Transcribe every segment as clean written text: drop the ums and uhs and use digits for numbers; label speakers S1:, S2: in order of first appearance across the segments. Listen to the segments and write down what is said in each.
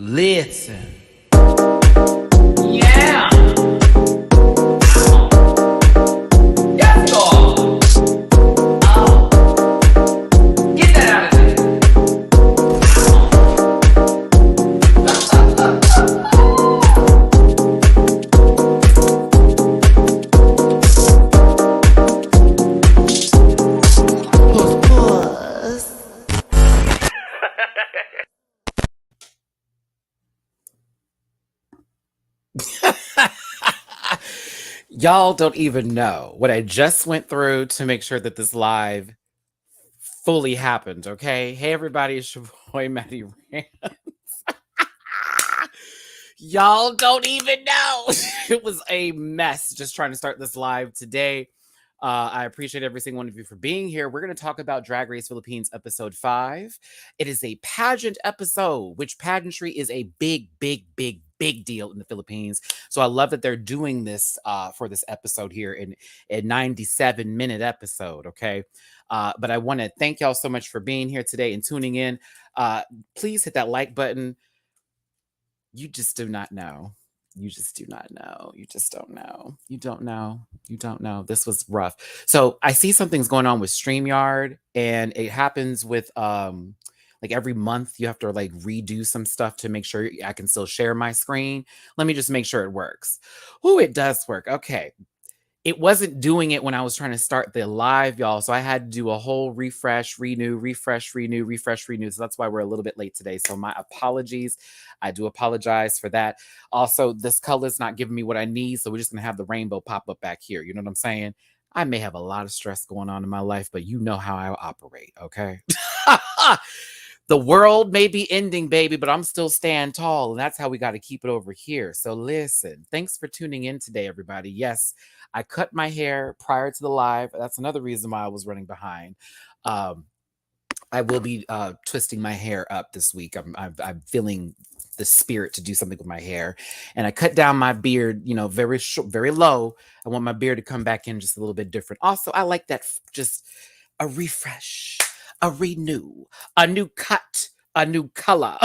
S1: Listen. Yeah. Yes, Lord. Oh. Get that out of there. Y'all don't even know what I just went through to make sure that this live fully happened, okay? Hey, everybody, it's your boy, Matty Rants. Y'all don't even know. It was a mess just trying to start this live today. I appreciate every single one of you for being here. We're going to talk about Drag Race Philippines episode 5. It is a pageant episode, which pageantry is a big deal in the Philippines. So I love that they're doing this for this episode here in a 97-minute episode, okay? But I want to thank y'all so much for being here today and tuning in. Please hit that like button. You just do not know. You just do not know. You just don't know. You don't know. You don't know. This was rough. So I see something's going on with StreamYard, and it happens with like every month you have to like redo some stuff to make sure I can still share my screen. Let me just make sure it works. Oh, it does work. Okay. It wasn't doing it when I was trying to start the live, y'all. So I had to do a whole refresh, renew, refresh, renew, refresh, renew. So that's why we're a little bit late today. So my apologies. I do apologize for that. Also, this color's not giving me what I need. So we're just going to have the rainbow pop up back here. You know what I'm saying? I may have a lot of stress going on in my life, but you know how I operate, okay? The world may be ending, baby, but I'm still staying tall. And that's how we got to keep it over here. So listen, thanks for tuning in today, everybody. Yes, I cut my hair prior to the live. That's another reason why I was running behind. I will be twisting my hair up this week. I'm feeling the spirit to do something with my hair, and I cut down my beard, you know, very short, very low. I want my beard to come back in just a little bit different. Also, I like that just a refresh, a renew, a new cut, a new color.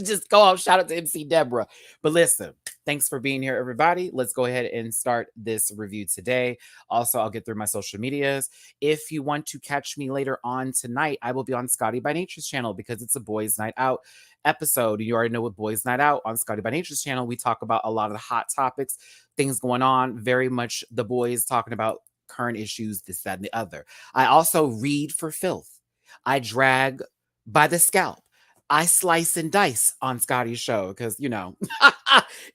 S1: Just go off. Shout out to MC Deborah. But listen, thanks for being here, everybody. Let's go ahead and start this review today. Also, I'll get through my social medias. If you want to catch me later on tonight, I will be on Scotty by Nature's channel because it's a Boys Night Out episode. You already know what Boys Night Out on Scotty by Nature's channel. We talk about a lot of the hot topics, things going on, very much the boys talking about current issues, this, that, and the other. I also read for filth. I drag by the scalp. I slice and dice on Scotty's show because, you know,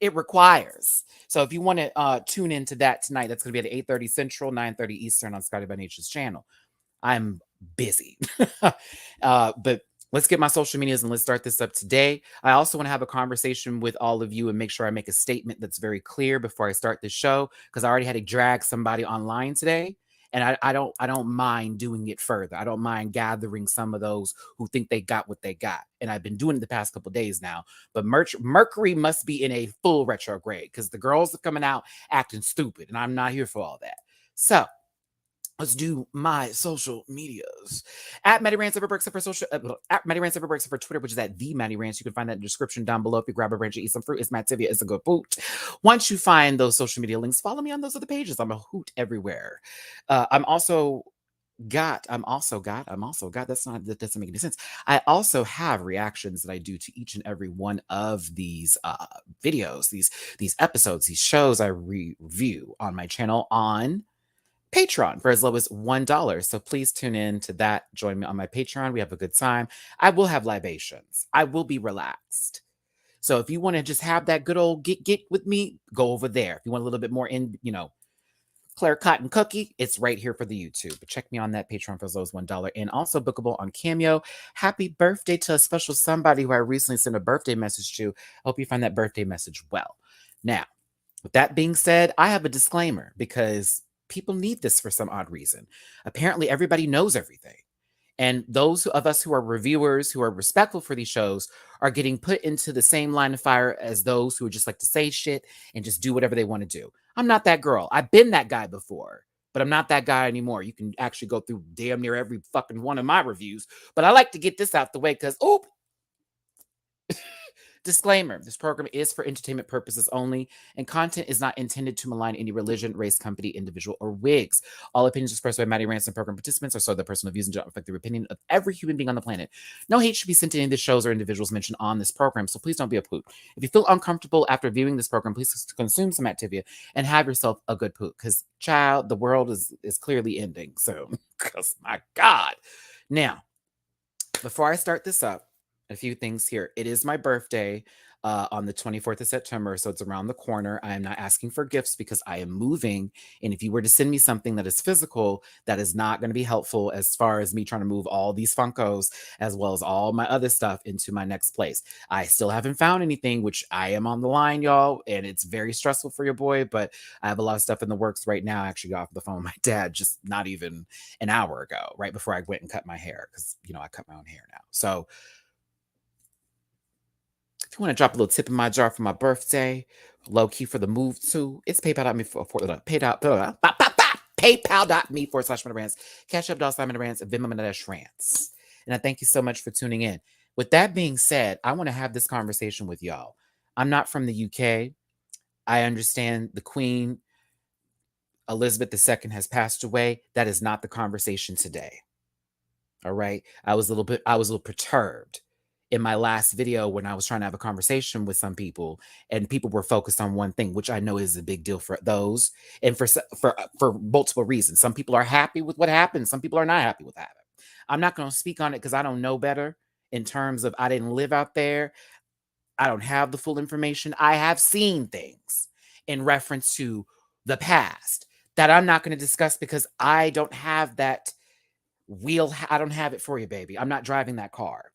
S1: it requires. So if you want to tune into that tonight, that's going to be at 8:30 Central, 9:30 Eastern on Scotty by Nature's channel. I'm busy. But let's get my social medias and let's start this up today. I also want to have a conversation with all of you and make sure I make a statement that's very clear before I start the show because I already had to drag somebody online today. And I don't mind doing it further. I don't mind gathering some of those who think they got what they got. And I've been doing it the past couple days now. But Mercury must be in a full retrograde because the girls are coming out acting stupid. And I'm not here for all that. So let's do my social medias. At MattyRants everywhere except for social. At MattyRants everywhere except for Twitter, which is at the MattyRants. You can find that in the description down below. If you grab a branch and eat some fruit, it's Mattivia. It's a good boot. Once you find those social media links, follow me on those other pages. I'm a hoot everywhere. I'm also got. That doesn't make any sense. I also have reactions that I do to each and every one of these videos, these episodes, these shows I review on my channel on Patreon for as low as $1. So please tune in to that. Join me on my Patreon. We have a good time. I will have libations. I will be relaxed. So if you want to just have that good old get with me, go over there. If you want a little bit more in, you know, Claire Cotton Cookie, it's right here for the YouTube. But check me on that Patreon for as low as $1 and also bookable on Cameo. Happy birthday to a special somebody who I recently sent a birthday message to. I hope you find that birthday message well. Now, with that being said, I have a disclaimer because people need this for some odd reason. Apparently, everybody knows everything. And those of us who are reviewers, who are respectful for these shows, are getting put into the same line of fire as those who just like to say shit and just do whatever they want to do. I'm not that girl. I've been that guy before, but I'm not that guy anymore. You can actually go through damn near every fucking one of my reviews. But I like to get this out the way because, Disclaimer: this program is for entertainment purposes only, and content is not intended to malign any religion, race, company, individual, or wigs. All opinions expressed by Matty Rants and program participants are so their personal views and do not reflect the opinion of every human being on the planet. No hate should be sent to any of the shows or individuals mentioned on this program, so please don't be a poop. If you feel uncomfortable after viewing this program, please consume some Activia and have yourself a good poop, because, child, the world is clearly ending. So, because, my God. Now, before I start this up, a few things here. It is my birthday on the 24th of September, so it's around the corner. I am not asking for gifts because I am moving. And if you were to send me something that is physical, that is not going to be helpful as far as me trying to move all these Funkos as well as all my other stuff into my next place. I still haven't found anything, which I am on the line, y'all, and it's very stressful for your boy, but I have a lot of stuff in the works right now. I actually got off the phone with my dad just not even an hour ago, right before I went and cut my hair, because, I cut my own hair now. So if you want to drop a little tip in my jar for my birthday, low key for the move too, it's PayPal.me PayPal.me/MattyRants, Cash App $MattyRants, and Venmo MattyRants. And I thank you so much for tuning in. With that being said, I want to have this conversation with y'all. I'm not from the UK. I understand the Queen Elizabeth II has passed away. That is not the conversation today. All right. I was a little perturbed in my last video when I was trying to have a conversation with some people, and people were focused on one thing, which I know is a big deal for those, and for multiple reasons. Some people are happy with what happened. Some people are not happy with what happened. I'm not going to speak on it because I don't know better. In terms of, I didn't live out there. I don't have the full information. I have seen things in reference to the past that I'm not going to discuss because I don't have that I don't have it for you, baby. I'm not driving that car.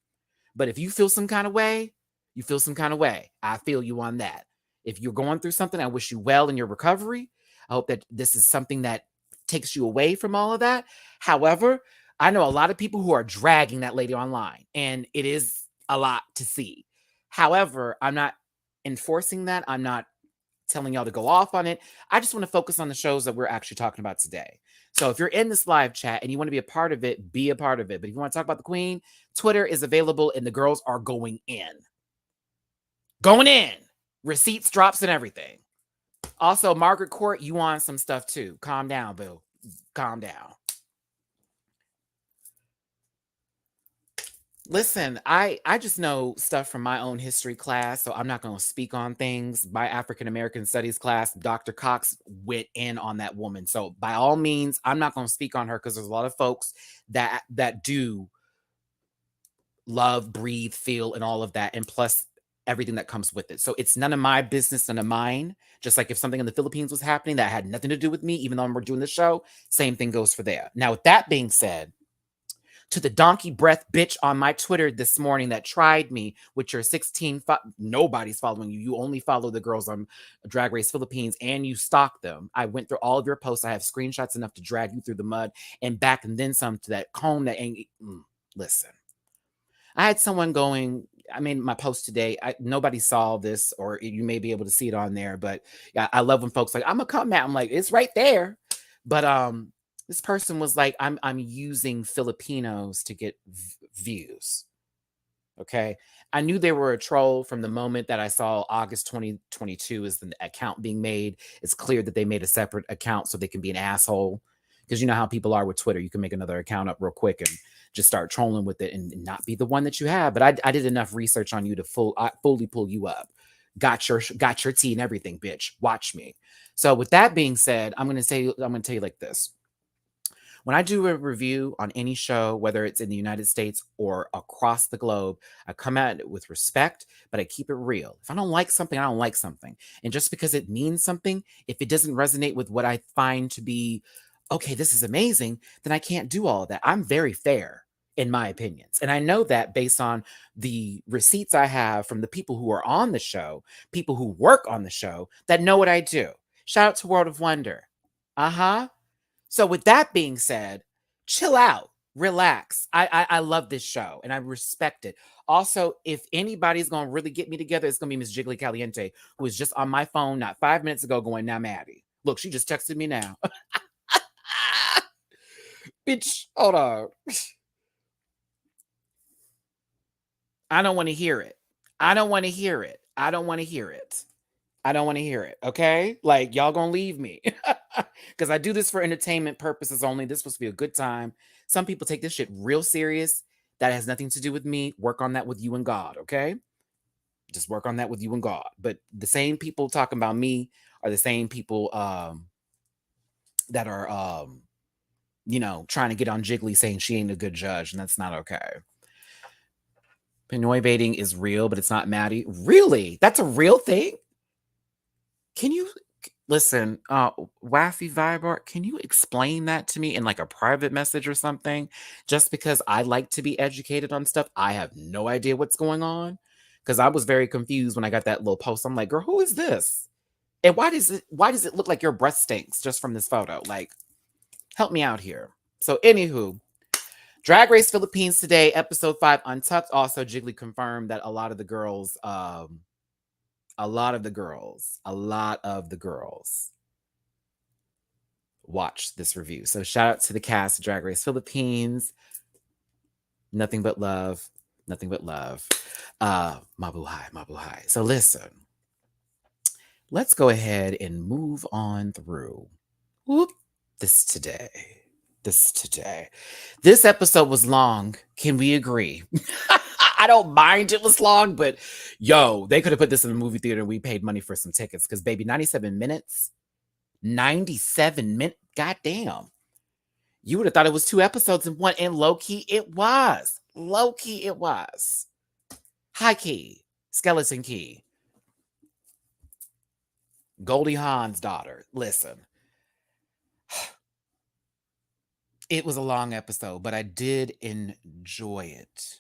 S1: But if you feel some kind of way, you feel some kind of way. I feel you on that. If you're going through something, I wish you well in your recovery. I hope that this is something that takes you away from all of that. However, I know a lot of people who are dragging that lady online, and it is a lot to see. However, I'm not enforcing that. I'm not telling y'all to go off on it. I just want to focus on the shows that we're actually talking about today. So if you're in this live chat and you want to be a part of it, be a part of it. But if you want to talk about the Queen, Twitter is available and the girls are going in. Going in. Receipts, drops, and everything. Also, Margaret Court, you on some stuff too. Calm down, boo. Calm down. Listen, I just know stuff from my own history class, so I'm not going to speak on things. My African American Studies class, Dr. Cox went in on that woman. So by all means, I'm not going to speak on her because there's a lot of folks that do love, breathe, feel, and all of that, and plus everything that comes with it. So it's none of my business, none of mine. Just like if something in the Philippines was happening that had nothing to do with me, even though we're doing the show, same thing goes for there. Now, with that being said, to the donkey breath bitch on my Twitter this morning that tried me with your 16, nobody's following you. You only follow the girls on Drag Race Philippines and you stalk them. I went through all of your posts. I have screenshots enough to drag you through the mud and back and then some to that comb that ain't. Listen, I had someone going, I made my post today. Nobody saw this, or you may be able to see it on there, but yeah, I love when folks like, I'm gonna come out. I'm like, it's right there. But this person was like, I'm using Filipinos to get views. Okay. I knew they were a troll from the moment that I saw August 2022 is the account being made. It's clear that they made a separate account so they can be an asshole. Because you know how people are with Twitter. You can make another account up real quick and just start trolling with it and not be the one that you have. But I did enough research on you to fully pull you up. Got your tea and everything, bitch. Watch me. So with that being said, I'm gonna tell you like this. When I do a review on any show, whether it's in the United States or across the globe, I come at it with respect, but I keep it real. If I don't like something, I don't like something. And just because it means something, if it doesn't resonate with what I find to be, okay, this is amazing, then I can't do all of that. I'm very fair in my opinions. And I know that based on the receipts I have from the people who are on the show, people who work on the show that know what I do. Shout out to World of Wonder. Uh-huh. So with that being said, chill out, relax. I love this show and I respect it. Also, if anybody's gonna really get me together, it's gonna be Miss Jiggly Caliente, who was just on my phone not 5 minutes ago going, now Maddie. Look, she just texted me now. Bitch, hold on. I don't want to hear it. I don't want to hear it. I don't want to hear it. I don't want to hear it. Okay. Like, y'all gonna leave me. Because I do this for entertainment purposes only. This is supposed to be a good time. Some people take this shit real serious. That has nothing to do with me. Work on that with you and God. Okay. Just work on that with you and God. But the same people talking about me are the same people that are trying to get on Jiggly saying she ain't a good judge, and that's not okay. Pinoy baiting is real, but it's not Matty. Really? That's a real thing? Can you listen, Waffy Vibar, can you explain that to me in like a private message or something? Just because I like to be educated on stuff, I have no idea what's going on. Because I was very confused when I got that little post. I'm like, girl, who is this? And why does it look like your breath stinks just from this photo? Like, help me out here. So, anywho, Drag Race Philippines today, episode 5 Untucked. Also, Jiggly confirmed that a lot of the girls watch this review. So shout out to the cast of Drag Race Philippines. Nothing but love. Nothing but love. Mabuhay, mabuhay. So listen, let's go ahead and move on through this today. This episode was long. Can we agree? I don't mind it was long, but yo, they could have put this in the movie theater and we paid money for some tickets because, baby, 97 minutes. 97 minutes. Goddamn. You would have thought it was 2 episodes in one, and low-key it was. Low-key it was. High-key. Skeleton key. Goldie Hawn's daughter. Listen. It was a long episode, but I did enjoy it.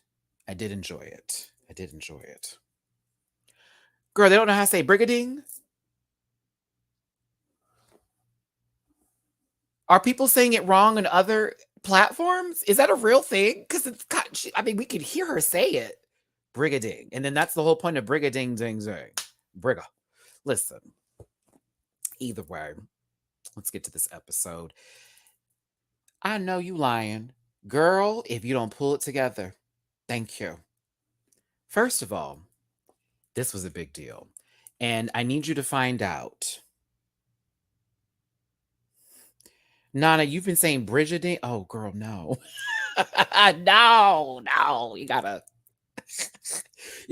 S1: Girl, they don't know how to say brigading? Are people saying it wrong on other platforms? Is that a real thing? Because we could hear her say it. Brigading. And then that's the whole point of brigading, ding, ding. Brigga. Listen. Either way, let's get to this episode. I know you lying. Girl, if you don't pull it together, thank you. First of all, this was a big deal. And I need you to find out. Nana, you've been saying Brigading. Oh, girl, no. No. You gotta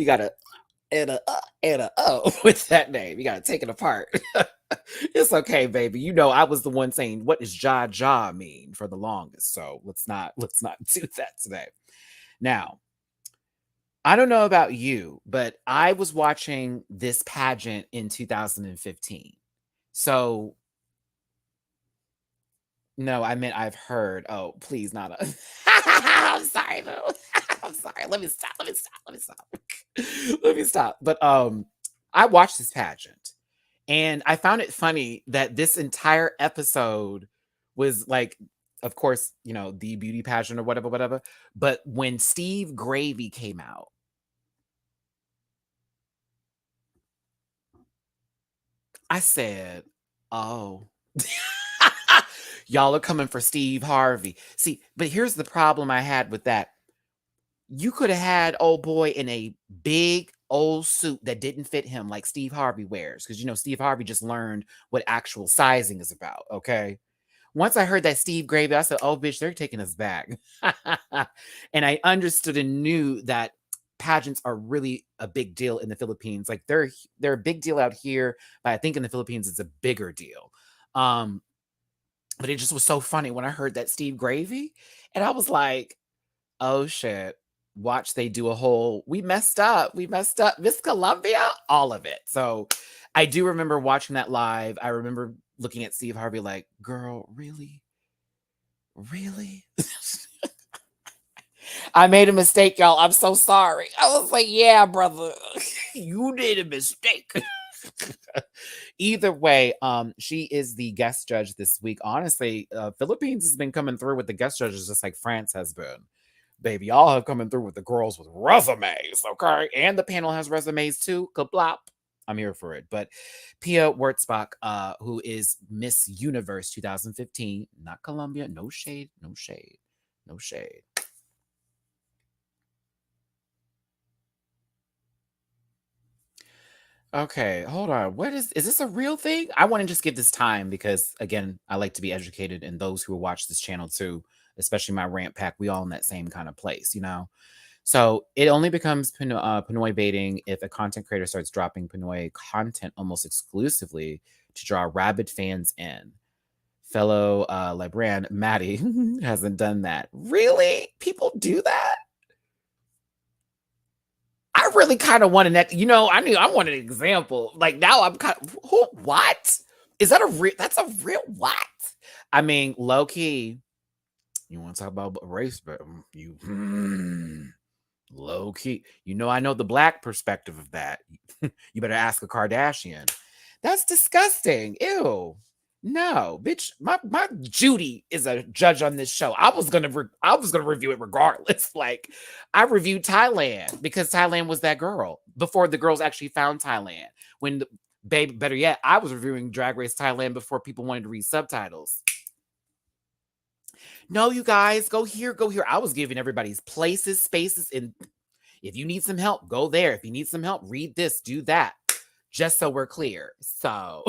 S1: add a with that name. You gotta take it apart. It's okay, baby. You know, I was the one saying, what does ja mean for the longest? So let's not do that today. Now, I don't know about you, but I was watching this pageant in 2015. So no, I meant I've heard. Oh, please, not a. I'm sorry, boo. I'm sorry. Let me stop. But I watched this pageant, and I found it funny that this entire episode was like, of course, the beauty pageant or whatever. But when Steve Gravy came out, I said, "Oh." Y'all are coming for Steve Harvey. See, but here's the problem I had with that. You could have had old boy in a big old suit that didn't fit him like Steve Harvey wears. Because, Steve Harvey just learned what actual sizing is about, okay? Once I heard that Steve Gravy, I said, oh, bitch, they're taking us back. And I understood and knew that pageants are really a big deal in the Philippines. Like, they're a big deal out here, but I think in the Philippines, it's a bigger deal. But it just was so funny when I heard that Steve Gravy, and I was like, oh shit, watch they do a whole, we messed up, Miss Columbia, all of it. So I do remember watching that live. I remember looking at Steve Harvey like, girl, really? I made a mistake, y'all. I'm so sorry. I was like, yeah, brother, you made a mistake. Either way, she is the guest judge this week. Honestly, Philippines has been coming through with the guest judges just like France has been. Baby, y'all have coming through with the girls with resumes, okay? And the panel has resumes too. Kablop. I'm here for it. But Pia Wurtzbach, who is Miss Universe 2015, not Columbia. No shade. Okay, hold on. What is this a real thing? I want to just give this time because again, I like to be educated and those who watch this channel too, especially my rant pack, we all in that same kind of place, you know? So it only becomes Pinoy baiting if a content creator starts dropping Pinoy content almost exclusively to draw rabid fans in. Fellow Librarian Matty hasn't done that. Really? People do that? I really kind of want an, I want an example. Like now I'm kind of, who, what? Is that a real, that's a real what? I mean, low key, you want to talk about race, but low key. I know the black perspective of that. You better ask a Kardashian. That's disgusting. Ew. No, bitch. My Judy is a judge on this show. I was gonna review it regardless. Like I reviewed Thailand because Thailand was that girl before the girls actually found Thailand. When better yet, I was reviewing Drag Race Thailand before people wanted to read subtitles. No, you guys, go here, go here. I was giving everybody's places, spaces, and if you need some help, go there. If you need some help, read this, do that. Just so we're clear. So,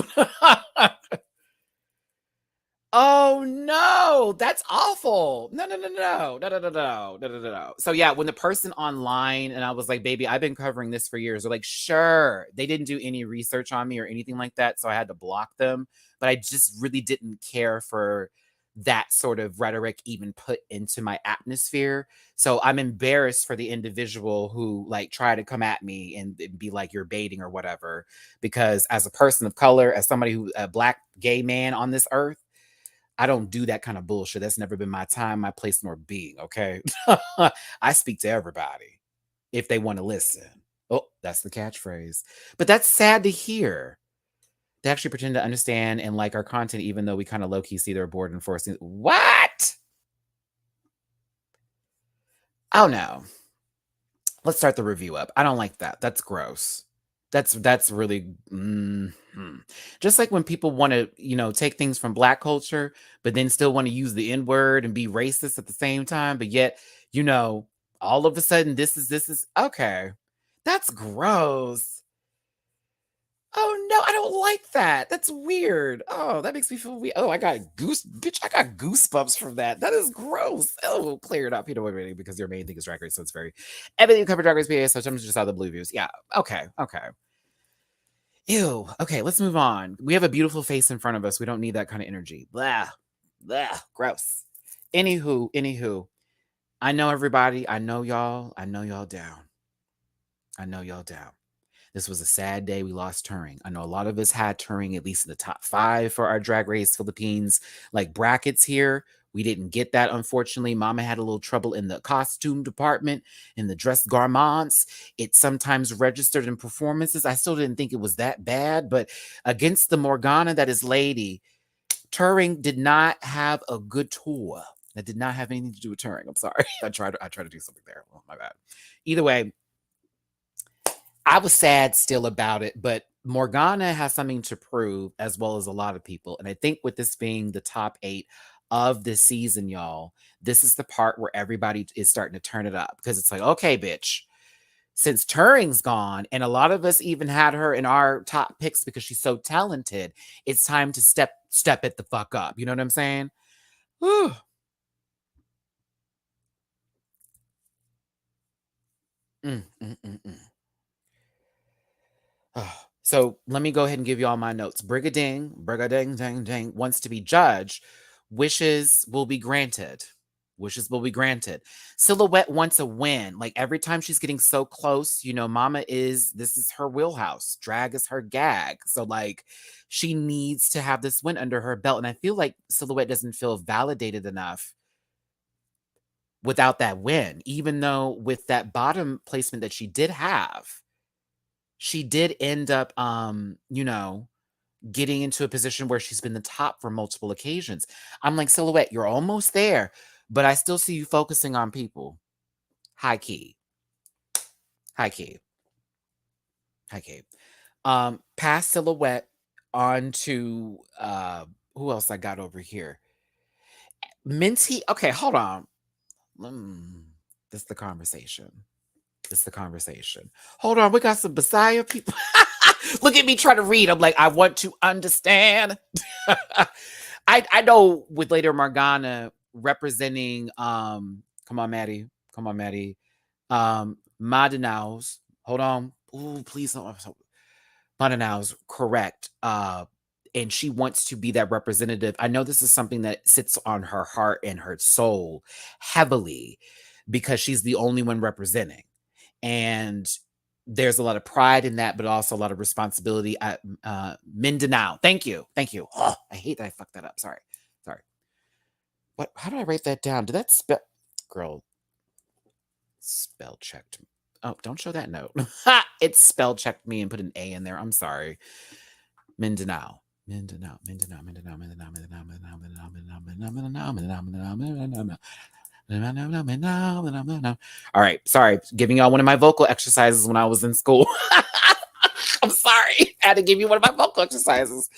S1: oh no, that's awful. No, no, no, no, no, no, no, no, no, no, no. So yeah, when the person online and I was like, baby, I've been covering this for years. They're like, sure. They didn't do any research on me or anything like that. So I had to block them. But I just really didn't care for that sort of rhetoric even put into my atmosphere. So I'm embarrassed for the individual who like try to come at me and be like, you're baiting or whatever. Because as a person of color, as somebody who a black gay man on this earth, I don't do that kind of bullshit. That's never been my time, my place, nor being. Okay. I speak to everybody if they want to listen. Oh, that's the catchphrase. But that's sad to hear. They actually pretend to understand and like our content, even though we kind of low key see they're bored and forcing. What? Oh no. Let's start the review up. I don't like that. That's gross. That's really just like when people want to, take things from black culture, but then still want to use the N word and be racist at the same time. But yet, all of a sudden this is okay. That's gross. Oh no, I don't like that. That's weird. Oh, that makes me feel weird. Oh, I got goosebumps from that. That is gross. Oh, clear it up. You know what I mean? Because your main thing is Drag Race, so it's very everything you cover Drag Race PA, so sometimes just how the blue views. Yeah. Okay. Okay. Ew. Okay, let's move on. We have a beautiful face in front of us. We don't need that kind of energy. Blah. Blah. Gross. Anywho. I know everybody. I know y'all. I know y'all down. I know y'all down. This was a sad day. We lost Turing. I know a lot of us had Turing at least in the top 5 for our Drag Race Philippines like brackets here. We didn't get that, unfortunately. Mama had a little trouble in the costume department, in the dress garments. It sometimes registered in performances. I still didn't think it was that bad, but against the Morgana that is Lady, Turing did not have a good tour. That did not have anything to do with Turing. I'm sorry. I tried to do something there. Oh, my bad. Either way, I was sad still about it, but Morgana has something to prove as well as a lot of people. And I think with this being the top 8 of this season, y'all, this is the part where everybody is starting to turn it up because it's like, okay, bitch, since Turing's gone, and a lot of us even had her in our top picks because she's so talented, it's time to step it the fuck up. You know what I'm saying? Whew. Mm, mm, mm, mm. So let me go ahead and give you all my notes. Brigading, dang, dang, wants to be judged. Wishes will be granted. Wishes will be granted. Silhouette wants a win. Like every time she's getting so close, this is her wheelhouse. Drag is her gag. So like she needs to have this win under her belt. And I feel like Silhouette doesn't feel validated enough without that win, even though with that bottom placement that she did have, she did end up, getting into a position where she's been the top for multiple occasions. I'm like, Silhouette, you're almost there, but I still see you focusing on people. High key. High key. High key. Past Silhouette on to who else I got over here? Minty. Okay, hold on. This is the conversation. Hold on, we got some Messiah people. Look at me trying to read. I'm like, I want to understand. I know with Lady Morgana representing come on, Maddie. Come on, Maddie. Madanaus. Hold on. Ooh, please don't. Madanaus, correct. And she wants to be that representative. I know this is something that sits on her heart and her soul heavily because she's the only one representing. And there's a lot of pride in that, but also a lot of responsibility. Mindanao. Thank you. Thank you. Oh, I hate that I fucked that up. Sorry. Sorry. What? How did I write that down? Did that spell? Girl, spell checked. Oh, don't show that note. It spell checked me and put an A in there. I'm sorry. Mindanao. Mindanao. Mindanao. Mindanao. Mindanao. Mindanao. Mindanao. Mindanao. Mindanao. Mindanao. Mindanao. Mindanao. All right. Sorry. Giving y'all one of my vocal exercises when I was in school. I'm sorry. I had to give you one of my vocal exercises.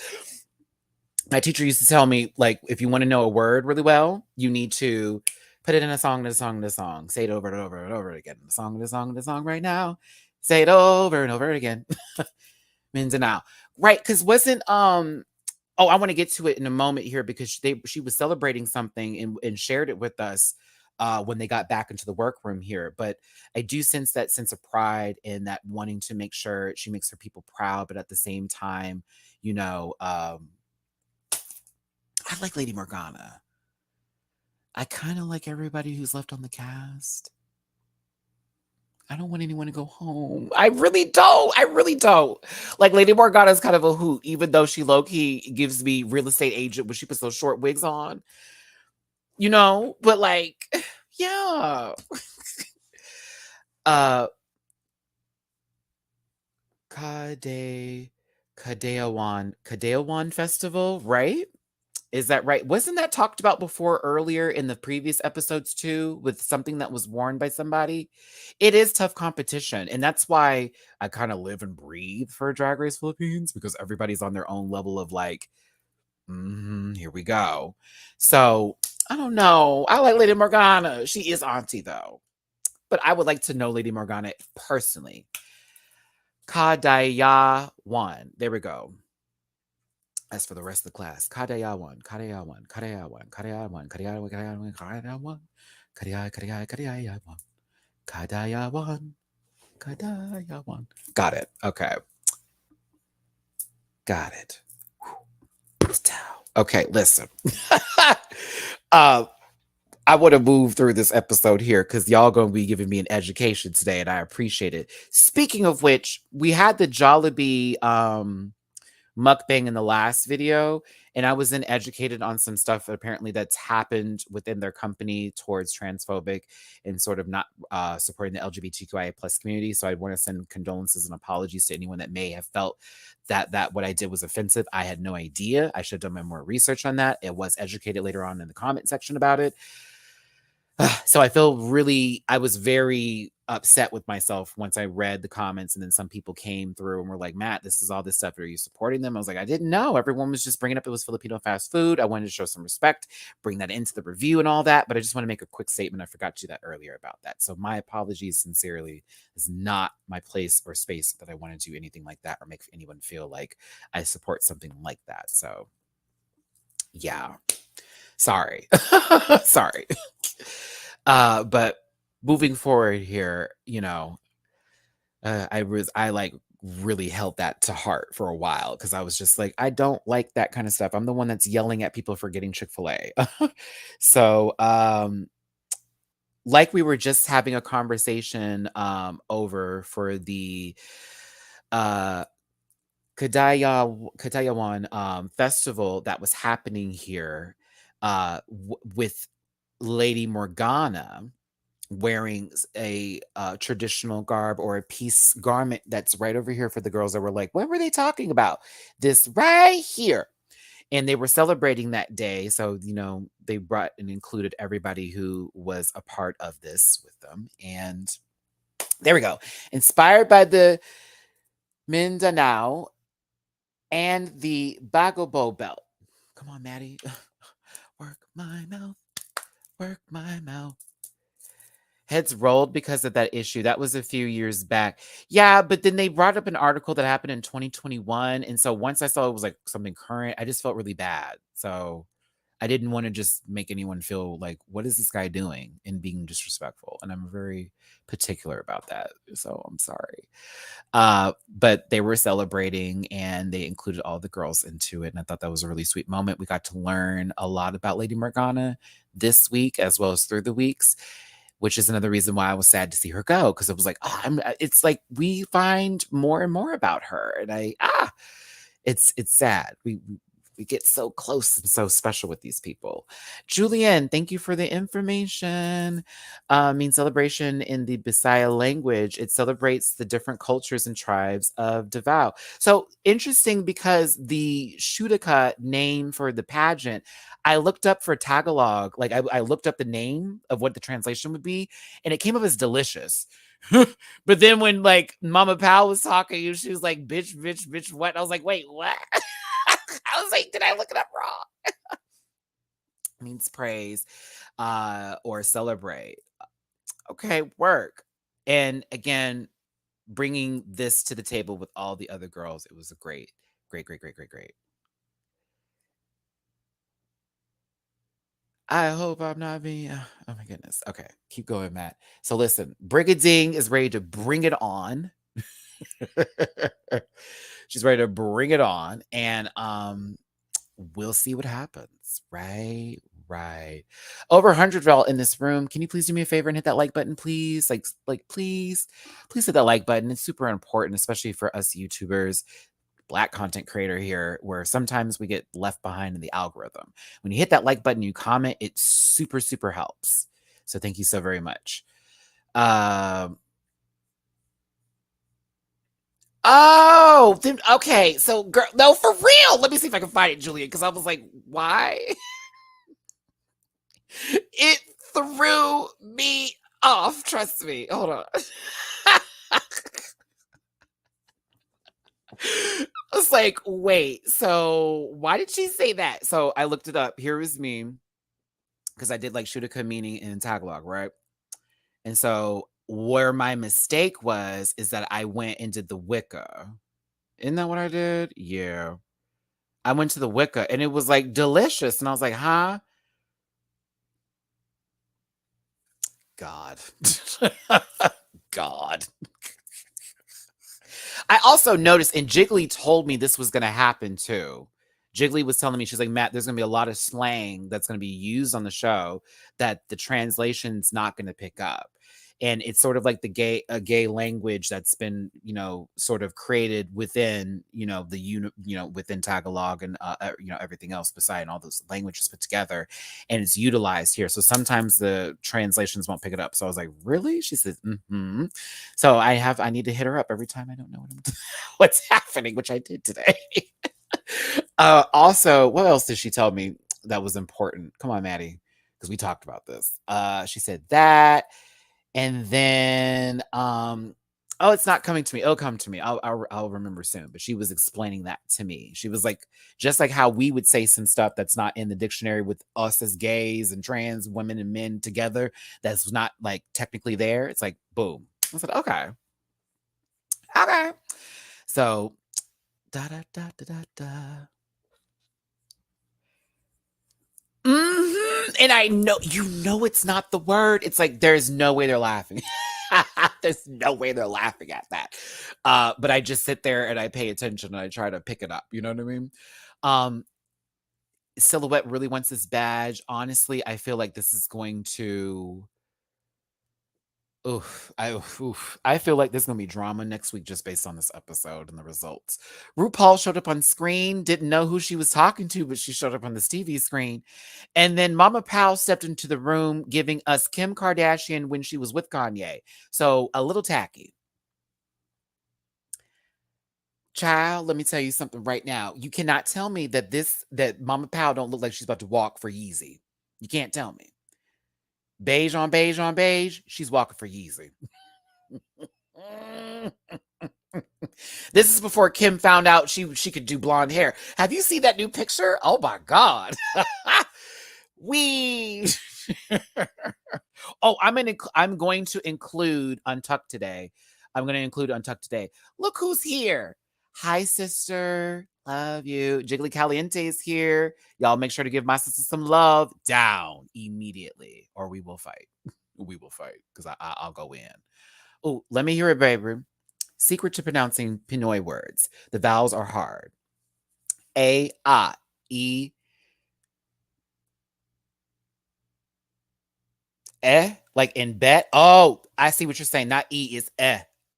S1: My teacher used to tell me, like, if you want to know a word really well, you need to put it in a song, say it over and over and over again. The song right now. Say it over and over again. Mindanao. Right, because wasn't I want to get to it in a moment here because she was celebrating something and shared it with us when they got back into the workroom here. But I do sense that sense of pride and that wanting to make sure she makes her people proud, but at the same time, I like Lady Morgana. I kind of like everybody who's left on the cast. I don't want anyone to go home. I really don't. I really don't. Like Lady Morgana is kind of a hoot, even though she low-key gives me real estate agent when she puts those short wigs on. But like, yeah. Kadeawan Festival, right? Is that right? Wasn't that talked about before earlier in the previous episodes too, with something that was worn by somebody? It is tough competition. And that's why I kind of live and breathe for Drag Race Philippines because everybody's on their own level of like, here we go. So I don't know. I like Lady Morgana. She is auntie though. But I would like to know Lady Morgana personally. Kadaya one. There we go. As for the rest of the class, Kadayawan, Kadayawan, Kadayawan, Kadayawan, Kadayawan, Kadayawan, Kadayawan, Kadayawan, Kadayawan, Kadayawan. Got it. Okay. Got it. Okay, listen. I want to move through this episode here because y'all going to be giving me an education today, and I appreciate it. Speaking of which, we had the Jollibee mukbang in the last video, and I was then educated on some stuff apparently that's happened within their company towards transphobic and sort of not supporting the LGBTQIA plus community. So I want to send condolences and apologies to anyone that may have felt that what I did was offensive. I had no idea. I should have done more research on that. It was educated later on in the comment section about it. So I was very upset with myself once I read the comments, and then some people came through and were like, Matt, this is all this stuff. Are you supporting them? I was like, I didn't know. Everyone was just bringing up it was Filipino fast food. I wanted to show some respect, bring that into the review and all that. But I just want to make a quick statement. I forgot to do that earlier about that. So my apologies sincerely. Is not my place or space that I want to do anything like that or make anyone feel like I support something like that. So yeah. Sorry. Sorry. But moving forward here, I like really held that to heart for a while because I was just like, I don't like that kind of stuff. I'm the one that's yelling at people for getting Chick-fil-A. So, like we were just having a conversation over for the Kadayawan festival that was happening here with Lady Morgana wearing a traditional garb or a piece garment that's right over here for the girls that were like, what were they talking about? This right here. And they were celebrating that day. So, they brought and included everybody who was a part of this with them. And there we go. Inspired by the Mindanao and the Bagobo belt. Come on, Maddie. Work my mouth. Work my mouth. Heads rolled because of that issue. That was a few years back. Yeah, but then they brought up an article that happened in 2021. And so once I saw it was like something current, I just felt really bad. So I didn't want to just make anyone feel like, what is this guy doing and being disrespectful? And I'm very particular about that. So I'm sorry. But they were celebrating and they included all the girls into it. And I thought that was a really sweet moment. We got to learn a lot about Lady Morgana this week as well as through the weeks, which is another reason why I was sad to see her go. Cause it was like, it's like we find more and more about her. And it's sad. We get so close and so special with these people. Julianne, thank you for the information. Means celebration in the Bisaya language. It celebrates the different cultures and tribes of Davao. So interesting because the Shutika name for the pageant, I looked up for Tagalog. Like I looked up the name of what the translation would be, and it came up as delicious. But then when like Mama Pal was talking, she was like, bitch, what? I was like, wait, what? I was like, did I look it up wrong? Means praise or celebrate. Okay, work. And again, bringing this to the table with all the other girls, it was a great. I hope I'm not being. Oh my goodness. Okay, keep going, Matt. So listen, Brigading is ready to bring it on. She's ready to bring it on, and we'll see what happens. Right. Over 100 y'all in this room. Can you please do me a favor and hit that like button, please? Like, please hit that like button. It's super important, especially for us YouTubers, Black content creator here, where sometimes we get left behind in the algorithm. When you hit that like button, you comment, it super helps. So thank you so very much. Oh, then, okay. So, girl, no, for real. Let me see if I can find it, Julia, because I was like, why? It threw me off. Trust me. Hold on. I was like, wait, so why did she say that? So I looked it up. Here is me, because I did like Shutika meaning in Tagalog, right? And so where my mistake was is that I went and did the Wicca. Isn't that what I did? Yeah. I went to the Wicca and it was like delicious. And I was like, huh? God. God. I also noticed, and Jiggly told me this was going to happen too. Jiggly was telling me, she's like, Matt, there's going to be a lot of slang that's going to be used on the show that the translation's not going to pick up. And it's sort of like a gay language that's been, sort of created within, within Tagalog and, everything else beside all those languages put together, and it's utilized here. So sometimes the translations won't pick it up. So I was like, really? She says, mm-hmm. So I need to hit her up every time I don't know what's happening, which I did today. Also, what else did she tell me that was important? Come on, Maddie, because we talked about this. She said that. And then, it's not coming to me. It'll come to me. I'll remember soon. But she was explaining that to me. She was like, just like how we would say some stuff that's not in the dictionary with us as gays and trans women and men together, that's not like technically there. It's like, boom. I said, okay. So, da da da da da da. Mm-hmm. And I know, it's not the word. It's like, there's no way they're laughing. There's no way they're laughing at that. But I just sit there and I pay attention and I try to pick it up. You know what I mean? Silhouette really wants this badge. Honestly, I feel like this is going to. I feel like there's going to be drama next week just based on this episode and the results. RuPaul showed up on screen, didn't know who she was talking to, but she showed up on this TV screen. And then Mama Powell stepped into the room giving us Kim Kardashian when she was with Kanye. So a little tacky. Child, let me tell you something right now. You cannot tell me that Mama Powell don't look like she's about to walk for Yeezy. You can't tell me. Beige on beige on beige, she's walking for Yeezy. This is before Kim found out she could do blonde hair. Have you seen that new picture? Oh my God. Oh Oh, I'm going to include Untucked today. I'm going to include Untucked today. Look who's here. Hi, sister. Love you. Jiggly Caliente is here. Y'all make sure to give my sister some love down immediately, or we will fight. We will fight because I'll go in. Oh, let me hear it, baby. Secret to pronouncing Pinoy words. The vowels are hard. A, E, like in bet. Oh, I see what you're saying. Not E, is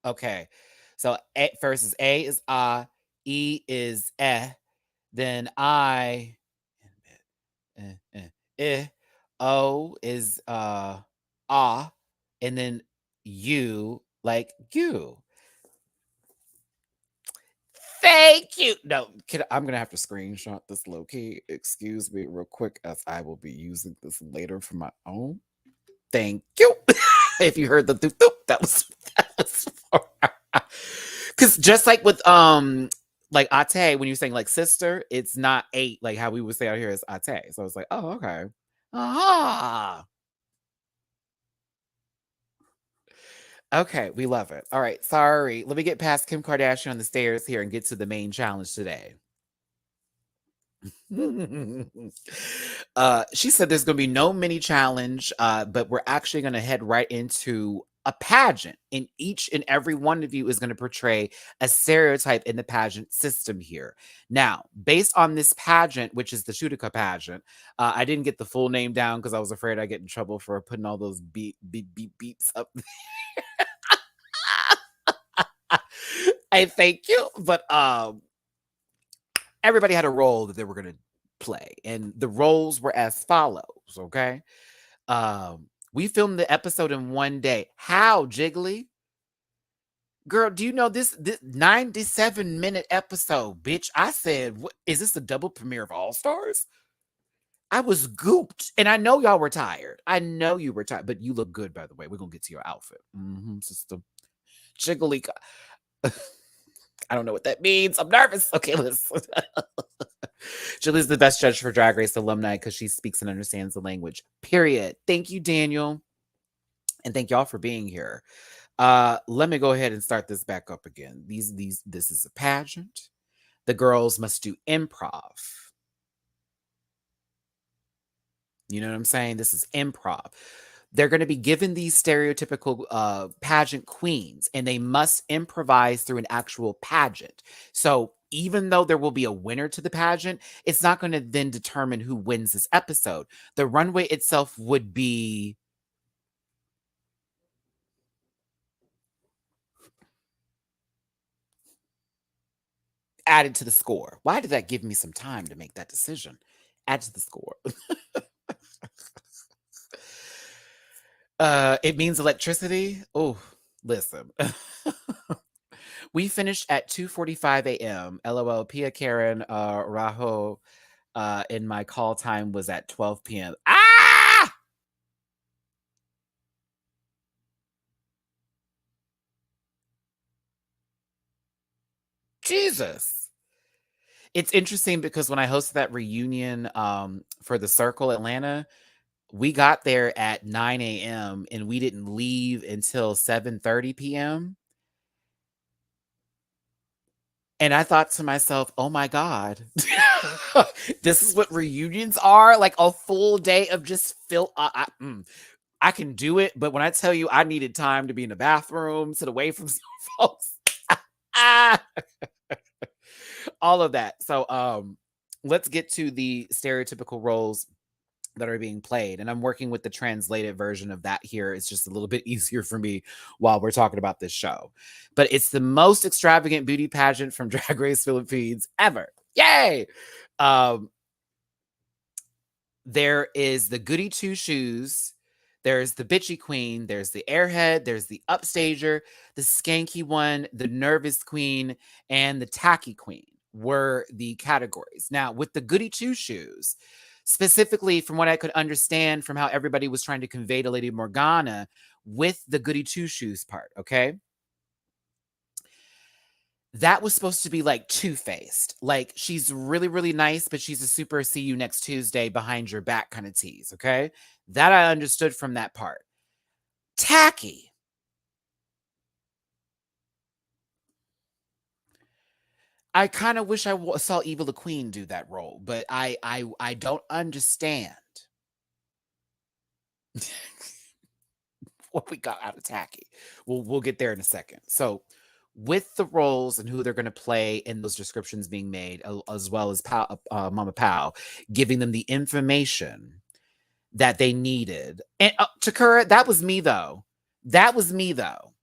S1: Okay. So first is A is E is then I, O is and then U like you. Thank you. No, I'm gonna have to screenshot this low key. Excuse me, real quick, as I will be using this later for my own. Thank you. If you heard the doop doop, that was because just like with like ate, when you're saying like sister, it's not eight like how we would say out here is ate. So it's like, oh, okay. Ah. Okay, we love it. All right, sorry. Let me get past Kim Kardashian on the stairs here and get to the main challenge today. She said there's going to be no mini challenge, but we're actually going to head right into a pageant, and each and every one of you is going to portray a stereotype in the pageant system here. Now, based on this pageant, which is the Shutika pageant, I didn't get the full name down because I was afraid I'd get in trouble for putting all those beeps up there. I thank you, but everybody had a role that they were going to play, and the roles were as follows. Okay, we filmed the episode in one day. How, Jiggly? Girl, do you know this 97-minute episode, bitch? I said, what, is this the double premiere of All Stars? I was gooped, and I know y'all were tired. I know you were tired, but you look good, by the way. We're gonna get to your outfit, sister. Jiggly. I don't know what that means. I'm nervous. Okay, listen. Julie's the best judge for Drag Race alumni because she speaks and understands the language. Period. Thank you, Daniel. And thank y'all for being here. Let me go ahead and start this back up again. This is a pageant. The girls must do improv. You know what I'm saying? This is improv. They're going to be given these stereotypical pageant queens, and they must improvise through an actual pageant. So even though there will be a winner to the pageant, it's not going to then determine who wins this episode. The runway itself would be added to the score. Why did that give me some time to make that decision? Add to the score. It means electricity. Oh, listen. We finished at 2:45 a.m. LOL. Pia Karen Raho. And my call time was at 12 p.m. Ah! Jesus. It's interesting because when I hosted that reunion for the Circle Atlanta, we got there at 9 a.m. and we didn't leave until 7:30 p.m. And I thought to myself, oh my God, this is what reunions are? Like a full day of just I can do it, but when I tell you I needed time to be in the bathroom, sit away from some folks, all of that. So let's get to the stereotypical roles that are being played. And I'm working with the translated version of that here. It's just a little bit easier for me while we're talking about this show. But it's the most extravagant beauty pageant from Drag Race Philippines ever. Yay! There is the goody two shoes. There's the bitchy queen. There's the airhead. There's the upstager, the skanky one, the nervous queen, and the tacky queen were the categories. Now, with the goody two shoes, specifically from what I could understand from how everybody was trying to convey to Lady Morgana with the goody two shoes part, okay? That was supposed to be like two-faced. Like she's really, really nice, but she's a super see you next Tuesday behind your back kind of tease, okay? That I understood from that part. tacky. I kind of wish saw Eva the Queen do that role, but I don't understand what we got out of tacky. We'll get there in a second. So with the roles and who they're going to play and those descriptions being made, as well as Mama Pow, giving them the information that they needed. And Chakura, that was me though. That was me though.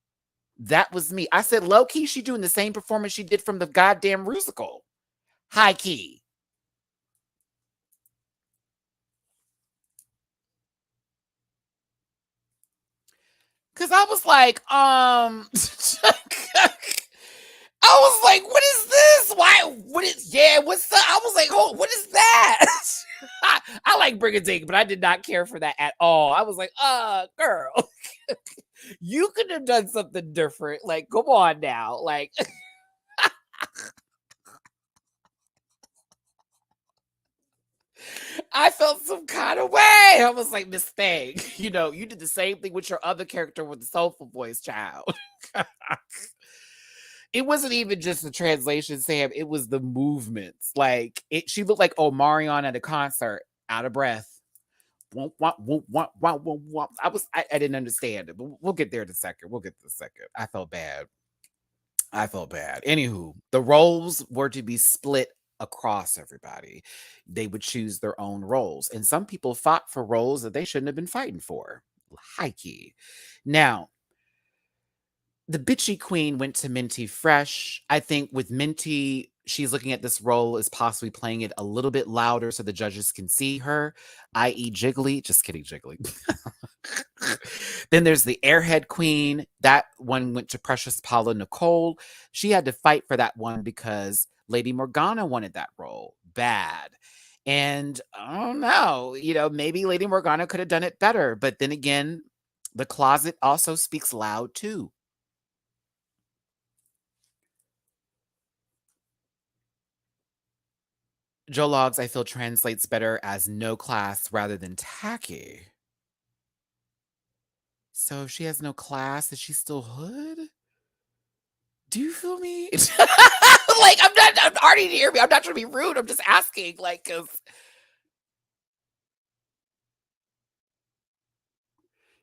S1: That was me. I said, low key, she doing the same performance she did from the goddamn musical. High key. Cause I was like, I was like, what is this? Why? What is? Yeah, what's up? I was like, oh, what is that? I like Brigading, but I did not care for that at all. I was like, girl, you could have done something different. Like, come on now, like. I felt some kind of way. I was like, Miss Thing, you know, you did the same thing with your other character with the soulful voice, child. It wasn't even just the translation, Sam. It was the movements. Like she looked like Omarion at a concert, out of breath. I didn't understand it, but we'll get there in a second. We'll get to the second. I felt bad. Anywho, the roles were to be split across everybody. They would choose their own roles. And some people fought for roles that they shouldn't have been fighting for. High key. Now, the bitchy queen went to Minty Fresh. I think with Minty, she's looking at this role as possibly playing it a little bit louder so the judges can see her, i.e. Jiggly. Just kidding, Jiggly. Then there's the Airhead Queen. That one went to Precious Paula Nicole. She had to fight for that one because Lady Morgana wanted that role bad. And I don't know, maybe Lady Morgana could have done it better. But then again, the closet also speaks loud too. Joe Logs, I feel, translates better as no class rather than tacky. So if she has no class, is she still hood? Do you feel me? Like, I'm already hear me. I'm not trying to be rude. I'm just asking, like, because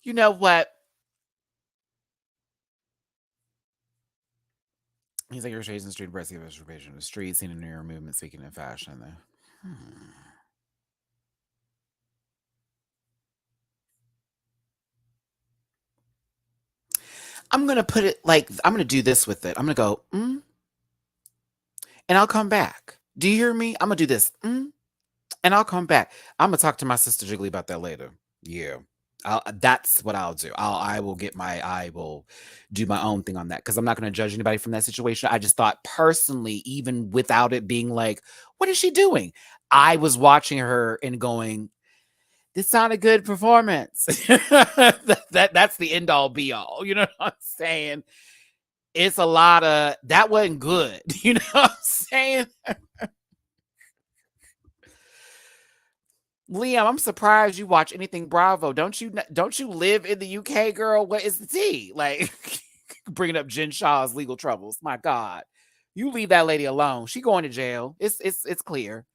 S1: you know what? He's like, you're chasing street breast, give masturbation in the street, seen in New York movement, speaking in fashion. I'm going to put it like, I'm going to do this with it. I'm going to go, and I'll come back. Do you hear me? I'm going to do this, and I'll come back. I'm going to talk to my sister Jiggly about that later. Yeah. That's what I'll do. I will do my own thing on that because I'm not going to judge anybody from that situation. I just thought personally, even without it being like, what is she doing? I was watching her and going, this not a good performance. That's the end all be all. You know what I'm saying? It's a lot of that wasn't good. You know what I'm saying? Liam, I'm surprised you watch anything Bravo. Don't you live in the UK, girl? What is the tea? Like bringing up Jen Shaw's legal troubles. My God, you leave that lady alone. She going to jail. It's clear.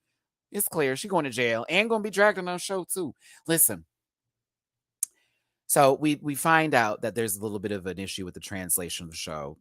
S1: It's clear. She going to jail and going to be dragged on our show too. Listen. So we find out that there's a little bit of an issue with the translation of the show.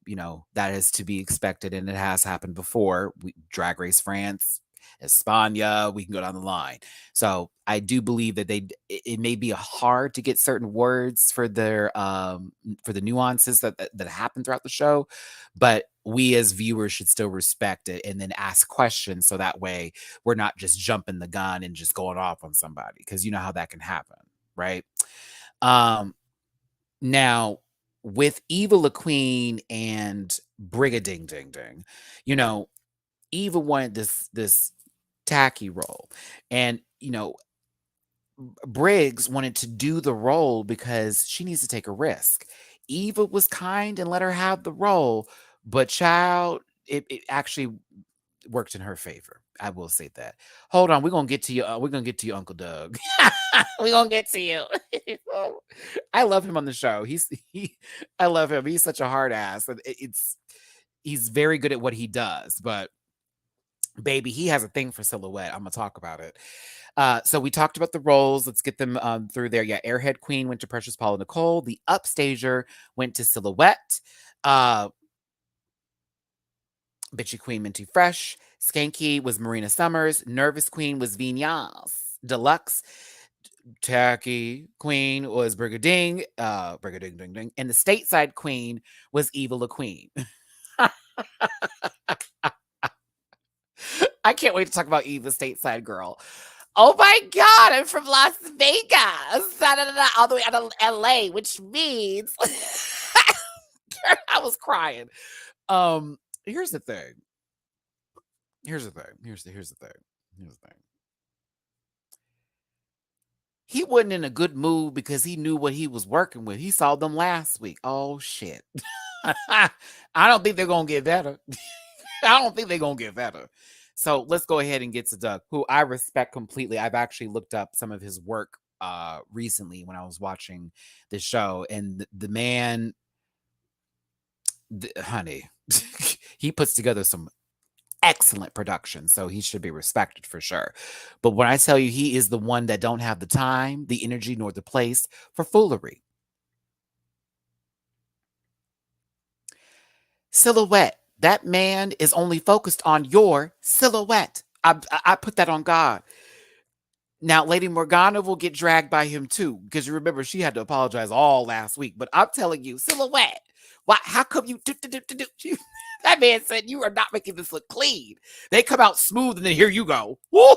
S1: That is to be expected, and it has happened before. Drag Race France, España, we can go down the line. So I do believe that it may be hard to get certain words for their for the nuances that happen throughout the show, but we as viewers should still respect it and then ask questions so that way we're not just jumping the gun and just going off on somebody, because you know how that can happen, right? Now with Eva La Queen and Brigading Ding Ding, Eva wanted this tacky role, and Briggs wanted to do the role because she needs to take a risk. Eva was kind and let her have the role, but child, it actually worked in her favor. I will say that. Hold on, we're gonna get to you. We're gonna get to you, Uncle Doug. We're gonna get to you. I love him on the show. I love him. He's such a hard ass. He's very good at what he does, but baby, he has a thing for Silhouette. I'm gonna talk about it. So we talked about the roles. Let's get them through there. Yeah, Airhead Queen went to Precious Paula Nicole. The Upstager went to Silhouette. Bitchy Queen Minty Fresh. Skanky was Marina Summers. Nervous Queen was Vinyas. Deluxe Tacky Queen was Brigading. Brigading Ding Ding. And the Stateside Queen was Eva La Queen. I can't wait to talk about Eve, the Stateside girl. Oh my God, I'm from Las Vegas. All the way out of LA, which means I was crying. Here's the thing. Here's the thing. He wasn't in a good mood because he knew what he was working with. He saw them last week. Oh shit. I don't think they're gonna get better. I don't think they're gonna get better. So let's go ahead and get to Doug, who I respect completely. I've actually looked up some of his work recently when I was watching the show, and the man, honey, he puts together some excellent production, so he should be respected for sure. But when I tell you he is the one that don't have the time, the energy, nor the place for foolery. Silhouette. That man is only focused on your silhouette. I put that on God. Now, Lady Morgana will get dragged by him too, because you remember she had to apologize all last week. But I'm telling you, Silhouette, why? How come you do? That man said you are not making this look clean. They come out smooth, and then here you go. Woo!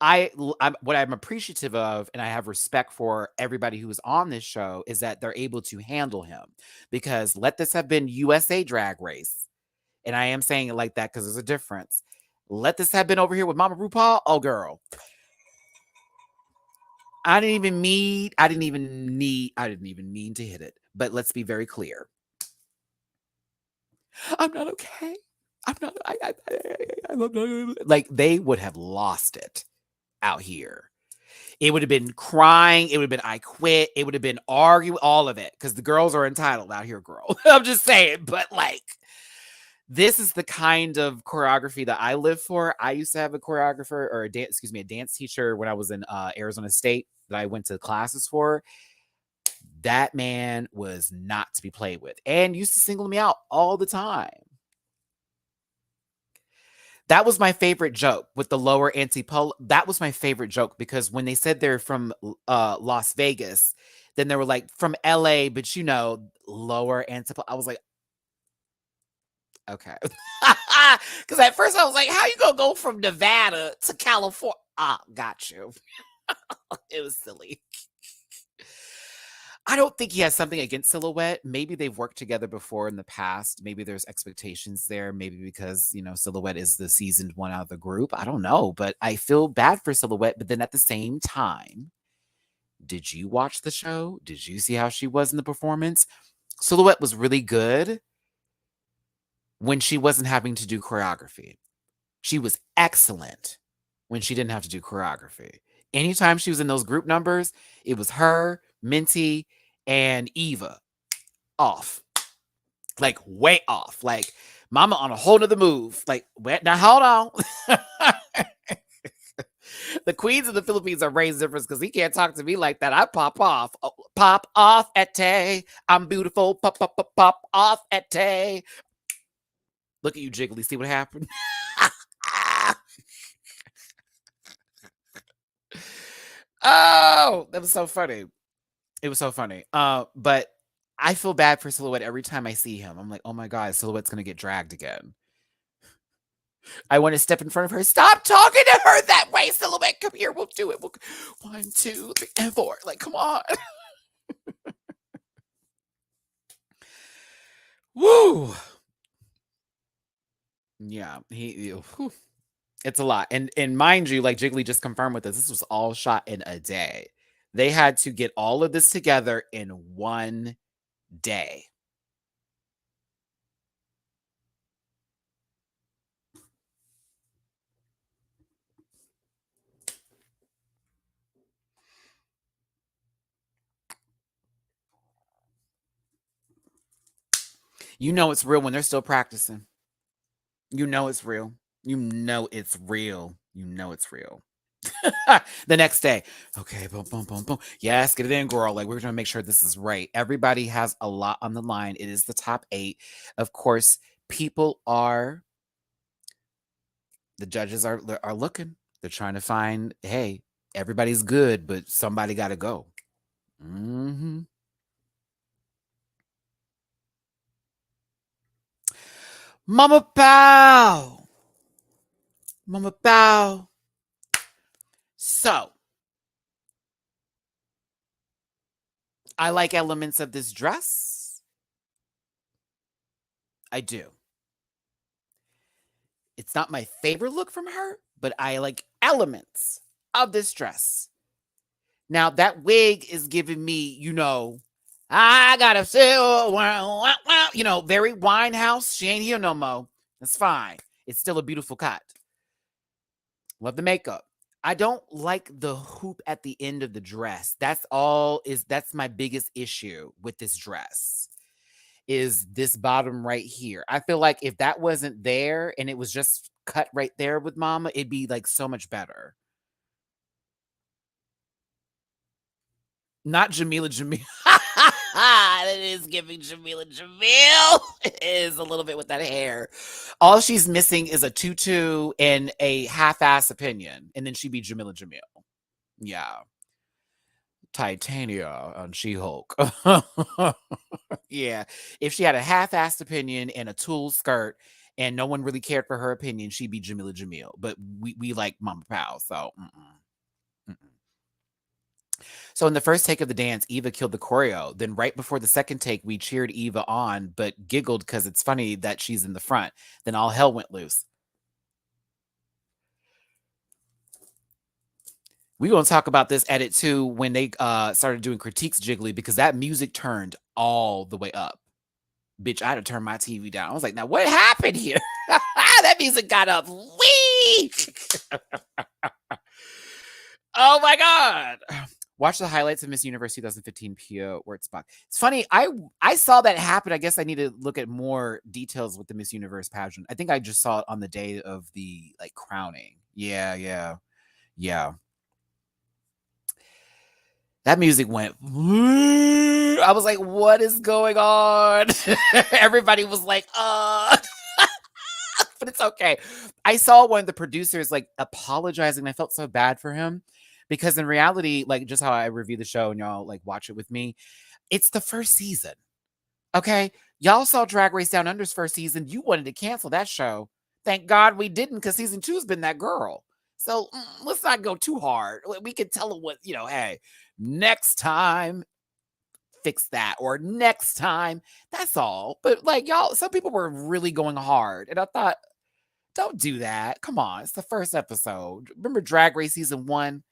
S1: What I'm appreciative of, and I have respect for everybody who is on this show, is that they're able to handle him. Because let this have been USA Drag Race, and I am saying it like that because there's a difference. Let this have been over here with Mama RuPaul. Oh, girl. I didn't even mean to hit it. But let's be very clear. I'm not okay. I'm not. Like they would have lost it out here. It would have been crying. It would have been I quit. It would have been arguing. All of it, because the girls are entitled out here, girl. I'm just saying. But like, this is the kind of choreography that I live for. I used to have a choreographer or a dance teacher when I was in Arizona State that I went to classes for. That man was not to be played with and used to single me out all the time. That was my favorite joke with the lower antipolo. That was my favorite joke because when they said they're from Las Vegas, then they were like from LA, but you know, lower antipolo. I was like, okay. Because at first I was like, how you gonna go from Nevada to California? Ah, got you. It was silly. I don't think he has something against Silhouette. Maybe they've worked together before in the past. Maybe there's expectations there. Maybe because, you know, Silhouette is the seasoned one out of the group. I don't know. But I feel bad for Silhouette. But then at the same time, did you watch the show? Did you see how she was in the performance? Silhouette was really good when she wasn't having to do choreography. She was excellent when she didn't have to do choreography. Anytime she was in those group numbers, it was her, Minty, and Eva off. Like way off. Like Mama on a whole nother move. Like, now hold on. The queens of the Philippines are raised different because he can't talk to me like that. I pop off. Oh, pop off at Tay. I'm beautiful. Pop, pop, pop, pop off at Tay. Look at you, Jiggly. See what happened? Oh, that was so funny. It was so funny. But I feel bad for Silhouette every time I see him. I'm like, oh my God, Silhouette's gonna get dragged again. I want to step in front of her. Stop talking to her that way, Silhouette. Come here. We'll do it. 1, 2, 3, and 4. Like, come on. Woo. Yeah. It's a lot. And mind you, like Jiggly just confirmed with us, this was all shot in a day. They had to get all of this together in one day. You know it's real when they're still practicing. You know it's real. You know it's real. You know it's real. The next day, okay, boom, boom, boom, boom. Yes, get it in, girl. Like, we're gonna make sure this is right. Everybody has a lot on the line. It is the top 8. Of course, people are the judges are looking. They're trying to find, hey, everybody's good, but somebody gotta go. Mm-hmm. Mama Pow! Mama Pow! So, I like elements of this dress. I do. It's not my favorite look from her, but I like elements of this dress. Now, that wig is giving me, I gotta feel, very Winehouse. She ain't here no more. That's fine. It's still a beautiful cut. Love the makeup. I don't like the hoop at the end of the dress. That's my biggest issue with this dress. Is this bottom right here. I feel like if that wasn't there and it was just cut right there with Mama, it'd be like so much better. Not Jamila Jamil. It is giving Jamila Jamil. It is a little bit with that hair. All she's missing is a tutu and a half-ass opinion, and then she'd be Jamila Jamil. Yeah. Titania on She-Hulk. Yeah. If she had a half-assed opinion and a tulle skirt and no one really cared for her opinion, she'd be Jamila Jamil. But we like Mama Pow, so mm-mm. So in the first take of the dance, Eva killed the choreo. Then right before the second take, we cheered Eva on, but giggled because it's funny that she's in the front. Then all hell went loose. We're going to talk about this edit too when they started doing critiques jiggly because that music turned all the way up. Bitch, I had to turn my TV down. I was like, now what happened here? That music got up. Wee! Oh my God. Watch the highlights of Miss Universe 2015 PO Wurzbach. It's funny. I saw that happen. I guess I need to look at more details with the Miss Universe pageant. I think I just saw it on the day of the crowning. Yeah. That music went. I was like, what is going on? Everybody was like, but it's okay. I saw one of the producers apologizing. I felt so bad for him because in reality, just how I review the show and y'all watch it with me, it's the first season. Okay. Y'all saw Drag Race Down Under's first season. You wanted to cancel that show. Thank God we didn't because season 2 has been that girl. So let's not go too hard. We can tell her what, hey, next time, fix that. Or next time, that's all. But y'all, some people were really going hard. And I thought, don't do that. Come on. It's the first episode. Remember Drag Race season 1?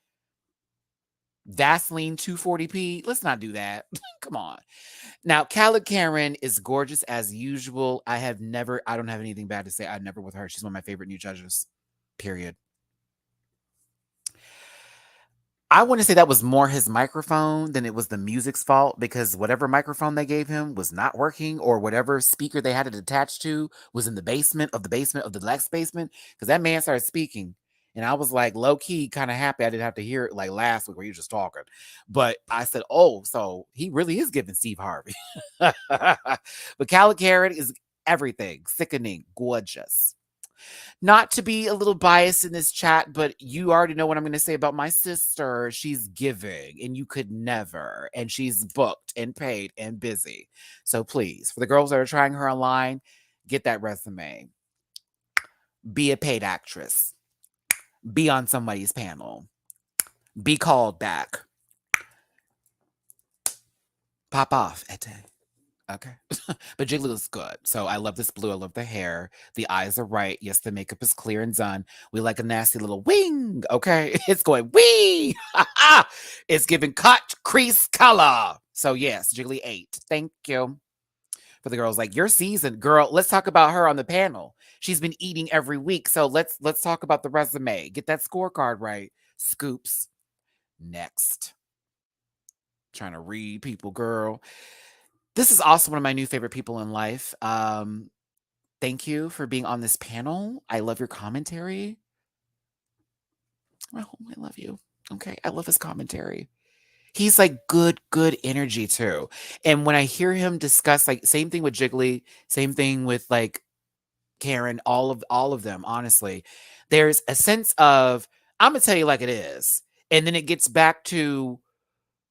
S1: Vaseline 240p? Let's not do that. Come on. Now, Khaled Karen is gorgeous as usual. I don't have anything bad to say. I've never with her. She's one of my favorite new judges. Period. I want to say that was more his microphone than it was the music's fault because whatever microphone they gave him was not working or whatever speaker they had it attached to was in the basement of the next basement because that man started speaking. And I was low key kind of happy I didn't have to hear it last week where he was just talking. But I said, oh, so he really is giving Steve Harvey. But Khaled Karen is everything. Sickening. Gorgeous. Not to be a little biased in this chat, but you already know what I'm going to say about my sister. She's giving and you could never. And she's booked and paid and busy. So please, for the girls that are trying her online, get that resume. Be a paid actress. Be on somebody's panel. Be called back. Pop off, Ete. Okay. But Jiggly looks good. So I love this blue. I love the hair. The eyes are right. Yes, the makeup is clear and done. We like a nasty little wing. Okay. It's going wee. It's giving cut, crease, color. So yes, Jiggly 8. Thank you. For the girls your season, girl, let's talk about her on the panel. She's been eating every week. So let's talk about the resume. Get that scorecard right. Scoops. Next. Trying to read people, girl. This is also one of my new favorite people in life. Thank you for being on this panel. I love your commentary. Oh, I love you. Okay, I love his commentary. He's like good energy too. And when I hear him discuss, like, same thing with Jiggly, same thing with like Karen, all of them, honestly, there's a sense of, I'm gonna tell you like it is, and then it gets back to,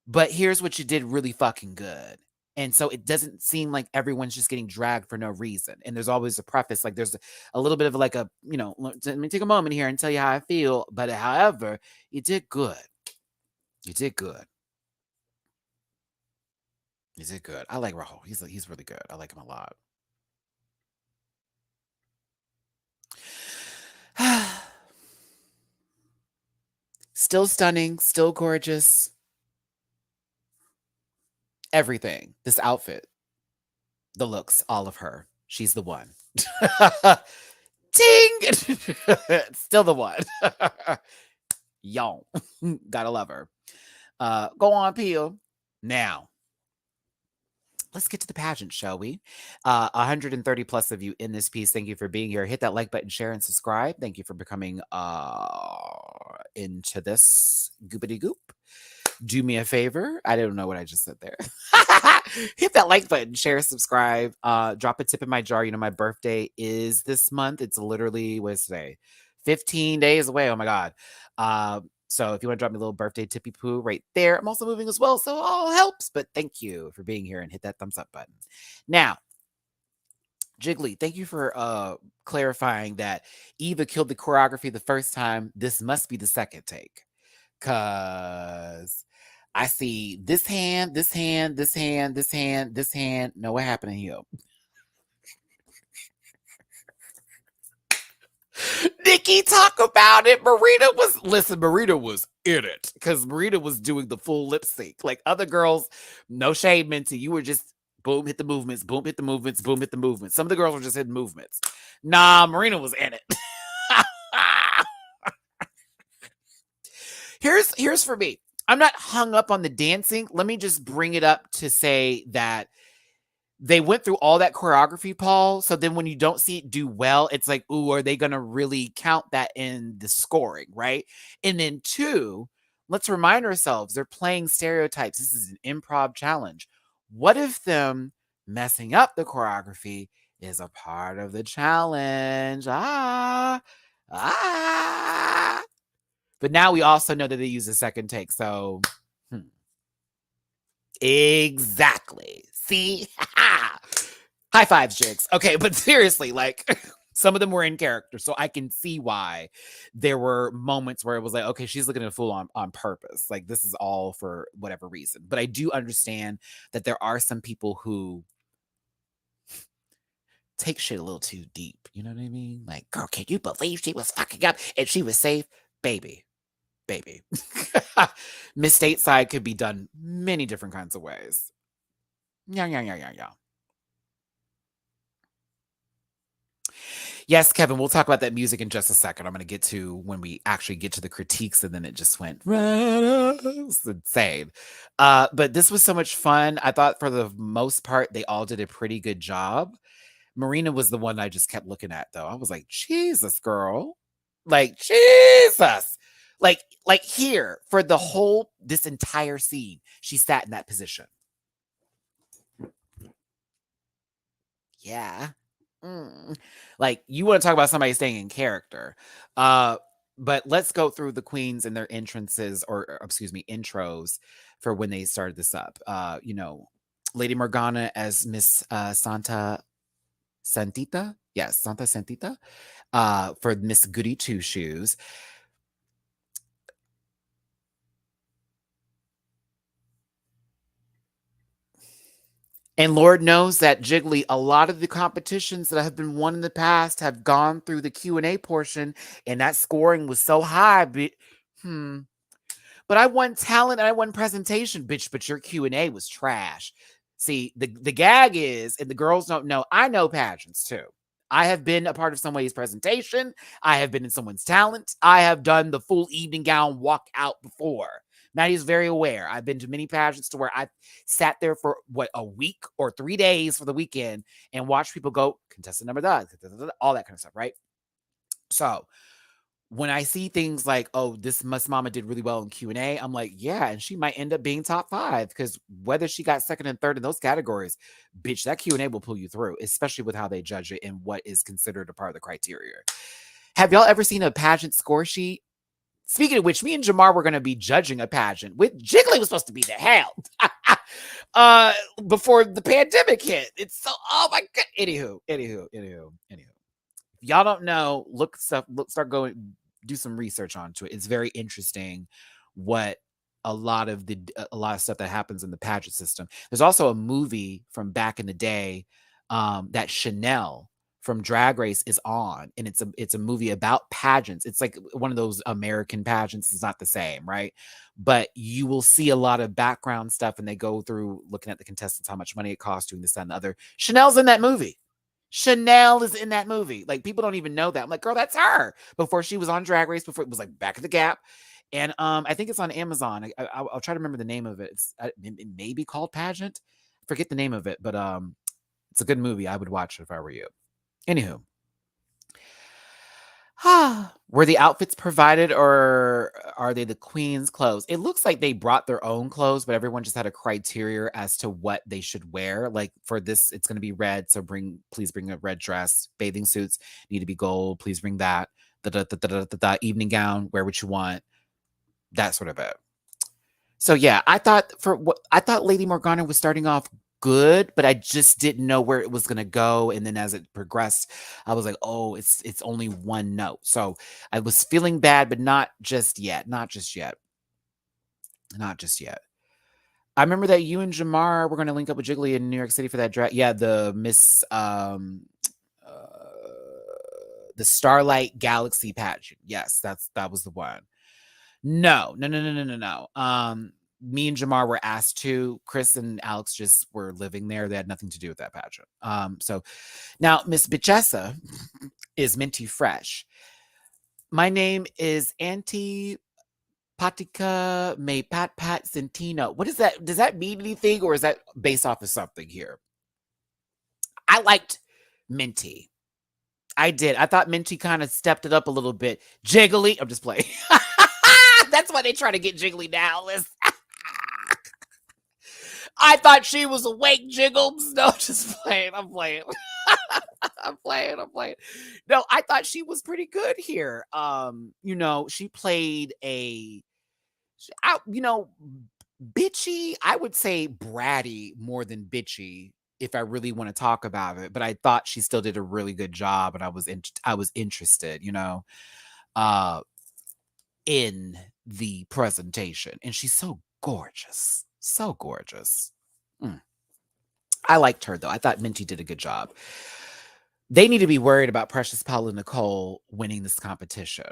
S1: but here's what you did really fucking good. And so it doesn't seem like everyone's just getting dragged for no reason. And there's always a preface, like there's a little bit of like a, let me take a moment here and tell you how I feel. But however, you did good. You did good. You did good. I like Rahul. He's really good. I like him a lot. Still stunning, still gorgeous. Everything. This outfit, the looks, all of her. She's the one. Ting! Still the one. Yon. Gotta love her. Go on, Peel. Now, let's get to the pageant, shall we? 130 plus of you in this piece. Thank you for being here. Hit that like button, share, and subscribe. Thank you for becoming into this goopity goop. Do me a favor. I don't know what I just said there. Hit that like button, share, subscribe. Drop a tip in my jar. You know, my birthday is this month. It's literally, what's today? 15 days away. Oh my God. So if you want to drop me a little birthday tippy poo right there, I'm also moving as well. So all helps. But thank you for being here and hit that thumbs up button. Now, Jiggly, thank you for clarifying that Eva killed the choreography the first time. This must be the second take. Cause I see this hand, this hand, this hand, this hand, this hand. No, what happened to him? Nikki, talk about it. Marina was in it. Because Marina was doing the full lip sync. Like other girls, no shade, Minty. You were just boom, hit the movements, boom, hit the movements, boom, hit the movements. Some of the girls were just hitting movements. Nah, Marina was in it. Here's for me. I'm not hung up on the dancing. Let me just bring it up to say that they went through all that choreography, Paul. So then when you don't see it do well, it's like, ooh, are they going to really count that in the scoring, right? And then two, let's remind ourselves, they're playing stereotypes. This is an improv challenge. What if them messing up the choreography is a part of the challenge? But now we also know that they use a second take. So, exactly. See? High fives, Jigs. Okay, but seriously, like some of them were in character. So I can see why there were moments where it was like, okay, she's looking at a fool on purpose. Like this is all for whatever reason. But I do understand that there are some people who take shit a little too deep. You know what I mean? Like, girl, can you believe she was fucking up and she was safe? Baby. Miss Stateside could be done many different kinds of ways. Yeah. Yes, Kevin, we'll talk about that music in just a second. I'm going to get to when we actually get to the critiques, and then it just went it's insane. But this was so much fun. I thought for the most part, they all did a pretty good job. Marina was the one I just kept looking at, though. I was like, Jesus, girl. Like, Jesus. Like here, for this entire scene, she sat in that position. Yeah. Like, you want to talk about somebody staying in character. But let's go through the queens and their entrances, or excuse me, intros for when they started this up. Lady Morgana as Miss Santa Santita. Yes, Santa Santita. For Miss Goody Two Shoes. And Lord knows that Jiggly, a lot of the competitions that have been won in the past have gone through the Q&A portion, and that scoring was so high. But I won talent and I won presentation, bitch, but your Q&A was trash. See, the gag is, and the girls don't know, I know pageants too. I have been a part of somebody's presentation. I have been in someone's talent. I have done the full evening gown walk out before. Matty's very aware. I've been to many pageants to where I sat there for a week or 3 days for the weekend and watched people go contestant number that, all that kind of stuff, right? So when I see things like, oh, this Mus Mama did really well in Q&A, I'm like, yeah, and she might end up being top 5 because whether she got second and third in those categories, bitch, that Q&A will pull you through, especially with how they judge it and what is considered a part of the criteria. Have y'all ever seen a pageant score sheet? Speaking of which, me and Jamar were going to be judging a pageant. With Jiggly was supposed to be the hell before the pandemic hit. It's so, oh my God. Anywho. If y'all don't know, start going, do some research onto it. It's very interesting what a lot of stuff that happens in the pageant system. There's also a movie from back in the day that Chanel from Drag Race is on, and it's a movie about pageants. It's like one of those American pageants. It's not the same, right? But you will see a lot of background stuff, and they go through looking at the contestants, how much money it costs, doing this, that, and the other. Chanel's in that movie. Chanel is in that movie. Like, people don't even know that. I'm like, girl, that's her. Before she was on Drag Race, before it was like Back at the Gap. And I think it's on Amazon. I'll try to remember the name of it. It may be called Pageant. I forget the name of it, but it's a good movie. I would watch it if I were you. Anywho. Were the outfits provided or are they the queen's clothes? It looks like they brought their own clothes, but everyone just had a criteria as to what they should wear. Like for this, it's going to be red. So please bring a red dress. Bathing suits need to be gold. Please bring that. Evening gown, wear what you want. That sort of it. So yeah, I thought Lady Morgana was starting off good, but I just didn't know where it was going to go. And then as it progressed, I was like, oh, it's only one note. So I was feeling bad, but not just yet. I remember that you and Jamar were going to link up with Jiggly in New York City for that drag. Yeah, the the Starlight Galaxy pageant. Yes, that was the one. No. Me and Jamar were asked to. Chris and Alex just were living there. They had nothing to do with that pageant. So now Miss Bichessa is Minty Fresh. My name is Auntie Patika May Pat Centino. What is that? Does that mean anything, or is that based off of something here? I liked Minty. I did. I thought Minty kind of stepped it up a little bit. Jiggly. I'm just playing. That's why they try to get Jiggly now. I thought she was awake, Jiggles. No, just playing. I'm playing. I'm playing. No, I thought she was pretty good here. She played bitchy. I would say bratty more than bitchy if I really want to talk about it. But I thought she still did a really good job, and I was interested, in the presentation. And she's so gorgeous. So gorgeous. I liked her, though. I thought Minty did a good job. They need to be worried about Precious Paula Nicole winning this competition.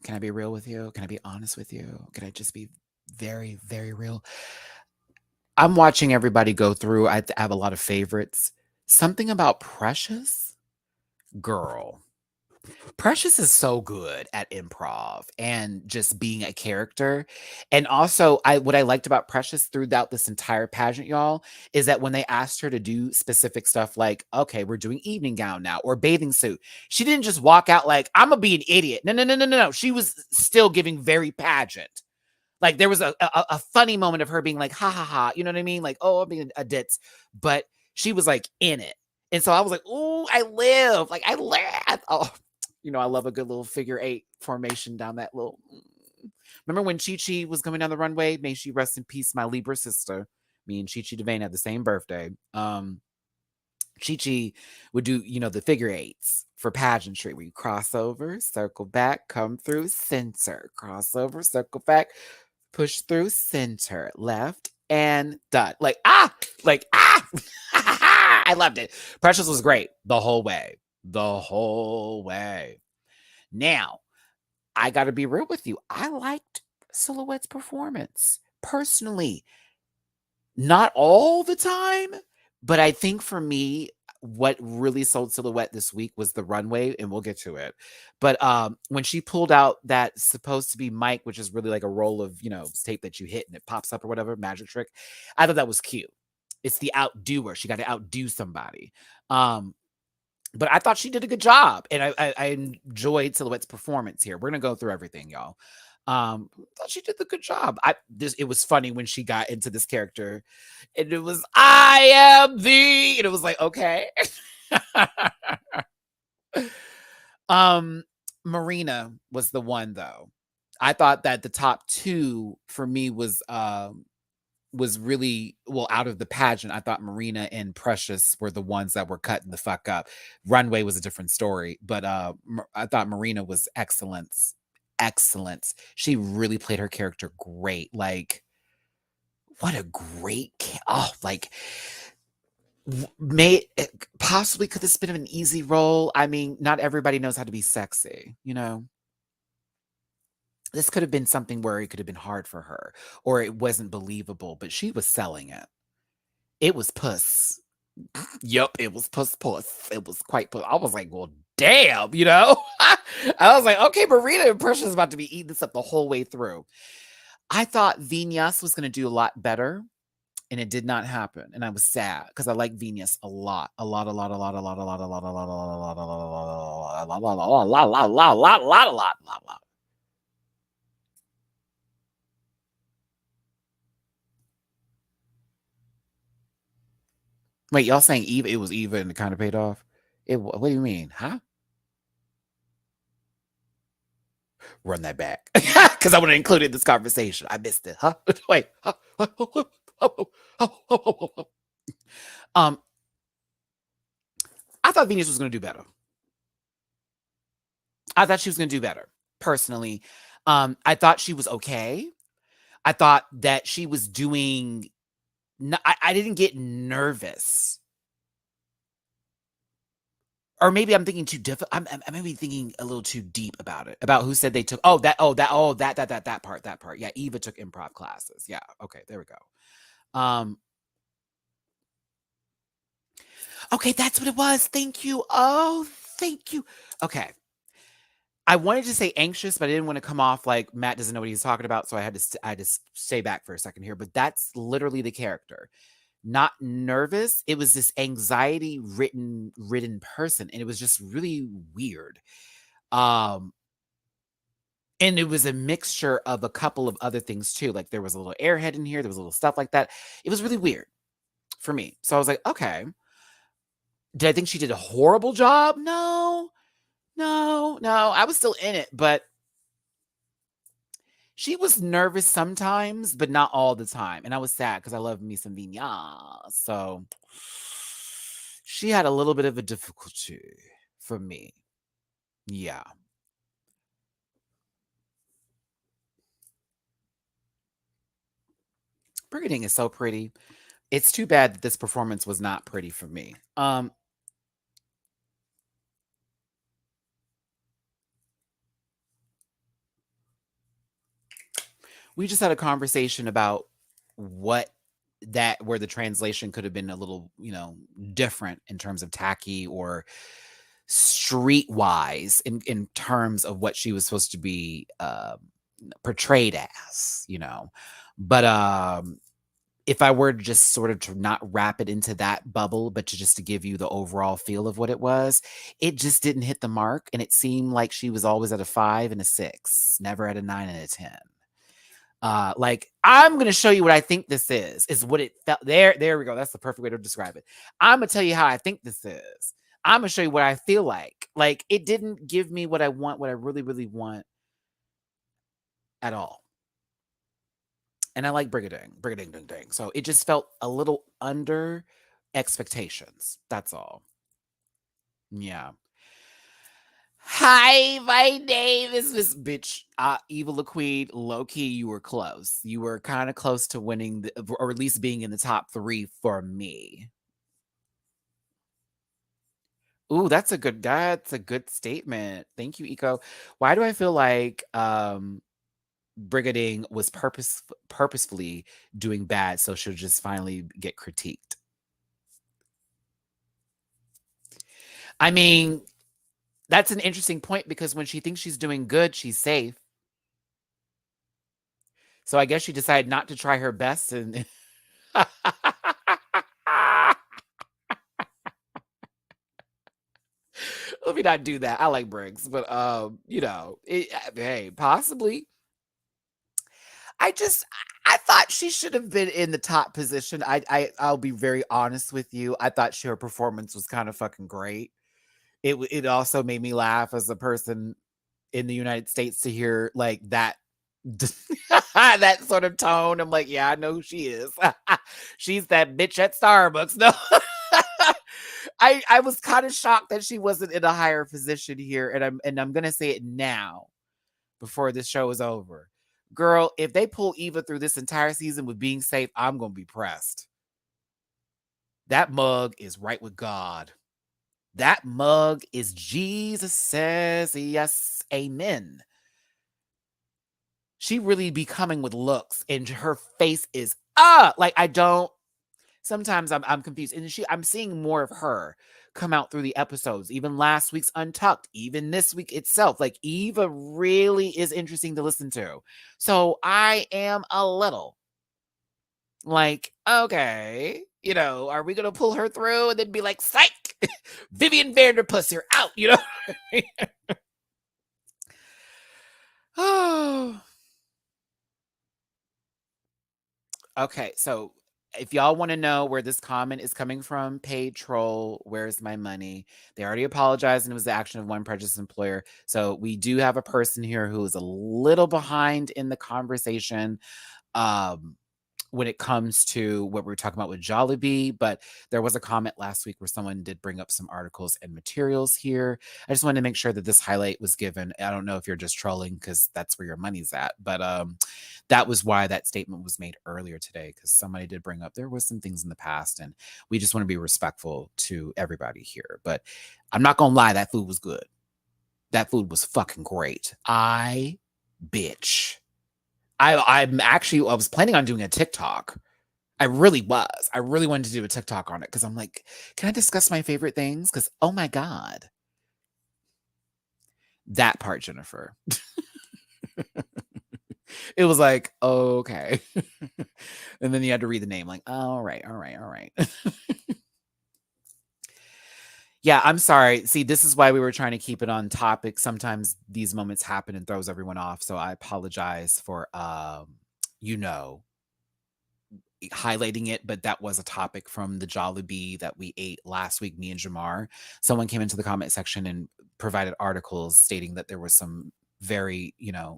S1: Can I be real with you? Can I be honest with you? Can I just be very, very real? I'm watching everybody go through. I have a lot of favorites. Something about Precious? Girl. Precious is so good at improv and just being a character. And also, what I liked about Precious throughout this entire pageant, y'all, is that when they asked her to do specific stuff like, okay, we're doing evening gown now or bathing suit, she didn't just walk out like, I'm gonna be an idiot. No. She was still giving very pageant. Like there was a funny moment of her being like, ha ha ha, you know what I mean? Like, oh, I'm being a ditz. But she was like in it. And so I was like, oh, I live. Oh, I love a good little figure 8 formation down that little. Remember when Chi Chi was coming down the runway? May she rest in peace, my Libra sister. Me and Chi Chi Devane had the same birthday. Chi Chi would do, the figure 8s for pageantry where you cross over, circle back, come through, center, cross over, circle back, push through, center, left, and done. I loved it. Precious was great the whole way. Now, I got to be real with you. I liked Silhouette's performance personally. Not all the time, but I think for me, what really sold Silhouette this week was the runway, and we'll get to it. But when she pulled out that supposed to be mic, which is really like a roll of, tape that you hit and it pops up or whatever, magic trick, I thought that was cute. It's the outdoer. She got to outdo somebody. But I thought she did a good job, and I enjoyed Silhouette's performance here. We're gonna go through everything, y'all. Thought she did a good job. It was funny when she got into this character, and it was I am the, and it was like, okay. Marina was the one though. I thought that the top two for me was really, well, out of the pageant. I thought Marina and Precious were the ones that were cutting the fuck up. Runway was a different story, but I thought Marina was excellence. Excellence. She really played her character great. Like, what a great like, may possibly could this been an easy role. I mean, not everybody knows how to be sexy, This could have been something where it could have been hard for her, or it wasn't believable, but she was selling it. It was puss. Yep, it was puss. It was quite puss. I was like, well, damn, I was like, okay, Marina and Precious is about to be eating this up the whole way through. I thought Vinyas was going to do a lot better, and it did not happen. And I was sad because I like Vinyas a lot. A lot, a lot, a lot, a lot, a lot, a lot, a lot, a lot, a lot, a lot, a lot, a lot, a lot, a lot, a lot, a lot. Wait, y'all saying Eva? It was Eva and it kind of paid off? What do you mean? Huh? Run that back. Because I would have included this conversation. I missed it. Huh? Wait. I thought Venus was going to do better. I thought she was going to do better, personally. I thought she was okay. I thought that she was doing... I didn't get nervous. Or maybe I'm thinking too difficult. I may be thinking a little too deep about it. About who said they took... that part. Yeah, Eva took improv classes. Yeah, okay, there we go. Okay, that's what it was. Thank you. Oh, thank you. Okay. I wanted to say anxious, but I didn't want to come off like Matt doesn't know what he's talking about, so I had to stay back for a second here. But that's literally the character. Not nervous. It was this anxiety ridden person, and it was just really weird. And it was a mixture of a couple of other things too. Like there was a little airhead in here, there was a little stuff like that. It was really weird for me. So I was like, okay. Did I think she did a horrible job? No. I was still in it, but she was nervous sometimes, but not all the time. And I was sad because I love me some Vinyas. So she had a little bit of a difficulty for me. Yeah. Brigading is so pretty. It's too bad that this performance was not pretty for me. We just had a conversation about where the translation could have been a little, different in terms of tacky or streetwise in terms of what she was supposed to be portrayed as, But if I were to just sort of to not wrap it into that bubble, but to give you the overall feel of what it just didn't hit the mark. And it seemed like she was always at a 5 and a 6, never at a 9 and a 10. Like, I'm going to show you what I think this is what it felt. There we go. That's the perfect way to describe it. I'm going to tell you how I think this is. I'm going to show you what I feel like. Like, it didn't give me what I want, what I really, really want at all. And I like brigading, ding, ding. So it just felt a little under expectations. That's all. Yeah. Hi, my name is Miss Bitch. Evil Queen. Low key, you were close. You were kind of close to winning, or at least being in the top 3 for me. Ooh, that's a good statement. Thank you, Eco. Why do I feel like Brigading was purposefully doing bad, so she'll just finally get critiqued? I mean, that's an interesting point because when she thinks she's doing good, she's safe. So I guess she decided not to try her best and let me not do that. I like Briggs, but hey, possibly. I thought she should have been in the top position. I'll be very honest with you. I thought her performance was kind of fucking great. It also made me laugh as a person in the United States to hear like that that sort of tone. I'm like, yeah, I know who she is. She's that bitch at Starbucks. No. I was kind of shocked that she wasn't in a higher position here, and I'm gonna say it now before this show is over. Girl, if they pull Eva through this entire season with being safe, I'm gonna be pressed. That mug is right with God. That mug is Jesus says yes, amen. She really be coming with looks, and her face is like I don't. Sometimes I'm confused, and I'm seeing more of her come out through the episodes. Even last week's Untucked, even this week itself. Like Eva really is interesting to listen to. So I am a little like, okay, are we gonna pull her through and then be like, psych, Vivian Vanderpuss, you're out, Oh. Okay, so if y'all want to know where this comment is coming from, paid troll, where's my money? They already apologized and it was the action of one prejudiced employer. So we do have a person here who is a little behind in the conversation. When it comes to what we were talking about with Jollibee, but there was a comment last week where someone did bring up some articles and materials here. I just wanted to make sure that this highlight was given. I don't know if you're just trolling because that's where your money's at, but that was why that statement was made earlier today, because somebody did bring up there was some things in the past, and we just want to be respectful to everybody here. But I'm not gonna lie, that food was good. That food was fucking great. Bitch. I was planning on doing a TikTok. I really was. I really wanted to do a TikTok on it because I'm like, can I discuss my favorite things? Because oh my God. That part, Jennifer. It was like, okay. And then you had to read the name, like, all right. Yeah, I'm sorry. See, this is why we were trying to keep it on topic. Sometimes these moments happen and throws everyone off. So I apologize for highlighting it, but that was a topic from the Jollibee that we ate last week, me and Jamar. Someone came into the comment section and provided articles stating that there was some very,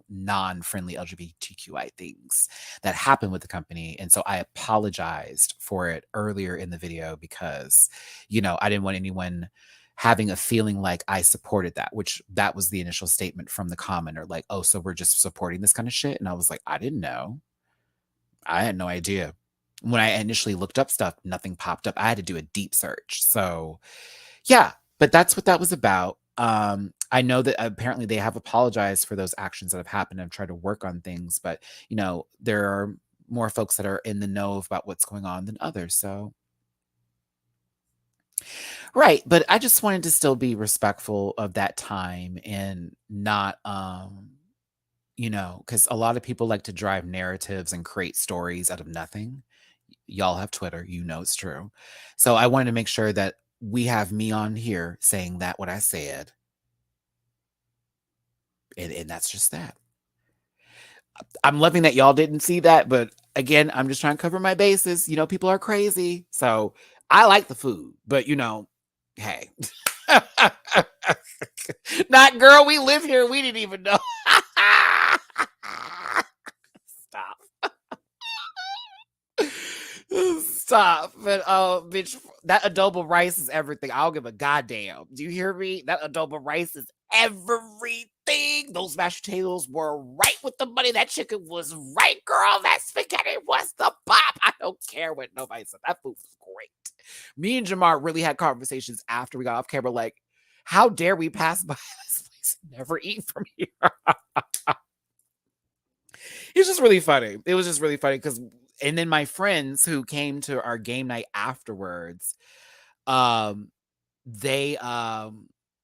S1: non-friendly LGBTQI things that happened with the company. And so I apologized for it earlier in the video because, I didn't want anyone having a feeling like I supported that, which that was the initial statement from the commenter, like, oh, so we're just supporting this kind of shit. And I was like, I didn't know. I had no idea. When I initially looked up stuff, nothing popped up. I had to do a deep search. So, yeah, but that's what that was about. I know that apparently they have apologized for those actions that have happened and tried to work on things, but there are more folks that are in the know about what's going on than others. So, right, but I just wanted to still be respectful of that time and not because a lot of people like to drive narratives and create stories out of nothing. Y'all have Twitter, it's true. So I wanted to make sure that we have me on here saying that what I said. And that's just that. I'm loving that y'all didn't see that, but again, I'm just trying to cover my bases. People are crazy. So I like the food, but hey. Not girl, we live here. We didn't even know. Stop. Stop. But bitch, that adobo rice is everything. I don't give a goddamn. Do you hear me? That adobo rice is everything. Those mashed potatoes were right with the money. That chicken was right, girl. That spaghetti was the pop. I don't care what nobody said. That food was great. Me and Jamar really had conversations after we got off camera, like, how dare we pass by this place and never eat from here? It's just really funny. It was just really funny because, and then my friends who came to our game night afterwards, they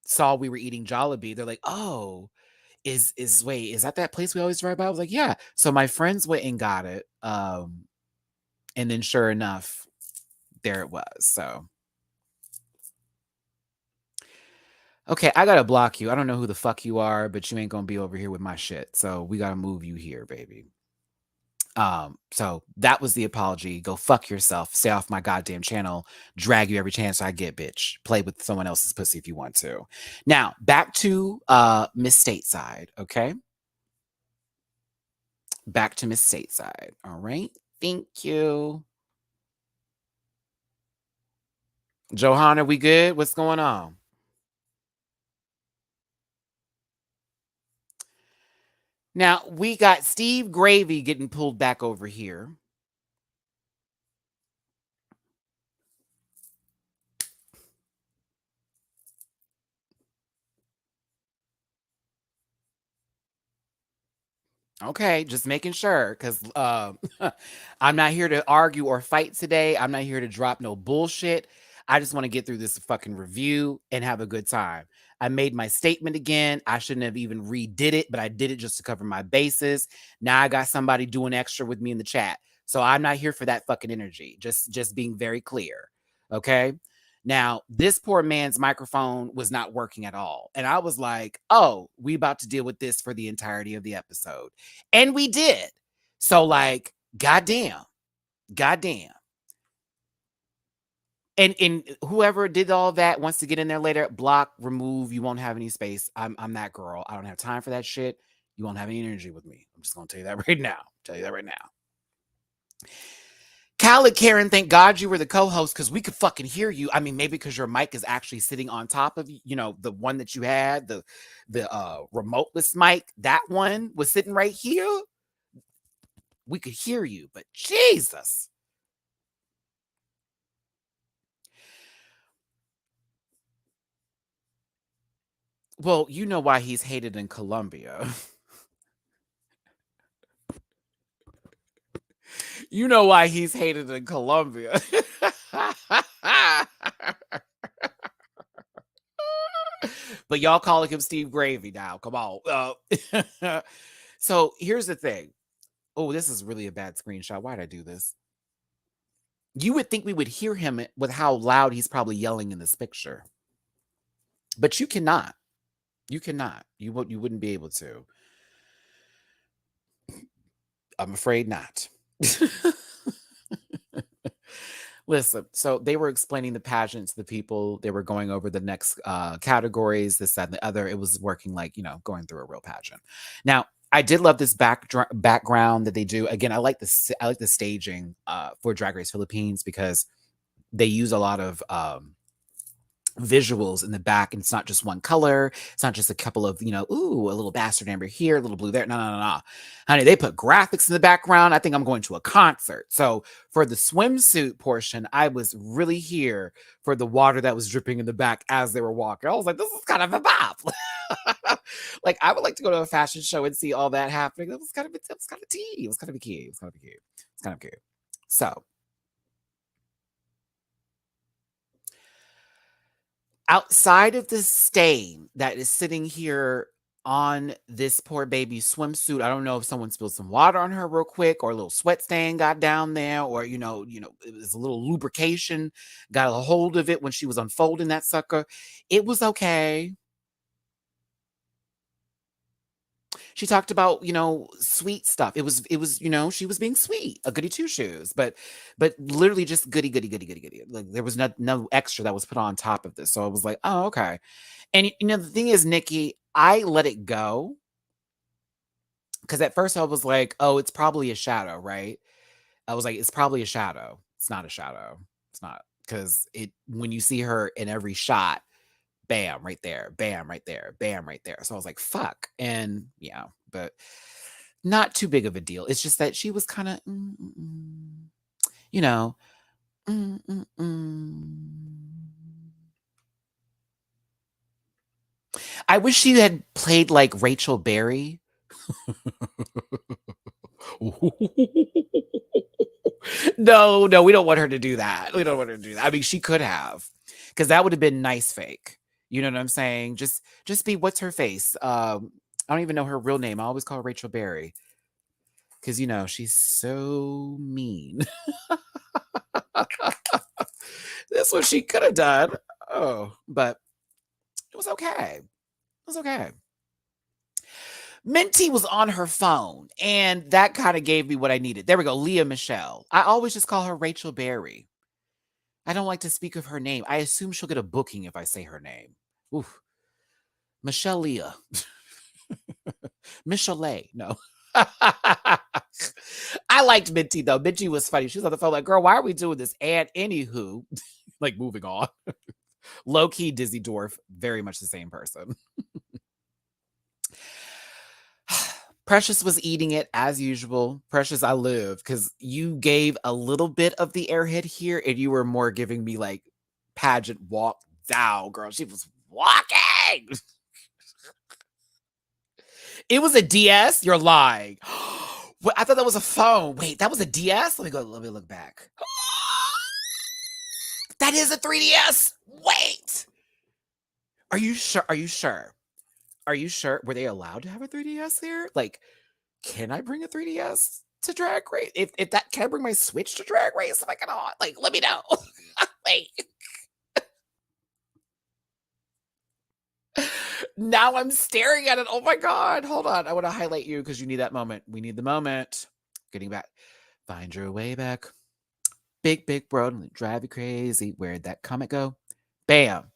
S1: saw we were eating Jollibee. They're like, "Oh, is that place we always drive by?" I was like, "Yeah." So my friends went and got it. And then sure enough, there it was. So okay, I gotta block you. I don't know who the fuck you are, but you ain't gonna be over here with my shit. So we gotta move you here, baby. So that was the apology. Go fuck yourself. Stay off my goddamn channel. Drag you every chance I get, bitch. Play with someone else's pussy if you want to. Now, back to Miss Stateside, okay? Back to Miss Stateside. All right. Thank you. Johanna, we good? What's going on? Now, we got Steve Gravy getting pulled back over here. Okay, just making sure because I'm not here to argue or fight today. I'm not here to drop no bullshit. I just want to get through this fucking review and have a good time. I made my statement again. I shouldn't have even redid it, but I did it just to cover my bases. Now I got somebody doing extra with me in the chat. So I'm not here for that fucking energy. Just being very clear. Okay? Now, this poor man's microphone was not working at all. And I was like, "Oh, we about to deal with this for the entirety of the episode." And we did. So like, goddamn. Goddamn. And whoever did all that wants to get in there later, block, remove, you won't have any space. I'm that girl. I don't have time for that shit. You won't have any energy with me. I'm just gonna tell you that right now. Tell you that right now. Khaled Karen, thank God you were the co-host because we could fucking hear you. I mean, maybe because your mic is actually sitting on top of you know, the one that you had, the remoteless mic. That one was sitting right here. We could hear you, but Jesus. Well, you know why he's hated in Colombia. You know why he's hated in Colombia. But y'all calling him Steve Gravy now. Come on. So here's the thing. Oh, this is really a bad screenshot. Why'd I do this? You would think we would hear him with how loud he's probably yelling in this picture. But you cannot. You cannot. You wouldn't be able to. I'm afraid not. Listen, so they were explaining the pageant to the people. They were going over the next categories, this, that, and the other. It was working like, you know, going through a real pageant. Now, I did love this background that they do. Again, I like the staging for Drag Race Philippines because they use a lot of visuals in the back, and it's not just one color. It's not just a couple of, you know, ooh, a little bastard amber here, a little blue there. No, no, no, no. Honey, they put graphics in the background. I think I'm going to a concert. So for the swimsuit portion, I was really here for the water that was dripping in the back as they were walking. I was like, this is kind of a bop. Like, I would like to go to a fashion show and see all that happening. It was kind of tea. It was kind of cute. It was kind of cute. It's kind of cute. So outside of the stain that is sitting here on this poor baby's swimsuit, I don't know if someone spilled some water on her real quick or a little sweat stain got down there, or it was a little lubrication got a hold of it when she was unfolding that sucker. It was okay. She talked about, sweet stuff. It was, she was being sweet, a goody two shoes, but literally just goody, goody, goody, goody, goody. Like there was no extra that was put on top of this. So I was like, oh, okay. And the thing is, Nikki, I let it go because at first I was like, oh, it's probably a shadow, right? I was like, it's probably a shadow. It's not a shadow. It's not, because when you see her in every shot, bam, right there, bam, right there, bam, right there. So I was like, fuck. And yeah, but not too big of a deal. It's just that she was kind of, you know, mm, mm, mm. I wish she had played like Rachel Berry. No, we don't want her to do that. We don't want her to do that. I mean, she could have. Because that would have been nice fake. You know what I'm saying? Just be what's her face? I don't even know her real name. I always call her Rachel Berry. Because she's so mean. That's what she could have done. Oh, but it was okay. It was okay. Minty was on her phone, and that kind of gave me what I needed. There we go, Leah Michelle. I always just call her Rachel Berry. I don't like to speak of her name. I assume she'll get a booking if I say her name. Oof. Michelle Leah. Michelle. No. I liked Minty, though. Minty was funny. She was on the phone like, girl, why are we doing this? And anywho, like moving on. Low-key Dizzy Dwarf, very much the same person. Precious was eating it as usual. Precious, I live because you gave a little bit of the airhead here, and you were more giving me like pageant walk down, girl. She was walking. It was a DS. You're lying. What? I thought that was a phone. Wait, that was a DS. Let me look back. That is a 3DS. Wait. Are you sure? Are you sure? Are you sure? Were they allowed to have a 3DS there? Like, can I bring a 3DS to Drag Race? If that, can I bring my Switch to Drag Race? If I cannot, like, let me know. Wait. Now I'm staring at it. Oh my God. Hold on. I want to highlight you because you need that moment. We need the moment. Getting back. Find your way back. Big, big world. Drive you crazy. Where'd that comment go? Bam.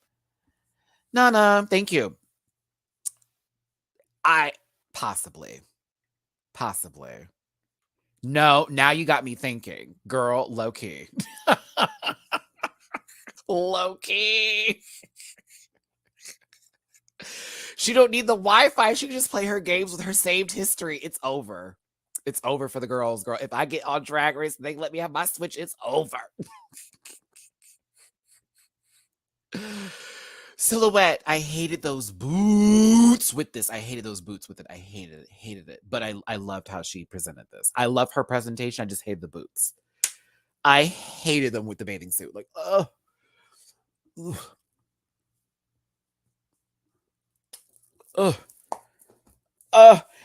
S1: No. Thank you. Possibly. No, now you got me thinking. Girl, low key. Low key. She don't need the Wi-Fi. She can just play her games with her saved history. It's over. It's over for the girls, girl. If I get on Drag Race and they let me have my Switch, it's over. Silhouette. I hated those boots with this. I hated those boots with it. I hated it. But I loved how she presented this. I love her presentation. I just hated the boots. I hated them with the bathing suit. Like, ugh.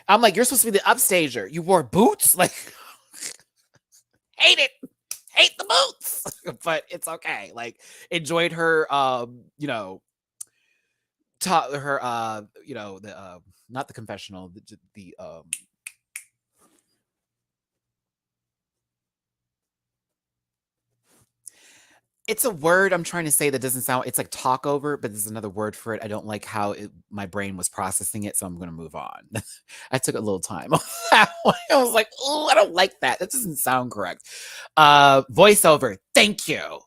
S1: I'm like, you're supposed to be the upstager. You wore boots? Like, hate it. Hate the boots. But it's okay. Like, enjoyed her, taught her, the, not the confessional, the it's a word I'm trying to say that doesn't sound, it's like talk over, but there's another word for it. I don't like how my brain was processing it, so I'm going to move on. I took a little time on that one. I was like, oh, I don't like that. That doesn't sound correct. Voiceover. Thank you. Oh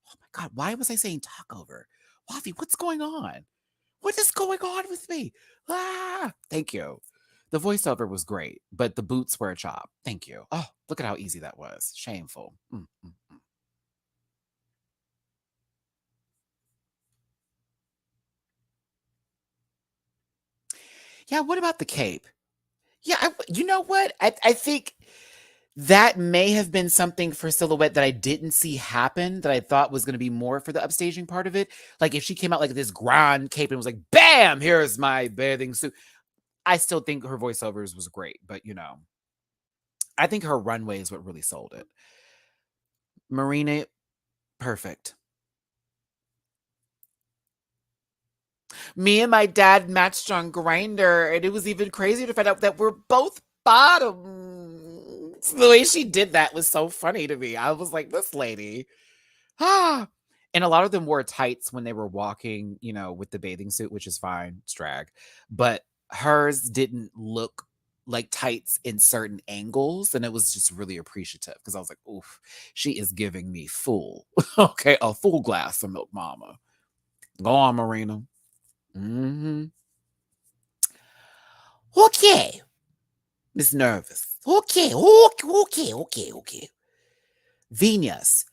S1: my God. Why was I saying talk over? Wafi, what's going on? What is going on with me? Thank you. The voiceover was great, but the boots were a chop. Thank you. Oh, look at how easy that was. Shameful. Yeah, what about the cape? Yeah, you know what? I think that may have been something for Silhouette that I didn't see happen, that I thought was going to be more for the upstaging part of it. Like if she came out like this grand cape and was like, bam, here's my bathing suit. I still think her voiceovers was great, but I think her runway is what really sold it. Marina, perfect. Me and my dad matched on Grindr, and it was even crazier to find out that we're both bottoms. The way she did that was so funny to me. I was like, this lady. And a lot of them wore tights when they were walking, with the bathing suit, which is fine. It's drag. But hers didn't look like tights in certain angles. And it was just really appreciative because I was like, oof, she is giving me full, okay, a full glass of Milk Mama. Go on, Marina. Okay. Miss Nervous. Okay. Venus.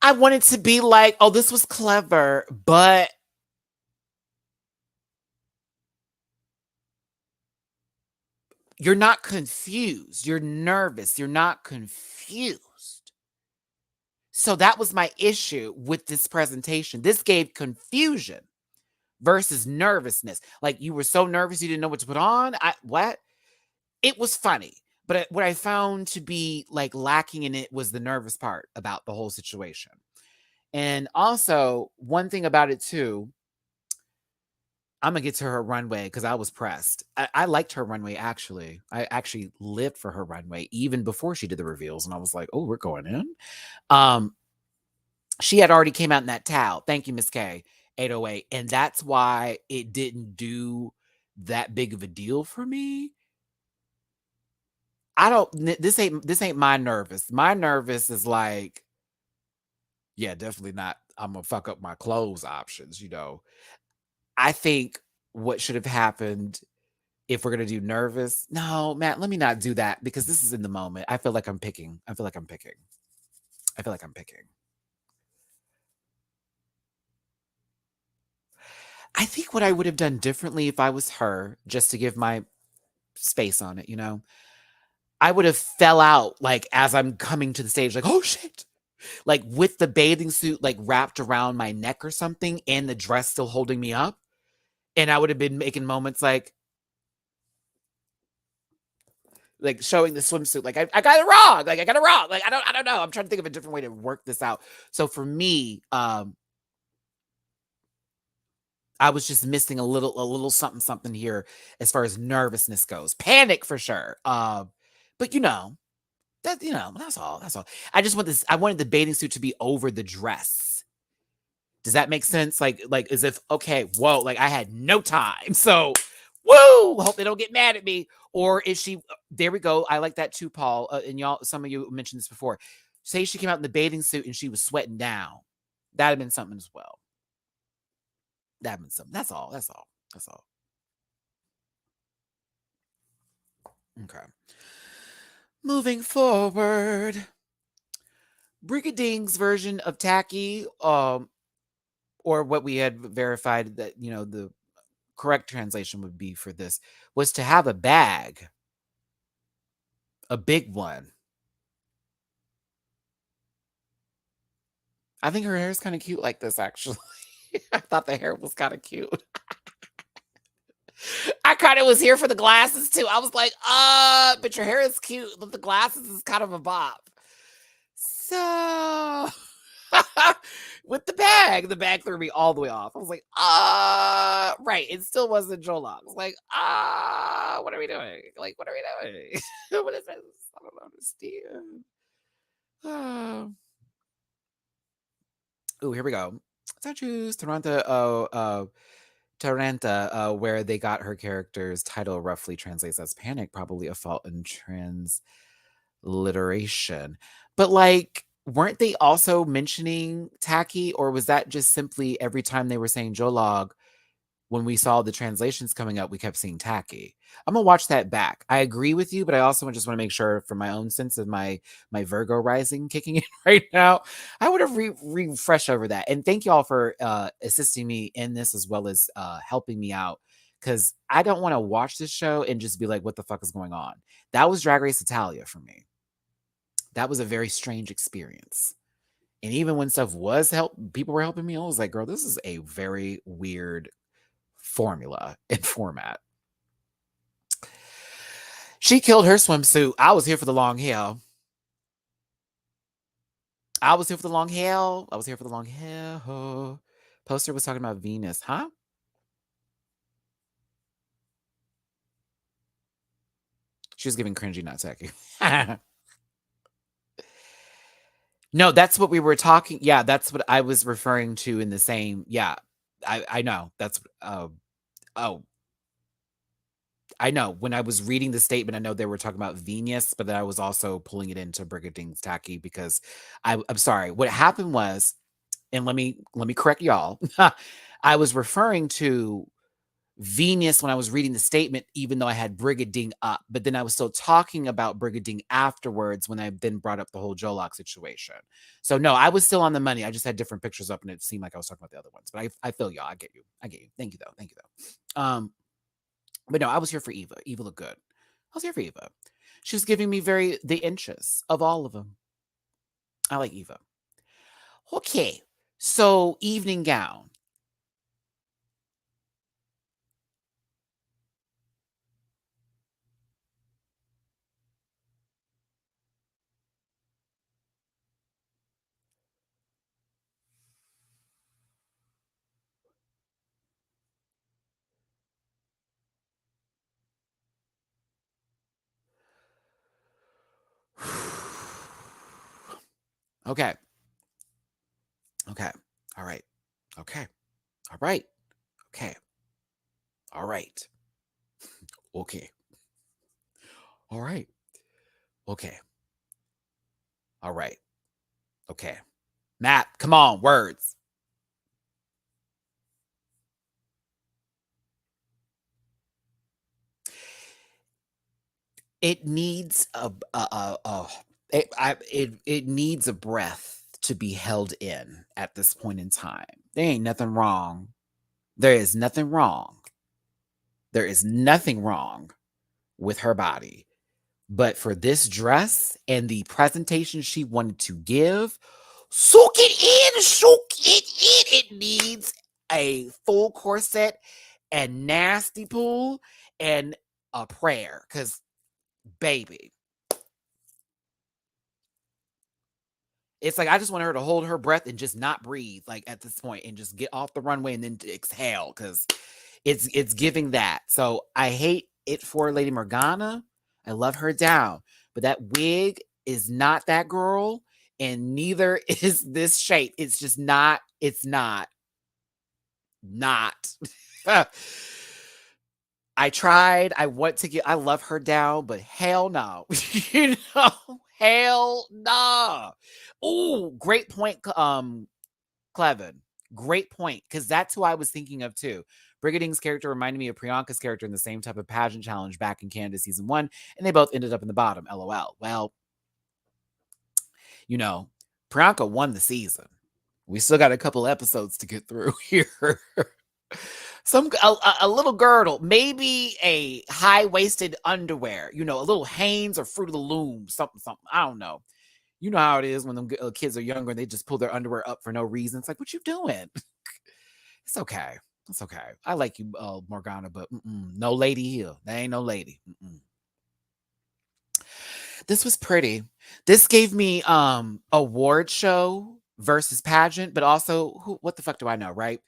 S1: I wanted to be like, oh, this was clever, but you're not confused. You're nervous. You're not confused. So that was my issue with this presentation. This gave confusion versus nervousness. Like you were so nervous you didn't know what to put on. What? It was funny. But what I found to be like lacking in it was the nervous part about the whole situation. And also, one thing about it too, I'm gonna get to her runway because I was pressed. I liked her runway actually. I actually lived for her runway even before she did the reveals, and I was like, "Oh, we're going in." Um, she had already came out in that towel. Thank you, Miss K. 808, and that's why it didn't do that big of a deal for me. I don't. This ain't my nervous. My nervous is like, yeah, definitely not. I'm gonna fuck up my clothes options. I think what should have happened if we're gonna do nervous. No, Matt, let me not do that because this is in the moment. I feel like I'm picking. I feel like I'm picking. I feel like I'm picking. I think what I would have done differently if I was her, just to give my space on it, I would have fell out like as I'm coming to the stage, like, oh shit. Like with the bathing suit like wrapped around my neck or something and the dress still holding me up. And I would have been making moments like showing the swimsuit, like I got it wrong. Like I got it wrong. Like I don't know. I'm trying to think of a different way to work this out. So for me, I was just missing a little something here as far as nervousness goes. Panic for sure. But that's all. That's all. I just want this. I wanted the bathing suit to be over the dress. Does that make sense? Like as if, okay, whoa, like I had no time. So, woo, hope they don't get mad at me. Or is she, there we go. I like that too, Paul. And y'all, some of you mentioned this before. Say she came out in the bathing suit and she was sweating down. That'd have been something as well. That'd have been something. That's all. That's all. That's all. Okay. Moving forward. Brigading's version of tacky, or what we had verified that, the correct translation would be for this was to have a bag, a big one. I think her hair is kind of cute like this, actually. I thought the hair was kind of cute. I kind of was here for the glasses too. I was like, but your hair is cute, but the glasses is kind of a bop. So with the bag threw me all the way off. I was like, right. It still wasn't Jolok. I was like, what are we doing? Like, what are we doing? What is this? I don't understand. Oh, here we go. Statues, Taranta, where they got her character's title roughly translates as panic, probably a fault in transliteration. But like, weren't they also mentioning tacky, or was that just simply every time they were saying Jolog, when we saw the translations coming up, we kept seeing tacky? I'm gonna watch that back. I agree with you, but I also just want to make sure for my own sense of my Virgo rising kicking in right now, I would have refresh over that. And thank you all for assisting me in this as well as helping me out, because I don't want to watch this show and just be like, what the fuck is going on? That was Drag Race Italia for me. That was a very strange experience. And even when stuff was people were helping me, I was like, girl, this is a very weird formula and format. She killed her swimsuit. I was here for the long hair. I was here for the long hair. Poster was talking about Venus, huh? She was giving cringy, not tacky. No, that's what we were talking. Yeah, that's what I was referring to in the same. Yeah, I know. That's oh, I know. When I was reading the statement, I know they were talking about Venus, but then I was also pulling it into Brigading's tacky because I'm sorry. What happened was, and let me correct y'all. I was referring to Venus when I was reading the statement, even though I had Brigading up, but then I was still talking about Brigading afterwards when I then brought up the whole Jolok situation. So no, I was still on the money. I just had different pictures up and it seemed like I was talking about the other ones, but I feel y'all. I get you. Thank you though. But no, I was here for Eva. Eva looked good. was here for Eva. She was giving me the inches of all of them. I like Eva. Okay, so evening gown. Okay. Okay. All right. Okay. All right. Okay. All right. Okay. All right. Okay. All right. Okay. Matt, come on, words. It needs it needs a breath to be held in at this point in time. There ain't nothing wrong. There is nothing wrong. There is nothing wrong with her body. But for this dress and the presentation she wanted to give, soak it in, soak it in. It needs a full corset and nasty pool and a prayer. Because, baby, it's like I just want her to hold her breath and just not breathe, like at this point, and just get off the runway and then exhale, because it's giving that. So I hate it for Lady Morgana. I love her down, but that wig is not that girl, and neither is this shape. It's just not. It's not. Not. I tried. I want to get. I love her down, but hell no. Hell no. Ooh, great point, Clevin. Great point, because that's who I was thinking of too. Brigading's character reminded me of Priyanka's character in the same type of pageant challenge back in Canada season 1, and they both ended up in the bottom. LOL. Well, Priyanka won the season. We still got a couple episodes to get through here. A little girdle, maybe a high-waisted underwear, a little Hanes or Fruit of the Loom, something. I don't know. You know how it is when them kids are younger and they just pull their underwear up for no reason. It's like, what you doing? It's okay. It's okay. I like you, Morgana, but no lady here. There ain't no lady. This was pretty. This gave me award show versus pageant, but also what the fuck do I know, right?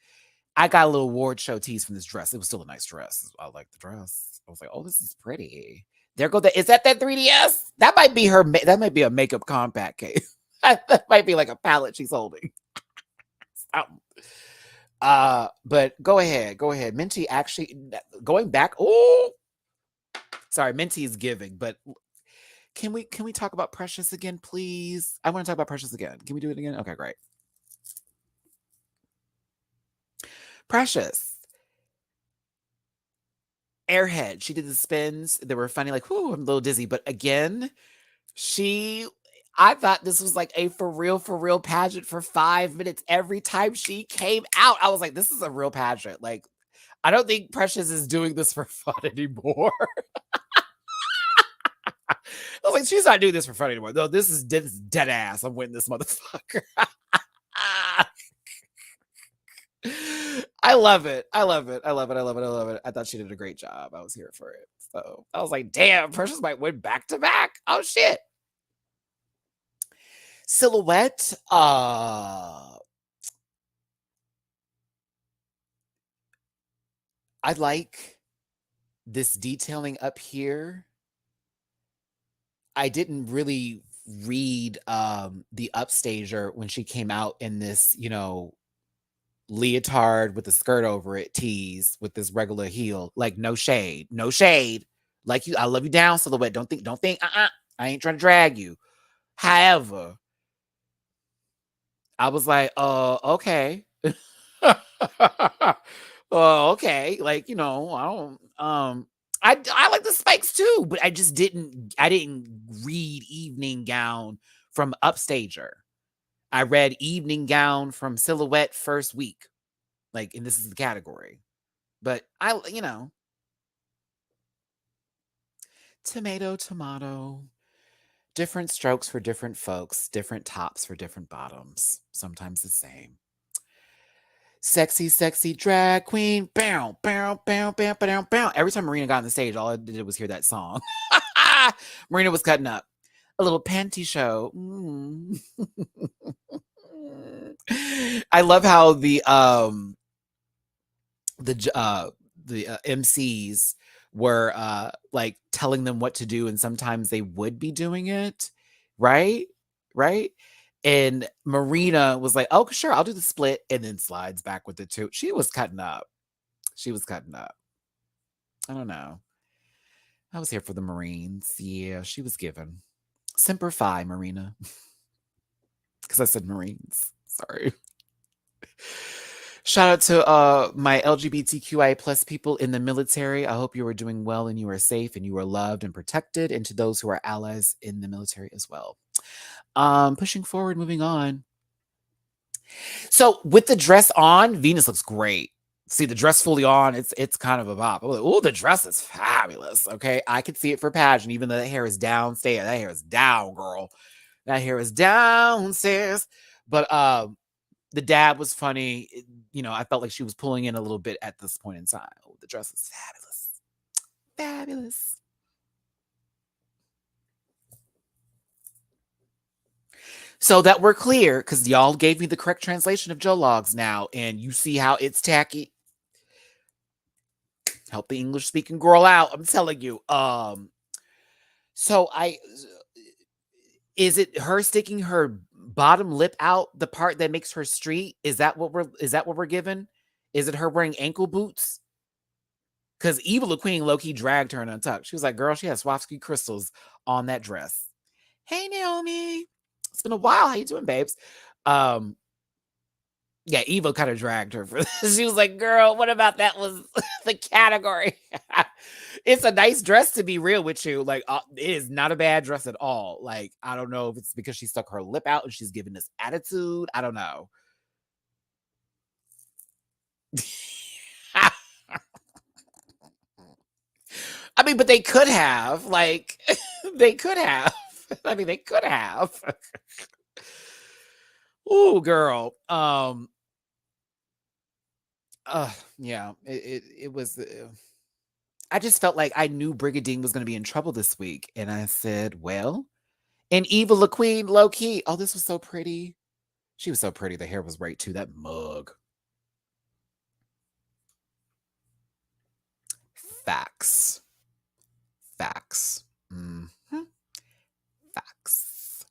S1: I got a little award show tease from this dress. It was still a nice dress. I like the dress. I was like, oh, this is pretty. There go is that 3DS? That might be her. That might be a makeup compact case. That might be like a palette she's holding. But go ahead. Minty actually going back. Oh, sorry, Minty is giving, but can we talk about Precious again, please? I want to talk about Precious again. Can we do it again? Okay, great. Precious. Airhead. She did the spins. They were funny, like, whoo, I'm a little dizzy. But again, I thought this was like a for real pageant for 5 minutes. Every time she came out, I was like, this is a real pageant. Like, I don't think Precious is doing this for fun anymore. I was like, she's not doing this for fun anymore. No, this is dead ass. I'm winning this motherfucker. I love it. I thought she did a great job. I was here for it. So I was like, damn, Precious might win back to back. Oh shit. Silhouette. I like this detailing up here. I didn't really read the upstager when she came out in this, leotard with the skirt over it, tease with this regular heel. Like, no shade. Like, I love you down, Silhouette. Don't think, I ain't trying to drag you. However, I was like, okay. Okay. Like, I don't I like the spikes too, but I didn't read evening gown from upstager. I read evening gown from Silhouette first week. Like, and this is the category. But Tomato, tomato. Different strokes for different folks, different tops for different bottoms. Sometimes the same. Sexy, sexy drag queen. Bow, bow, bow, bow, bow, bow. Every time Marina got on the stage, all I did was hear that song. Marina was cutting up. A little panty show. I love how the MCs were like telling them what to do, and sometimes they would be doing it, right? Right? And Marina was like, "Oh, sure, I'll do the split," and then slides back with it too. She was cutting up. She was cutting up. I don't know. I was here for the Marines. Yeah, she was given. Semper Fi, Marina. Because I said Marines. Sorry. Shout out to my LGBTQI plus people in the military. I hope you are doing well and you are safe and you are loved and protected, and to those who are allies in the military as well. Pushing forward, moving on. So with the dress on, Venus looks great. See the dress fully on, it's kind of a bop. Oh, the dress is fabulous. Okay, I could see it for pageant, even though that hair is downstairs. That hair is down, girl. That hair is downstairs. But the dad was funny. I felt like she was pulling in a little bit at this point in time. Oh, the dress is fabulous. Fabulous. So that we're clear, because y'all gave me the correct translation of Joe Logs now, and you see how it's tacky. Help the English speaking girl out. I'm telling you. So is it her sticking her bottom lip out, the part that makes her street? Is that what we're given? Is it her wearing ankle boots? Because Evil Queen low-key dragged her in Untucked. She was like, girl, she has Swarovski crystals on that dress. Hey, Naomi. It's been a while. How you doing, babes? Yeah, Evo kind of dragged her for this. She was like, girl, what about that was the category? It's a nice dress, to be real with you. Like, it is not a bad dress at all. Like, I don't know if it's because she stuck her lip out and she's giving this attitude. I don't know. I mean, but they could have. Like, they could have. I mean, they could have. Ooh, girl. Yeah, it was. I just felt like I knew Brigadine was going to be in trouble this week, and I said, "Well," and Eva La Queen, low key. Oh, this was so pretty. She was so pretty. The hair was right too. That mug. Facts. Facts. Mm-hmm. Facts.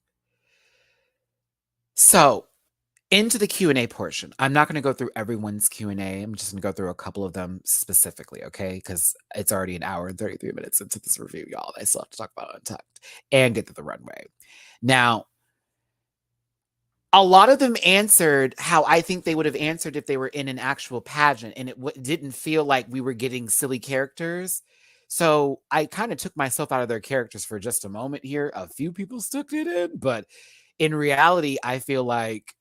S1: So into the Q&A portion. I'm not going to go through everyone's Q&A. I'm just going to go through a couple of them specifically, okay? Because it's already an hour and 33 minutes into this review, y'all. I still have to talk about Untucked and get to the runway. Now, a lot of them answered how I think they would have answered if they were in an actual pageant, and it didn't feel like we were getting silly characters. So I kind of took myself out of their characters for just a moment here. A few people stuck it in, but in reality, I feel like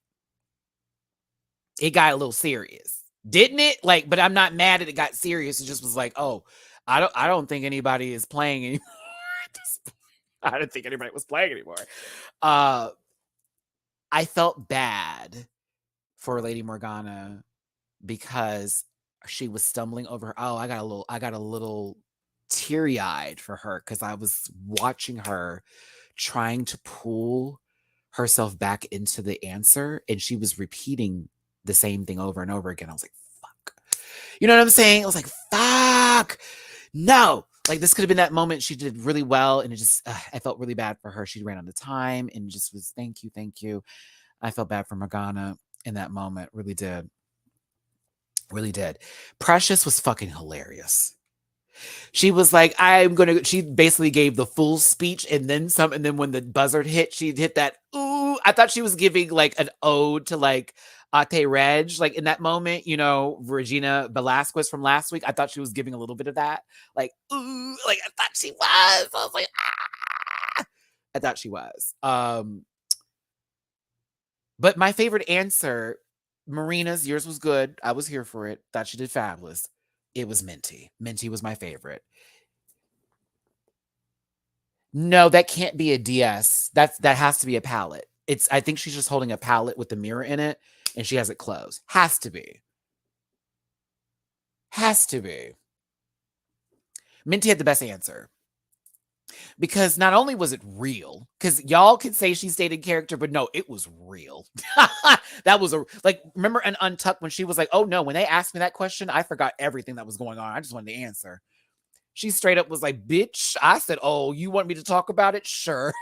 S1: it got a little serious, didn't it? Like, but I'm not mad that it got serious. It just was like, oh, I don't think anybody is playing anymore. I didn't think anybody was playing anymore. I felt bad for Lady Morgana because she was stumbling over. Oh, I got a little teary-eyed for her because I was watching her trying to pull herself back into the answer, and she was repeating the same thing over and over again. I was like, fuck. You know what I'm saying? I was like, fuck. No. Like, this could have been that moment. She did really well, and it just, I felt really bad for her. She ran out of time and just was, thank you, thank you. I felt bad for Morgana in that moment. Really did. Really did. Precious was fucking hilarious. She was like, she basically gave the full speech and then some. And then when the buzzard hit, she hit that, ooh. I thought she was giving like an ode to like Ate Reg. Like in that moment, Regina Velasquez from last week. I thought she was giving a little bit of that. Like, ooh, like I thought she was. I was like, ah. I thought she was. But my favorite answer, Marina's, yours was good. I was here for it. Thought she did fabulous. It was Minty. Minty was my favorite. No, that can't be a DS. That has to be a palette. I think she's just holding a palette with the mirror in it, and she has it closed. Has to be. Has to be. Minty had the best answer. Because not only was it real, because y'all could say she stayed in character, but no, it was real. That was remember in Untucked when she was like, oh no, when they asked me that question, I forgot everything that was going on. I just wanted to answer. She straight up was like, bitch. I said, oh, you want me to talk about it? Sure.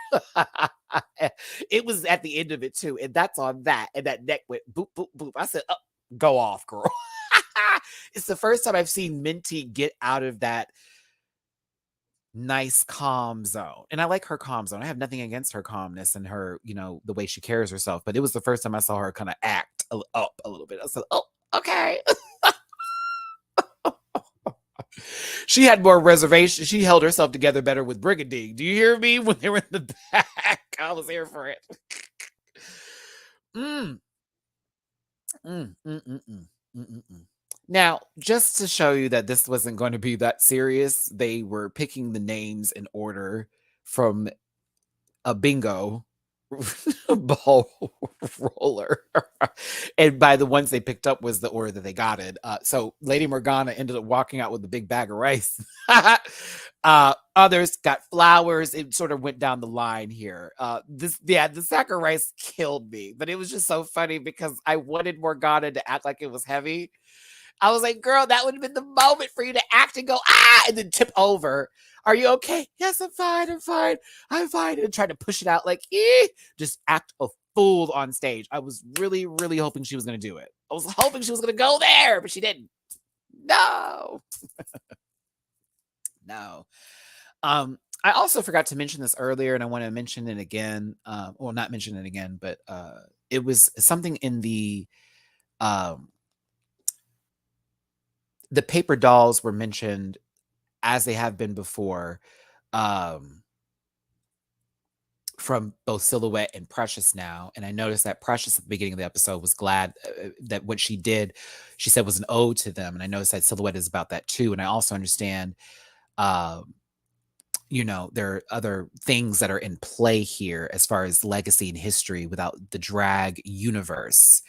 S1: It was at the end of it too. And that's on that. And that neck went boop, boop, boop. I said, oh, go off, girl. It's the first time I've seen Minty get out of that nice calm zone. And I like her calm zone. I have nothing against her calmness and her, the way she carries herself. But it was the first time I saw her kind of act up a little bit. I said, oh, okay. She had more reservation. She held herself together better with Brigandine. Do you hear me? When they were in the back, I was here for it. Now, just to show you that this wasn't going to be that serious, they were picking the names in order from a bingo ball roller. And by the ones they picked up was the order that they got it. So Lady Morgana ended up walking out with a big bag of rice. Others got flowers. It sort of went down the line here. The sack of rice killed me, but it was just so funny because I wanted Morgana to act like it was heavy. I was like, girl, that would have been the moment for you to act and go, and then tip over. Are you okay? Yes, I'm fine. I'm fine. And try to push it out like, just act a fool on stage. I was really, really hoping she was going to do it. I was hoping she was going to go there, but she didn't. No. No. I also forgot to mention this earlier, and I want to mention it again. Well, not mention it again, but it was something in the paper dolls were mentioned as they have been before, from both Silhouette and Precious now. And I noticed that Precious at the beginning of the episode was glad that what she did, she said, was an ode to them. And I noticed that Silhouette is about that too. And I also understand, there are other things that are in play here as far as legacy and history without the drag universe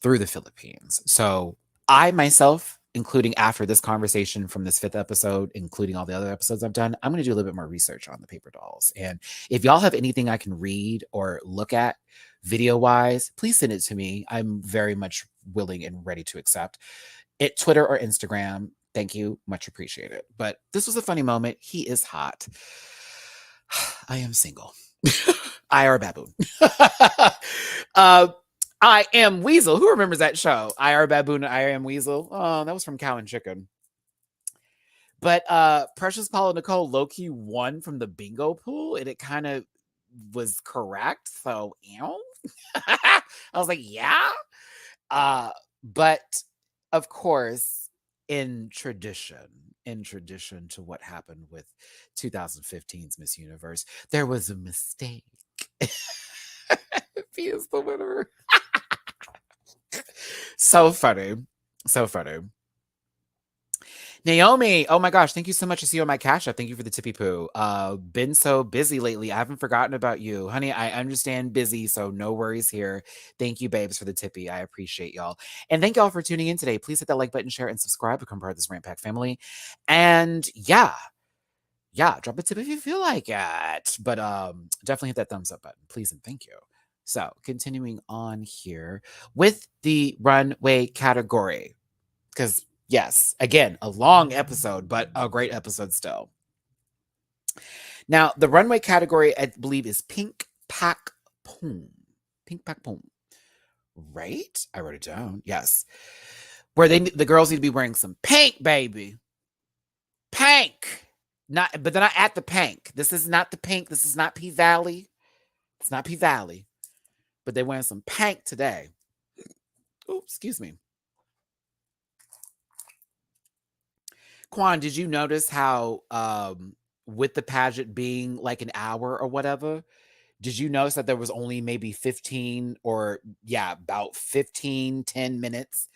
S1: through the Philippines. So I myself, including after this conversation from this 5th episode, including all the other episodes I've done, I'm going to do a little bit more research on the paper dolls. And if y'all have anything I can read or look at video-wise, please send it to me. I'm very much willing and ready to accept it. Twitter or Instagram. Thank you. Much appreciated. But this was a funny moment. He is hot. I am single. IR Baboon. I Am Weasel. Who remembers that show? IR Baboon and I Am Weasel. Oh, that was from Cow and Chicken. But Precious Paula Nicole low-key won from the bingo pool, and it kind of was correct. So, I was like, yeah. But of course, in tradition to what happened with 2015's Miss Universe, there was a mistake. He is the winner. So funny. Naomi, oh my gosh, thank you so much. I see you on my Cash App. Thank you for the tippy poo. Been so busy lately. I haven't forgotten about you. Honey, I understand busy, so no worries here. Thank you, babes, for the tippy. I appreciate y'all. And thank y'all for tuning in today. Please hit that like button, share, and subscribe. Become part of this Rant Pack family. And yeah, drop a tip if you feel like it. But definitely hit that thumbs up button, please and thank you. So continuing on here with the runway category. Because yes, again, a long episode, but a great episode still. Now, the runway category, I believe, is Pink Pak Poom. Pink Pak Poom. Right? I wrote it down. Yes. Where the girls need to be wearing some pink, baby. Pink. But they're not at the pink. This is not the pink. This is not P Valley. It's not P Valley. But they're wearing some pink today. Oh, excuse me. Quan, did you notice how with the pageant being like an hour or whatever, did you notice that there was only maybe 15 or about 10 minutes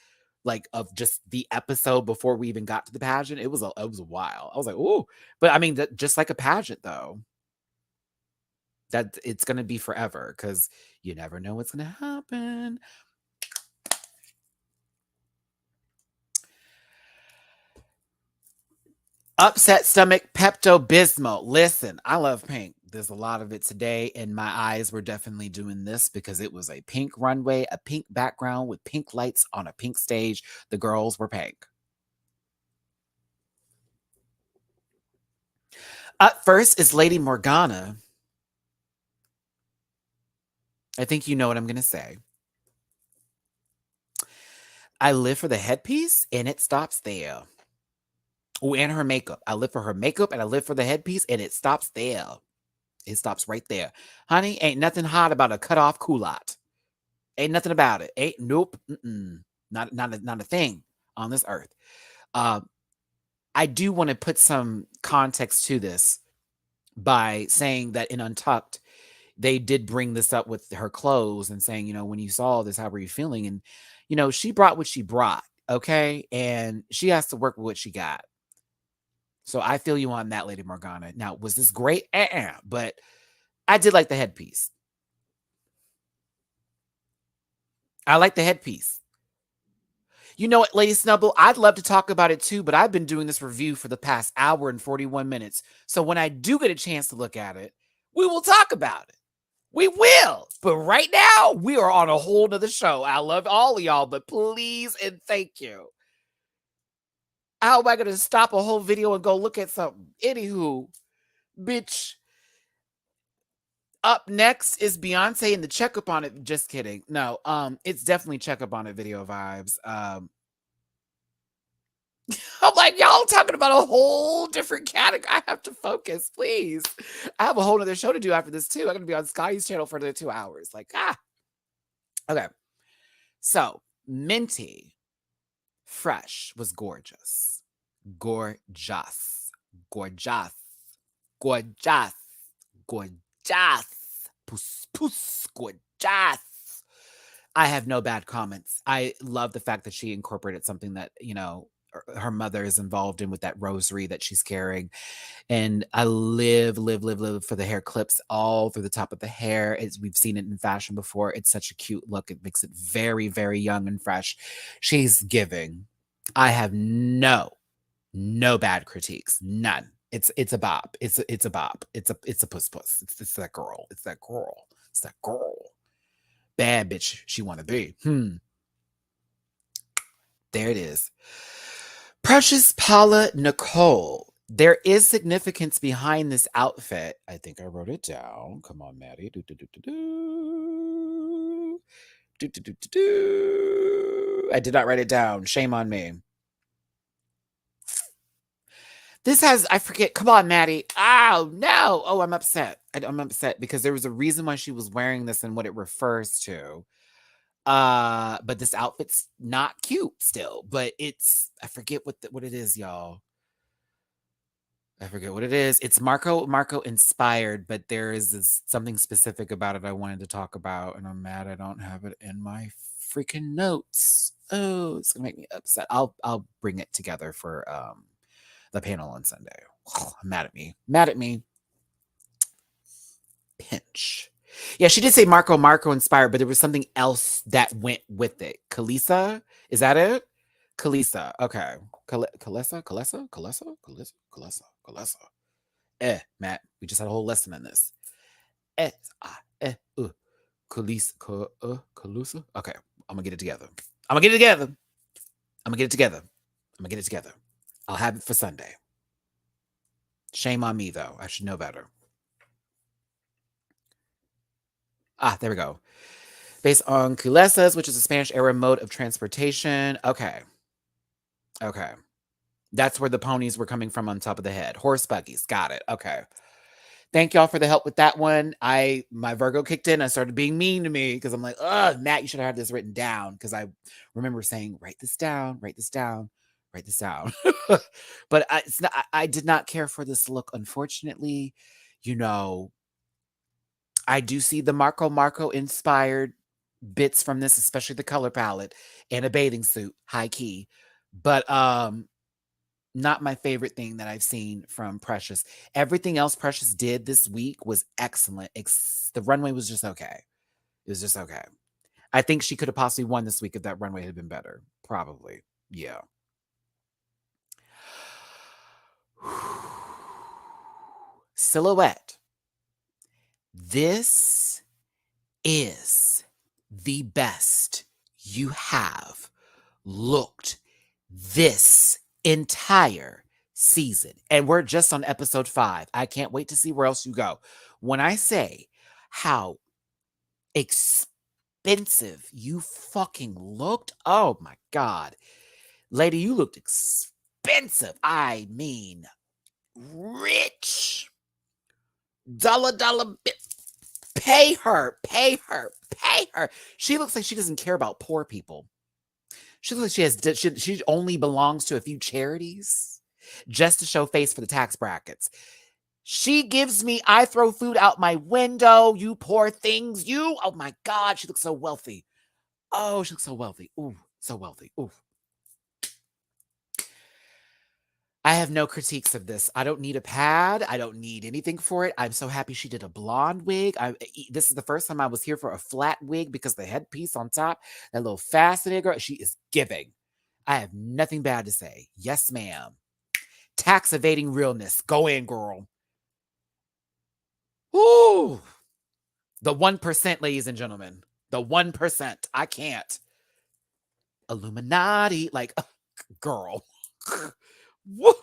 S1: like of just the episode before we even got to the pageant. It was a while. I was like, ooh, but I mean, just like a pageant though, that it's gonna be forever because you never know what's gonna happen. Upset stomach, Pepto-Bismol. Listen, I love pink. There's a lot of it today, and my eyes were definitely doing this because it was a pink runway, a pink background with pink lights on a pink stage. The girls were pink. Up first is Lady Morgana. I think you know what I'm going to say. I live for the headpiece, and it stops there. Oh, and her makeup. I live for her makeup, and I live for the headpiece, and it stops there. It stops right there. Honey, ain't nothing hot about a cut-off culotte. Ain't nothing about it. Ain't nope. Not a thing on this earth. I do want to put some context to this by saying that in Untucked, they did bring this up with her clothes and saying, when you saw this, how were you feeling? And, she brought what she brought. Okay. And she has to work with what she got. So I feel you on that, Lady Morgana. Now, was this great? But I did like the headpiece. I like the headpiece. You know what, Lady Snubble? I'd love to talk about it too, but I've been doing this review for the past hour and 41 minutes. So when I do get a chance to look at it, we will talk about it. We will. But right now, we are on a whole nother show. I love all of y'all, but please and thank you. How am I going to stop a whole video and go look at something? Anywho, bitch. Up next is Beyonce and the Check Up on It. Just kidding. No, it's definitely Check Up on It video vibes. I'm like, y'all talking about a whole different category. I have to focus, please. I have a whole other show to do after this too. I'm gonna be on Sky's channel for the 2 hours. Okay. So Minty Fresh was gorgeous. Gorgeous. Gorgeous. Gorgeous. Gorgeous. Puss, puss, gorgeous. I have no bad comments. I love the fact that she incorporated something that, her mother is involved in with that rosary that she's carrying. And I live for the hair clips all through the top of the hair. We've seen it in fashion before. It's such a cute look. It makes it very, very young and fresh. She's giving. I have no bad critiques. None. It's a bop. It's a bop. It's a puss. It's that girl. It's that girl. It's that girl. Bad bitch she want to be. There it is. Precious Paula Nicole. There is significance behind this outfit. I think I wrote it down. Come on, Matty. I did not write it down. Shame on me. This has, I forget. Come on, Matty. Oh, no. Oh, I'm upset. I'm upset because there was a reason why she was wearing this and what it refers to. But this outfit's not cute still, but I forget what it is, y'all. I forget what it is. It's Marco inspired, but there is something specific about it I wanted to talk about, and I'm mad I don't have it in my freaking notes. Oh, it's gonna make me upset. I'll bring it together for the panel on Sunday. Oh, mad at me. Pinch. Yeah, she did say Marco inspired, but there was something else that went with it. Kalisa? Is that it? Kalisa. Okay. Kalisa? Matt, we just had a whole lesson on this. Kalisa. Okay, I'm gonna get it together. I'll have it for Sunday. Shame on me, though. I should know better. There we go. Based on culesas, which is a Spanish-era mode of transportation. Okay. That's where the ponies were coming from on top of the head. Horse buggies. Got it. Okay. Thank y'all for the help with that one. My Virgo kicked in. I started being mean to me because I'm like, Matt, you should have had this written down. Because I remember saying, write this down. But I did not care for this look, unfortunately. I do see the Marco inspired bits from this, especially the color palette and a bathing suit, high key. But not my favorite thing that I've seen from Precious. Everything else Precious did this week was excellent. The runway was just okay. It was just okay. I think she could have possibly won this week if that runway had been better. Probably. Yeah. Silhouette. This is the best you have looked this entire season. And we're just on episode 5. I can't wait to see where else you go. When I say how expensive you fucking looked, oh my God. Lady, you looked expensive. I mean, rich. Dollar bit. Pay her. She looks like she doesn't care about poor people. She looks like she only belongs to a few charities just to show face for the tax brackets. She gives me, I throw food out my window, you poor things, you. Oh my God, she looks so wealthy. Oh, she looks so wealthy. Ooh, so wealthy. Ooh. I have no critiques of this. I don't need a pad. I don't need anything for it. I'm so happy she did a blonde wig. This is the first time I was here for a flat wig because the headpiece on top, that little faceted girl, she is giving. I have nothing bad to say. Yes, ma'am. Tax evading realness. Go in, girl. Ooh. The 1%, ladies and gentlemen. The 1%. I can't. Illuminati. Like, girl. Woo.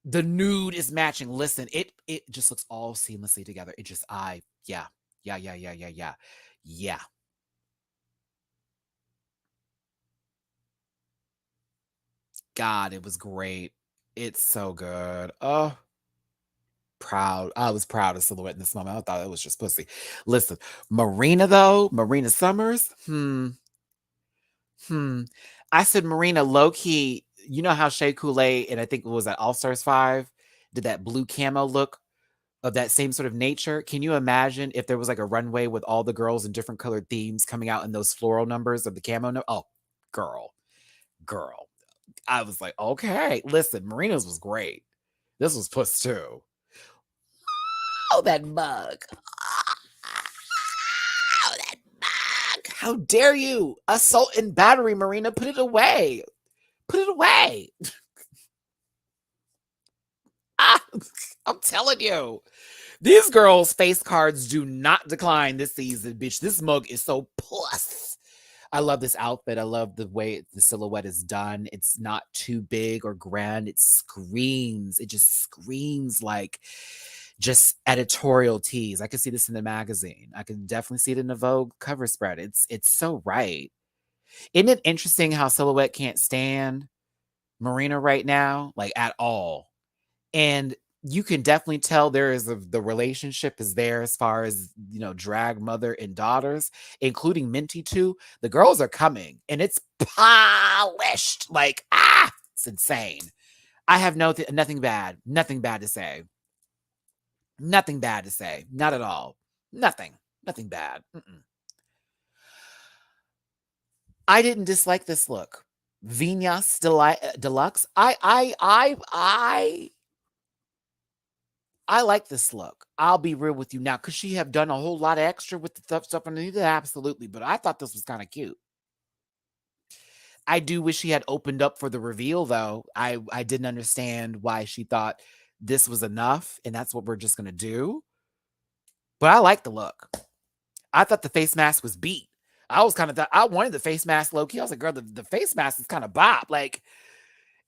S1: The nude is matching. Listen, it just looks all seamlessly together. It just, yeah. God, it was great. It's so good. Oh, proud. I was proud of Silhouette in this moment. I thought it was just pussy. Listen, Marina though, Marina Summers. I said Marina low key. You know how Shea Coulee and I think it was at All Stars 5 did that blue camo look of that same sort of nature. Can you imagine if there was like a runway with all the girls in different colored themes coming out in those floral numbers of the camo? Oh, girl. I was like, okay, listen, Marina's was great. This was puss too. Oh, that mug. Oh, that mug. How dare you? Assault and battery, Marina. Put it away. I'm telling you. These girls' face cards do not decline this season, bitch. This mug is so puss. I love this outfit. I love the way the silhouette is done. It's not too big or grand. It just screams like just editorial tease. I could see this in the magazine. I could definitely see it in the Vogue cover spread. It's so right. Isn't it interesting how Silhouette can't stand Marina right now? Like at all. And you can definitely tell the relationship is there as far as, drag mother and daughters, including Minty too. The girls are coming and it's polished. Like, it's insane. I have nothing bad to say. Nothing bad to say. Not at all. Nothing bad. I didn't dislike this look. Vinyas Deluxe. I like this look. I'll be real with you now. Could she have done a whole lot of extra with the stuff underneath it? Absolutely. But I thought this was kind of cute. I do wish she had opened up for the reveal, though. I didn't understand why she thought this was enough, and that's what we're just going to do. But I like the look. I thought the face mask was beat. I wanted the face mask low key. I was like, girl, the face mask is kind of bop. Like,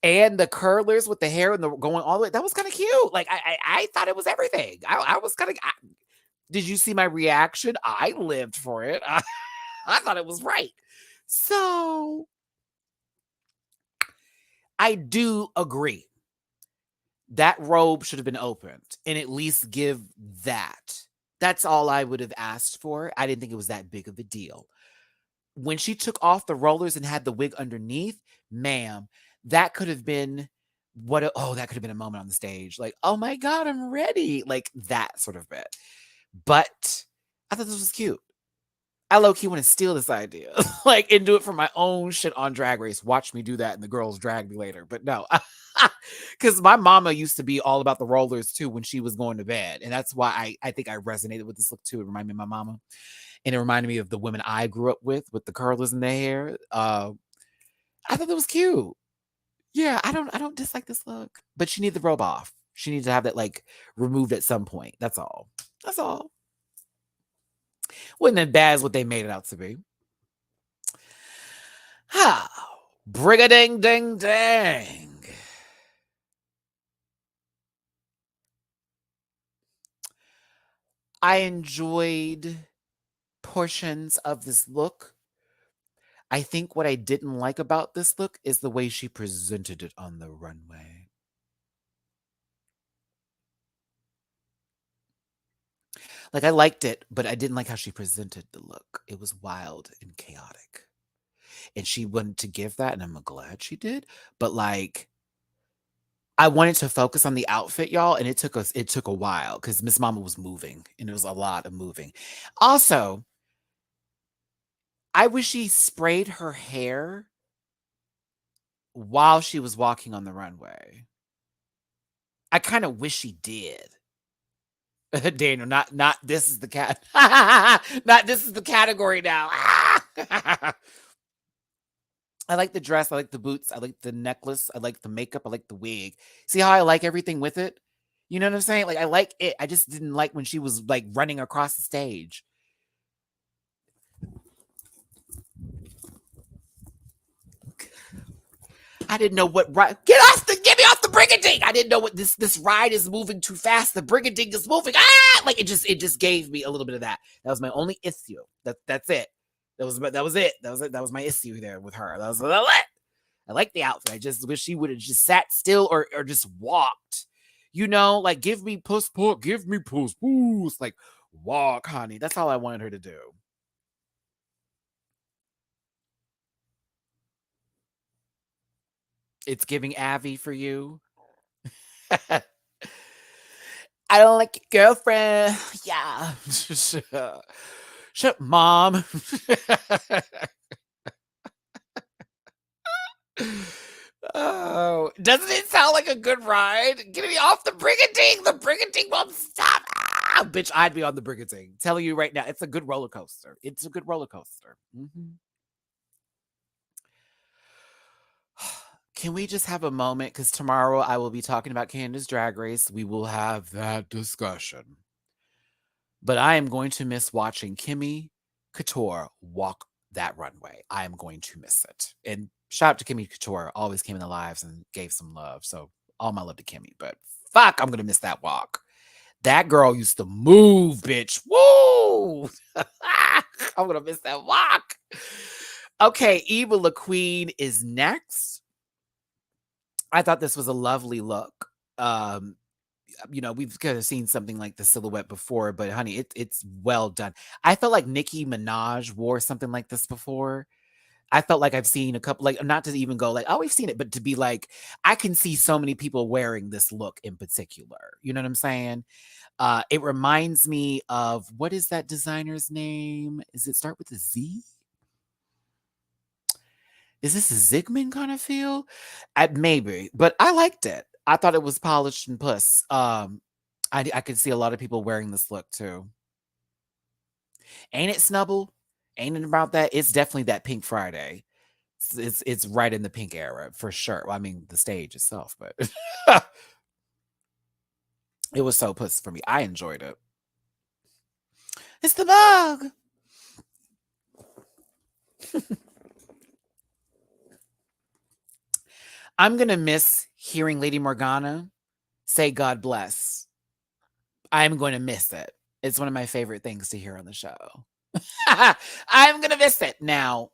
S1: and the curlers with the hair and the going all the way. That was kind of cute. Like, I thought it was everything. I was kind of. Did you see my reaction? I lived for it. I thought it was right. So I do agree. That robe should have been opened and at least give that. That's all I would have asked for. I didn't think it was that big of a deal. When she took off the rollers and had the wig underneath, ma'am, that could have been that could have been a moment on the stage. Like, oh my God, I'm ready. Like that sort of bit. But I thought this was cute. I low-key want to steal this idea, like, and do it for my own shit on Drag Race. Watch me do that, and the girls drag me later. But no, because my mama used to be all about the rollers too when she was going to bed, and that's why I think I resonated with this look too. It reminded me of my mama, and it reminded me of the women I grew up with the curlers in their hair. I thought that was cute. Yeah, I don't dislike this look, but she needs the robe off. She needs to have that like removed at some point. That's all. That's all. Wasn't as bad as what they made it out to be. Ha! Brig-a-ding ding dang. I enjoyed portions of this look. I think what I didn't like about this look is the way she presented it on the runway. Like, I liked it, but I didn't like how she presented the look. It was wild and chaotic. And she wanted to give that, and I'm glad she did. But like, I wanted to focus on the outfit, y'all, and it took a while because Miss Mama was moving, and it was a lot of moving. Also, I wish she sprayed her hair while she was walking on the runway. I kind of wish she did. Daniel, not this is the cat. Not this is the category now. I like the dress. I like the boots. I like the necklace. I like the makeup. I like the wig. See how I like everything with it? You know what I'm saying? Like, I like it. I just didn't like when she was like running across the stage. I didn't know what ride. Get me off the brigandine. I didn't know what this ride is moving too fast. The brigandine is moving. Ah, like it just gave me a little bit of that. That was my only issue. That's it. That was it. That was my issue there with her. That was it. I like the outfit. I just wish she would have just sat still or just walked. You know, like give me puss. Like walk, honey. That's all I wanted her to do. It's giving Abby for you. I don't like your girlfriend. Yeah. Shut mom. Oh, doesn't it sound like a good ride? Get me off the brigandine. The brigandine won't stop. Ah, bitch, I'd be on the brigandine. Telling you right now, it's a good roller coaster. It's a good roller coaster. Can we just have a moment? Because tomorrow I will be talking about Canada's Drag Race. We will have that discussion. But I am going to miss watching Kimmy Couture walk that runway. I am going to miss it. And shout out to Kimmy Couture, always came in the lives and gave some love. So all my love to Kimmy. But fuck, I'm gonna miss that walk. That girl used to move, bitch. Woo! I'm gonna miss that walk. Okay, Eva La Queen is next. I thought this was a lovely look. You know, we've kind of seen something like the silhouette before, but honey, it's well done. I felt like Nicki Minaj wore something like this before. I felt like I've seen a couple, like not to even go like, oh, we've seen it, but to be like, I can see so many people wearing this look in particular. You know what I'm saying? It reminds me of what is that designer's name? Is it start with a Z? Is this a Zygmunt kind of feel? Maybe, but I liked it. I thought it was polished and puss. I could see a lot of people wearing this look too. Ain't it Snubble? Ain't it about that? It's definitely that Pink Friday. It's right in the pink era for sure. Well, I mean the stage itself, but it was so puss for me. I enjoyed it. It's the bug. I'm gonna miss hearing Lady Morgana say God bless. I'm going to miss it. It's one of my favorite things to hear on the show. I'm going to miss it. Now,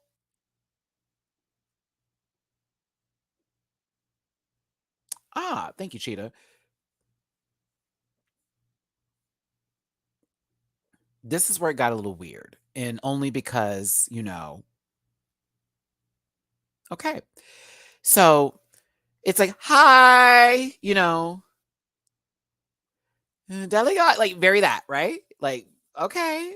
S1: thank you, Cheetah. This is where it got a little weird. And only because, okay. So it's like, hi, delegate, like very that, right? Like, okay.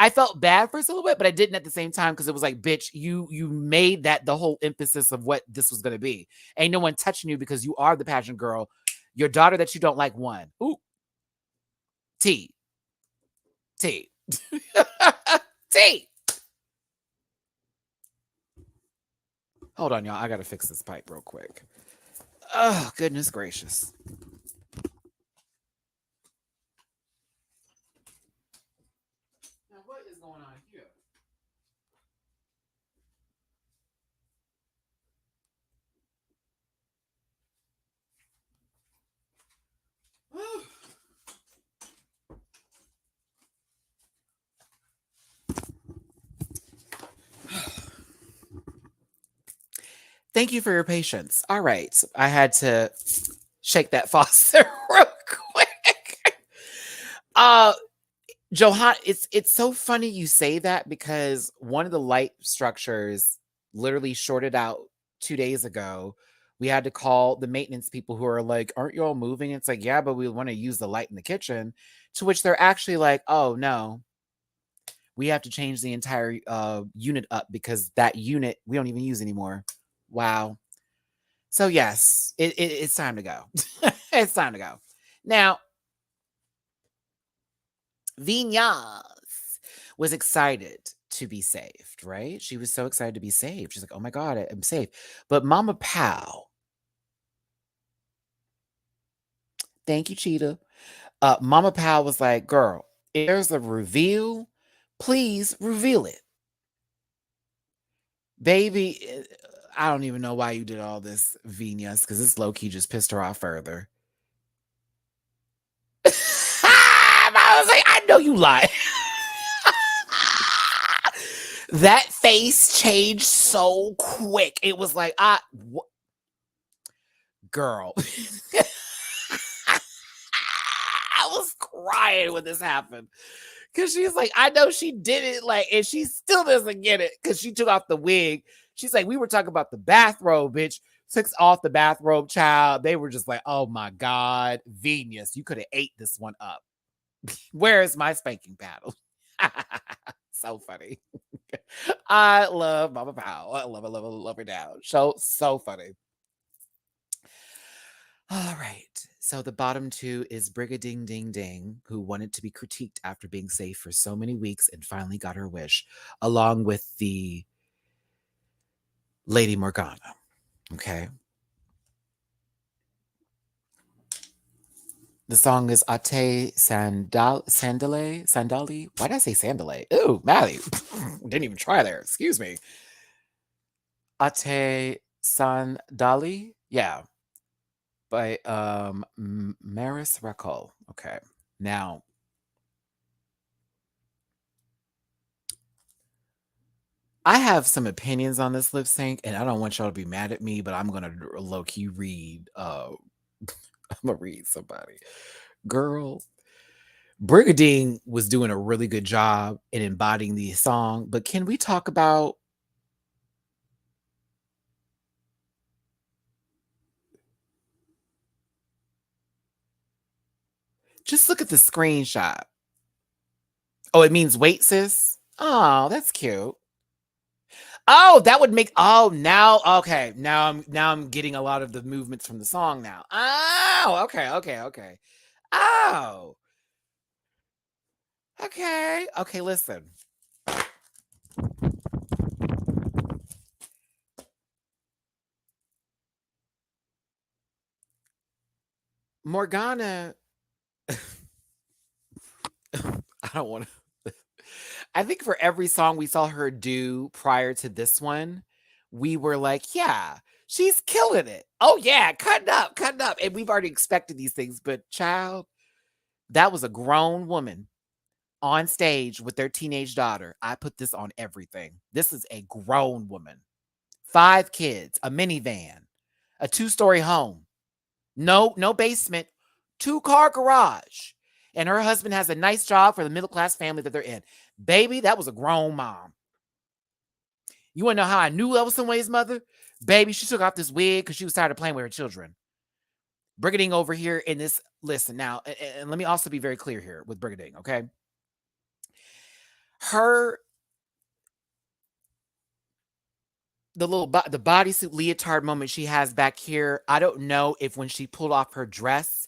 S1: I felt bad for a little bit, but I didn't at the same time because it was like, bitch, you made that the whole emphasis of what this was going to be. Ain't no one touching you because you are the pageant girl. Your daughter that you don't like won. Ooh, T. T. T. Hold on, y'all. I got to fix this pipe real quick. Oh, goodness gracious. Now, what is going on here? Thank you for your patience. All right. I had to shake that faucet real quick. Johan, it's so funny you say that because one of the light structures literally shorted out 2 days ago. We had to call the maintenance people who are like, "Aren't you all moving?" It's like, "Yeah, but we want to use the light in the kitchen." To which they're actually like, "Oh no, we have to change the entire unit up because that unit we don't even use anymore." Wow. So yes, it's time to go. It's time to go. Now, Vinyas was excited to be saved, right? She was so excited to be saved. She's like, "Oh my God, I'm safe." But Mama Pow, thank you, Cheetah. Mama Pow was like, "Girl, if there's a reveal, please reveal it." Baby, I don't even know why you did all this, Vinyas, because this low key just pissed her off further. I was like, I know you lie. That face changed so quick. It was like, girl. I was crying when this happened. Cause she's like, I know she did it, like, and she still doesn't get it because she took off the wig. She's like, we were talking about the bathrobe, bitch. Took off the bathrobe, child. They were just like, oh my God, Venus, you could have ate this one up. Where is my spanking paddle? So funny. I love Mama Pow. I love her down. So funny. All right. So the bottom two is Brigading Ding Ding, who wanted to be critiqued after being safe for so many weeks and finally got her wish, along with the Lady Morgana. Okay. The song is Ate Sandali. Why did I say Sandale? Ooh, Matty. Didn't even try there. Excuse me. Ate Sandali. Yeah. By Maris Rakol. Okay. Now, I have some opinions on this lip sync, and I don't want y'all to be mad at me, but I'm gonna low key read. I'm gonna read somebody. Girl, Brigadine was doing a really good job in embodying the song, but can we talk about just look at the screenshot? Oh, it means wait, sis. Oh, that's cute. Oh, that would make now okay. Now I'm getting a lot of the movements from the song now. Oh, okay. Oh. Okay. Okay, listen. Morgana I don't want to I think for every song we saw her do prior to this one, we were like, yeah, she's killing it. Oh yeah, cutting up. And we've already expected these things, but child, that was a grown woman on stage with their teenage daughter. I put this on everything. This is a grown woman. 5 kids, a minivan, a 2-story home. No basement, 2-car garage. And her husband has a nice job for the middle-class family that they're in. Baby, that was a grown mom. You want to know how I knew that was somebody's mother? Baby, she took off this wig because she was tired of playing with her children. Brigading over here in this, listen now, and let me also be very clear here with Brigading, okay? Her the the bodysuit leotard moment she has back here. I don't know if when she pulled off her dress,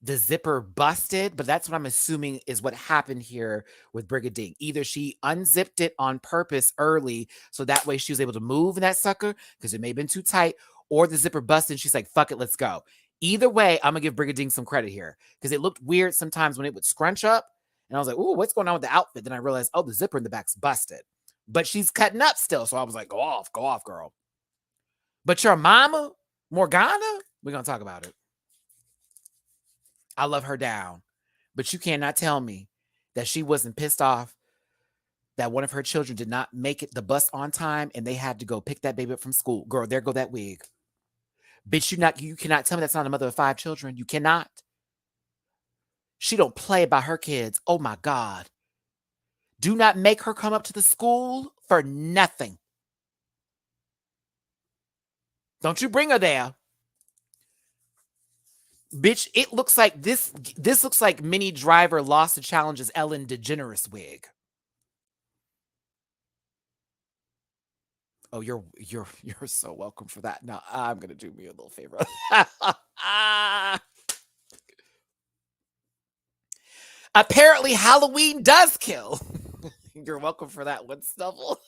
S1: the zipper busted, but that's what I'm assuming is what happened here with Brigadine. Either she unzipped it on purpose early so that way she was able to move in that sucker because it may have been too tight, or the zipper busted and she's like, fuck it, let's go. Either way, I'm gonna give Brigadine some credit here because it looked weird sometimes when it would scrunch up. And I was like, ooh, what's going on with the outfit? Then I realized, oh, the zipper in the back's busted. But she's cutting up still. So I was like, go off, girl. But your mama, Morgana, we're gonna talk about it. I love her down. But you cannot tell me that she wasn't pissed off that one of her children did not make it the bus on time and they had to go pick that baby up from school. Girl, there go that wig. Bitch, you cannot tell me that's not a mother of 5 children. You cannot. She don't play about her kids. Oh my God. Do not make her come up to the school for nothing. Don't you bring her there. Bitch, it looks like this looks like Minnie Driver lost the challenge's Ellen DeGeneres wig. Oh, you're so welcome for that. Now I'm gonna do me a little favor. Apparently Halloween does kill. You're welcome for that one, Stubble.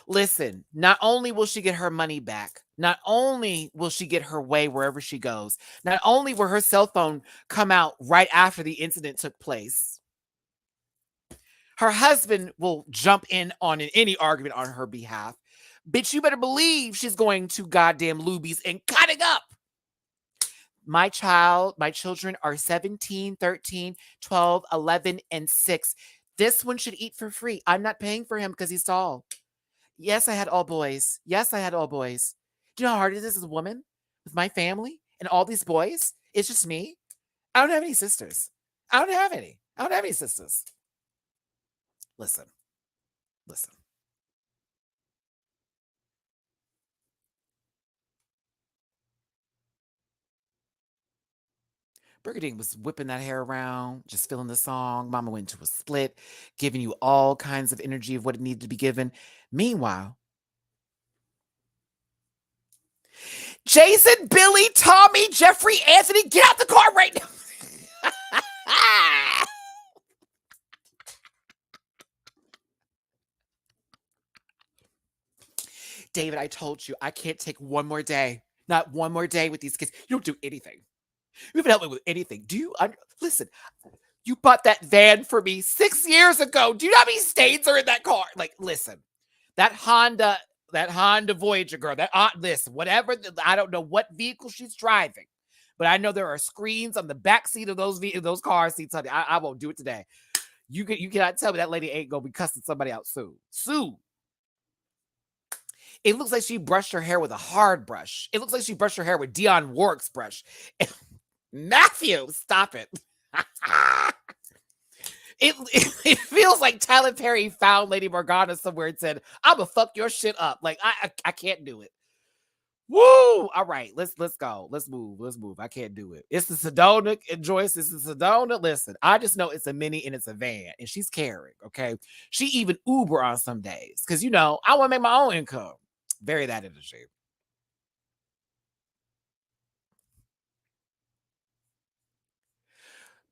S1: Listen, not only will she get her money back, not only will she get her way wherever she goes, not only will her cell phone come out right after the incident took place, her husband will jump in on any argument on her behalf. Bitch, you better believe she's going to goddamn Luby's and cutting up. My children are 17, 13, 12, 11, and 6. This one should eat for free. I'm not paying for him because he's tall. Yes, I had all boys. Yes, I had all boys. Do you know how hard it is as a woman with my family and all these boys? It's just me. I don't have any sisters. I don't have any sisters. Listen. Brigadine was whipping that hair around, just feeling the song. Mama went to a split, giving you all kinds of energy of what it needed to be given. Meanwhile, Jason, Billy, Tommy, Jeffrey, Anthony, get out the car right now. David, I told you, I can't take one more day. Not one more day with these kids. You don't do anything. You haven't helped me with anything. Do you? Listen, you bought that van for me 6 years ago. Do you know how many stains are in that car? Like, listen, that Honda Voyager girl, listen, whatever, I don't know what vehicle she's driving, but I know there are screens on the back seat of those car seats, honey. I won't do it today. You cannot tell me that lady ain't gonna be cussing somebody out soon. It looks like she brushed her hair with a hard brush. It looks like she brushed her hair with Dionne Warwick's brush. Matthew, stop it. It feels like Tyler Perry found Lady Morgana somewhere and said, "I'm gonna fuck your shit up." Like I can't do it. Woo! All right, let's go. Let's move. I can't do it. It's the Sedona and Joyce. It's the Sedona. Listen, I just know it's a mini and it's a van, and she's caring. Okay, she even Uber on some days because I want to make my own income. Very that energy.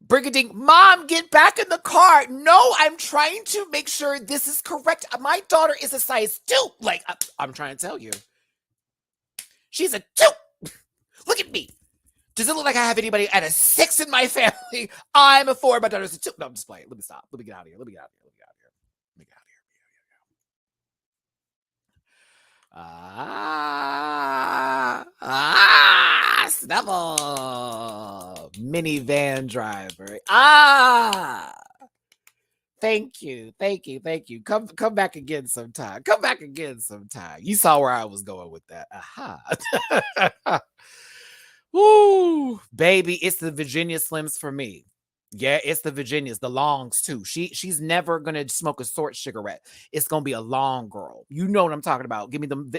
S1: Brigading, Mom, get back in the car. No, I'm trying to make sure this is correct. My daughter is a size 2. Like, I'm trying to tell you. She's a 2. Look at me. Does it look like I have anybody at a 6 in my family? I'm a 4. My daughter's a 2. No, I'm just playing. Let me stop. Let me get out of here. Snubble. Minivan driver. Thank you. Come back again sometime. You saw where I was going with that. Aha. Woo, baby, it's the Virginia Slims for me. Yeah, it's the Virginias, the longs too. She's never gonna smoke a short cigarette. It's gonna be a long girl. You know what I'm talking about. Give me them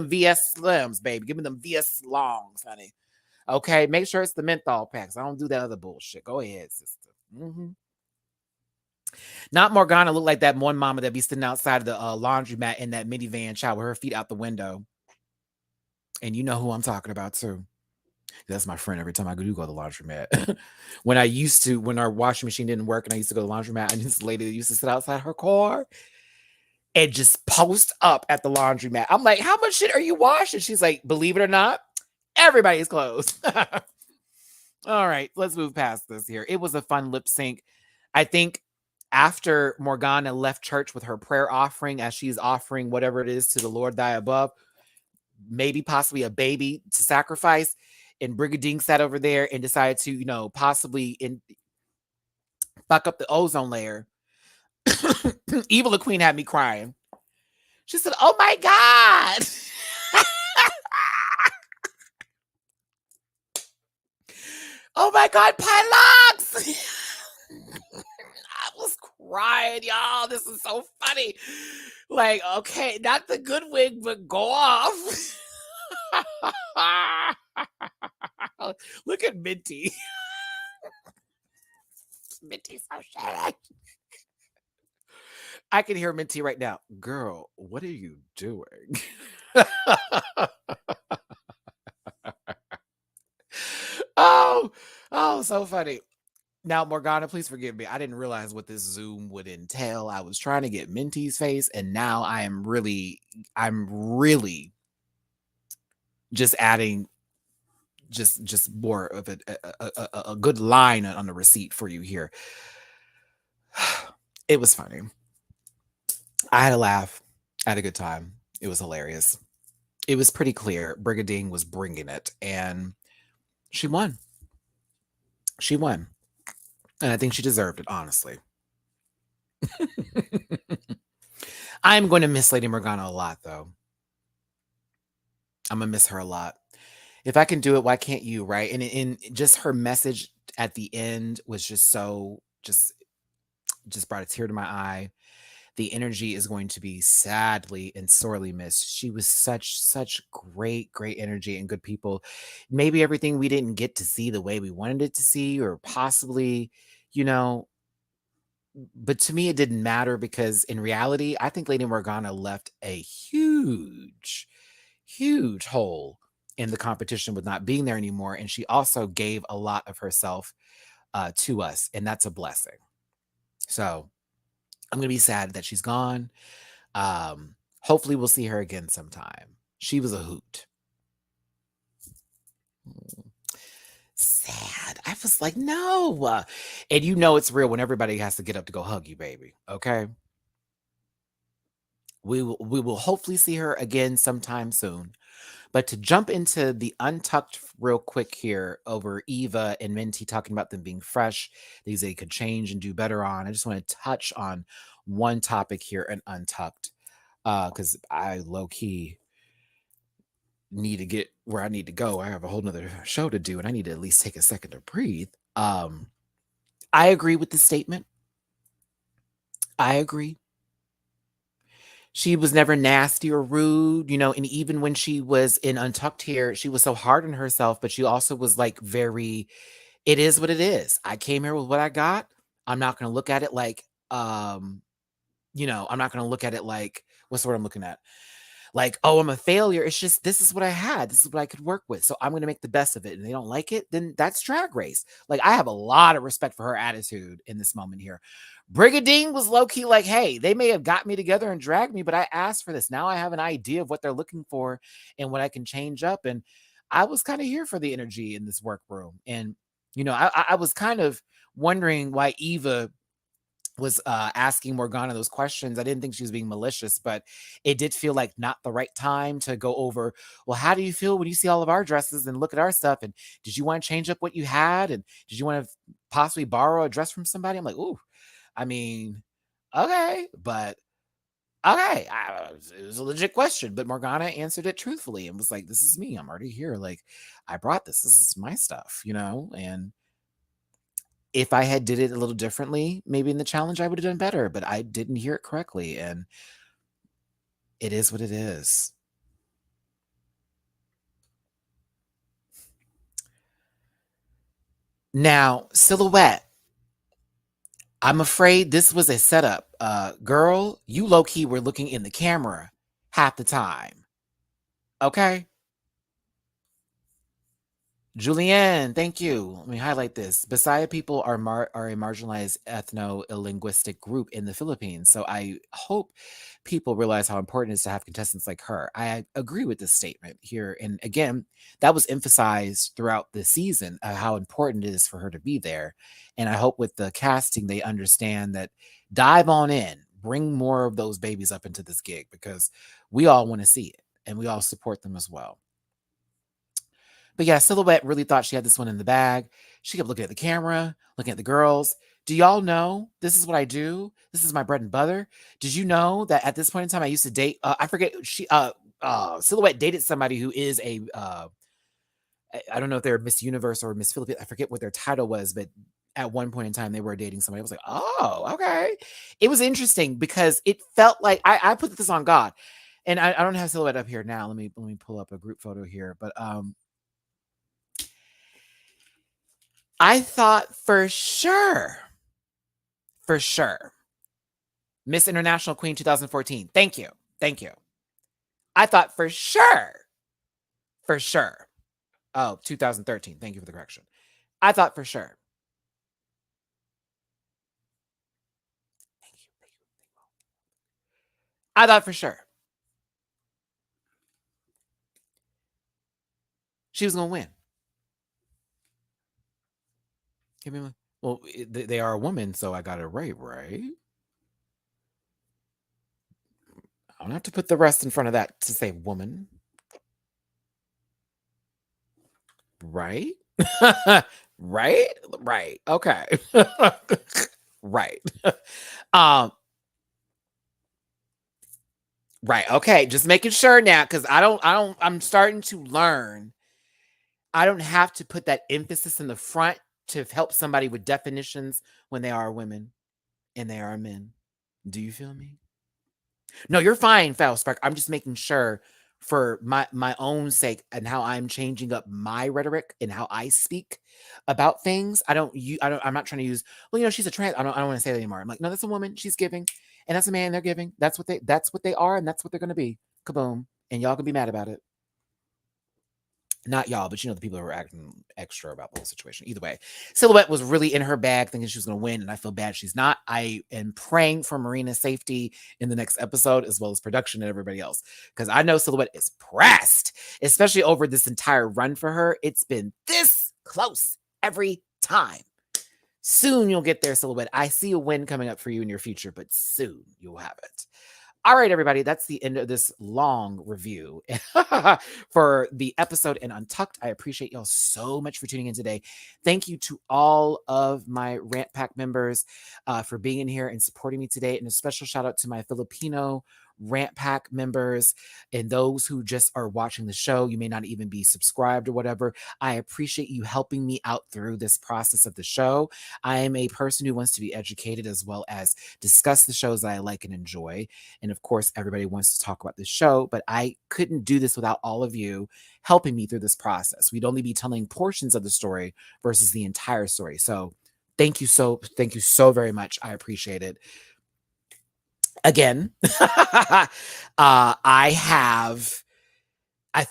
S1: VS Slims, baby. Give me them VS longs, honey. Okay, make sure it's the menthol packs. I don't do that other bullshit. Go ahead, sister. Not Morgana looked like that one mama that be sitting outside of the laundromat in that minivan child with her feet out the window. And you know who I'm talking about too. That's my friend every time I do go to the laundromat. When our washing machine didn't work and I used to go to the laundromat, and this lady that used to sit outside her car and just post up at the laundromat. I'm like, how much shit are you washing? She's like, believe it or not, everybody's clothes. All right, let's move past this here. It was a fun lip sync. I think after Morgana left church with her prayer offering, as she's offering whatever it is to the Lord thy above, maybe possibly a baby to sacrifice, and Brigadine sat over there and decided to, possibly fuck up the ozone layer. Evil the Queen had me crying. She said, "Oh my God." Oh my God, Pylox! I was crying, y'all. This is so funny. Like, okay, not the good wig, but go off. Look at Minty. Minty's so shady. I can hear Minty right now. Girl, what are you doing? Oh, so funny. Now, Morgana, please forgive me. I didn't realize what this Zoom would entail. I was trying to get Minty's face, and now I'm really just adding just more of a good line on the receipt for you here. It was funny. I had a laugh. I had a good time. It was hilarious. It was pretty clear Brigadine was bringing it, and she won. She won. And I think she deserved it, honestly. I'm going to miss Lady Morgana a lot, though. I'm going to miss her a lot. If I can do it, why can't you, right? And in just her message at the end was just so just brought a tear to my eye. The energy is going to be sadly and sorely missed. She was such great energy and good people. Maybe everything we didn't get to see the way we wanted it to see, or possibly, you know, but to me it didn't matter, because in reality, I think Lady Morgana left a huge hole in the competition with not being there anymore, and she also gave a lot of herself to us, and that's a blessing. So I'm gonna be sad that she's gone. Hopefully we'll see her again sometime. She was a hoot. Sad. I was like, no. And you know it's real when everybody has to get up to go hug you, baby. Okay. We will hopefully see her again sometime soon. But to jump into the Untucked real quick here over Eva and Minty talking about them being fresh, things they could change and do better on. I just want to touch on one topic here in Untucked, because I low key need to get where I need to go. I have a whole nother show to do, and I need to at least take a second to breathe. I agree with the statement. I agree. She was never nasty or rude, and even when she was in Untucked here, she was so hard on herself, but she also was like very, it is what it is. I came here with what I got. I'm not going to look at it like, I'm not going to look at it like, what's the word I'm looking at? Like, oh, I'm a failure. It's just, this is what I had. This is what I could work with. So I'm going to make the best of it. And they don't like it, then that's Drag Race. Like, I have a lot of respect for her attitude in this moment here. Brigadine was low-key like, hey, they may have got me together and dragged me, but I asked for this. Now I have an idea of what they're looking for and what I can change up. And I was kind of here for the energy in this workroom. And, I was kind of wondering why Eva was asking Morgana those questions. I didn't think she was being malicious, but it did feel like not the right time to go over, well, how do you feel when you see all of our dresses and look at our stuff? And did you want to change up what you had? And did you want to possibly borrow a dress from somebody? I'm like, ooh, I mean, okay, but okay. It was a legit question, but Morgana answered it truthfully and was like, this is me. I'm already here. Like, I brought this. This is my stuff, and if I had did it a little differently, maybe in the challenge, I would have done better, but I didn't hear it correctly, and it is what it is. Now, Silhouette, I'm afraid this was a setup. Girl, you low-key were looking in the camera half the time. Okay? Julianne, thank you. Let me highlight this. Bisaya people are a marginalized ethno-linguistic group in the Philippines. So I hope people realize how important it is to have contestants like her. I agree with this statement here. And again, that was emphasized throughout the season, how important it is for her to be there. And I hope with the casting, they understand that dive on in, bring more of those babies up into this gig because we all want to see it and we all support them as well. But yeah, Silhouette really thought she had this one in the bag. She kept looking at the camera, looking at the girls. Do y'all know this is what I do? This is my bread and butter. Did you know that at this point in time I used to date I forget Silhouette dated somebody who is a I don't know if they're Miss Universe or Miss Philippines. I forget what their title was, but at one point in time they were dating somebody. I was like, oh, okay. It was interesting because it felt like I put this on God. And I don't have Silhouette up here now. Let me pull up a group photo here. But I thought for sure, Miss International Queen 2014. Thank you. I thought for sure. Oh, 2013. Thank you for the correction. I thought for sure. Thank you. I thought for sure she was going to win. Give me one. Well, they are a woman, so I got it right? I don't have to put the rest in front of that to say woman. Right? Right. Okay. Right. Um, right. Okay. Just making sure now, because I'm starting to learn. I don't have to put that emphasis in the front to help somebody with definitions when they are women and they are men. Do you feel me? No, you're fine, Foul Spark. I'm just making sure for my own sake and how I'm changing up my rhetoric and how I speak about things. I'm not trying to use, well, she's a trans. I don't want to say that anymore. I'm like, no, that's a woman. She's giving. And that's a man, they're giving. That's what they are, and that's what they're gonna be. Kaboom. And y'all can be mad about it. Not y'all, but the people who were acting extra about the whole situation. Either way, Silhouette was really in her bag thinking she was going to win, and I feel bad she's not. I am praying for Marina's safety in the next episode, as well as production and everybody else, because I know Silhouette is pressed, especially over this entire run for her. It's been this close every time. Soon you'll get there, Silhouette. I see a win coming up for you in your future, but soon you'll have it. All right, everybody, that's the end of this long review for the episode in Untucked. I appreciate y'all so much for tuning in today. Thank you to all of my Rant Pack members for being in here and supporting me today. And a special shout out to my Filipino Rant Pack members and those who just are watching the show. You may not even be subscribed or whatever. I appreciate you helping me out through this process of the show. I am a person who wants to be educated as well as discuss the shows that I like and enjoy. And of course, everybody wants to talk about this show, but I couldn't do this without all of you helping me through this process. We'd only be telling portions of the story versus the entire story. So thank you so very much. I appreciate it. Again, I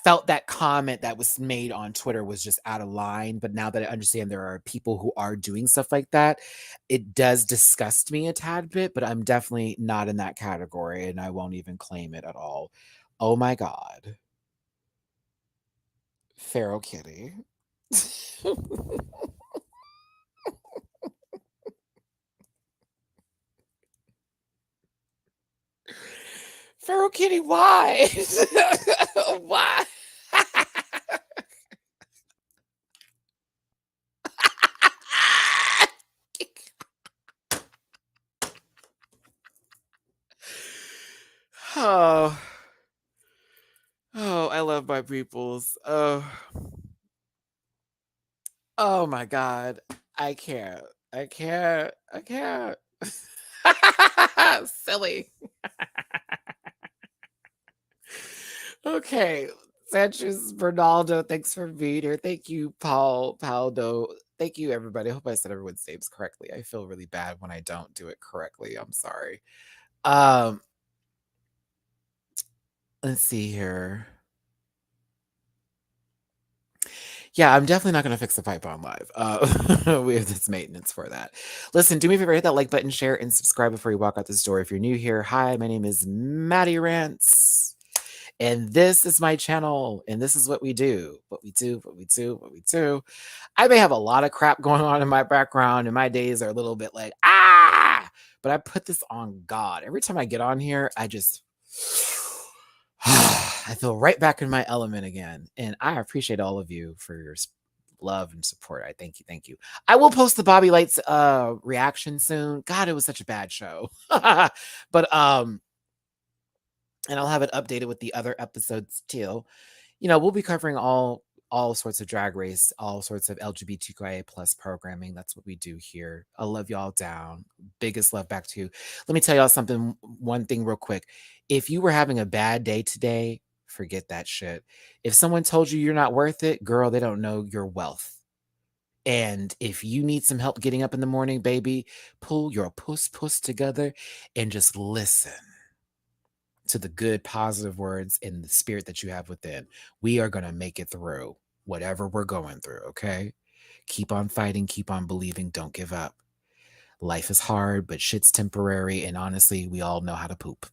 S1: felt that comment that was made on Twitter was just out of line. But now that I understand there are people who are doing stuff like that, it does disgust me a tad bit, but I'm definitely not in that category and I won't even claim it at all. Oh my God. Feral Kitty. Feral Kitty, why? Why? Oh. Oh, I love my peoples. Oh my God. I can't. I can't. I can't. Silly. Okay. Sanchez Bernaldo, thanks for being here. Thank you, Paul Paldo. Thank you, everybody. I hope I said everyone's names correctly. I feel really bad when I don't do it correctly. I'm sorry. Let's see here. Yeah, I'm definitely not going to fix the pipe on live. We have this maintenance for that. Listen, do me a favor, hit that like button, share, and subscribe before you walk out this door. If you're new here, hi, my name is Matty Rants, and this is my channel, and this is what we do. What we do. I may have a lot of crap going on in my background, and my days are a little bit like, but I put this on God. Every time I get on here, I just... I feel right back in my element again. And I appreciate all of you for your love and support. I thank you. I will post the Bobby Lights reaction soon. God, it was such a bad show. But and I'll have it updated with the other episodes too. You know, we'll be covering all sorts of Drag Race, all sorts of LGBTQIA plus programming. That's what we do here. I love y'all down. Biggest love back to you. Let me tell y'all something, one thing real quick. If you were having a bad day today, forget that shit. If someone told you you're not worth it, girl, they don't know your wealth. And if you need some help getting up in the morning, baby, pull your puss together and just listen to the good, positive words and the spirit that you have within. We are going to make it through whatever we're going through, okay? Keep on fighting, keep on believing, don't give up. Life is hard, but shit's temporary, and honestly, we all know how to poop.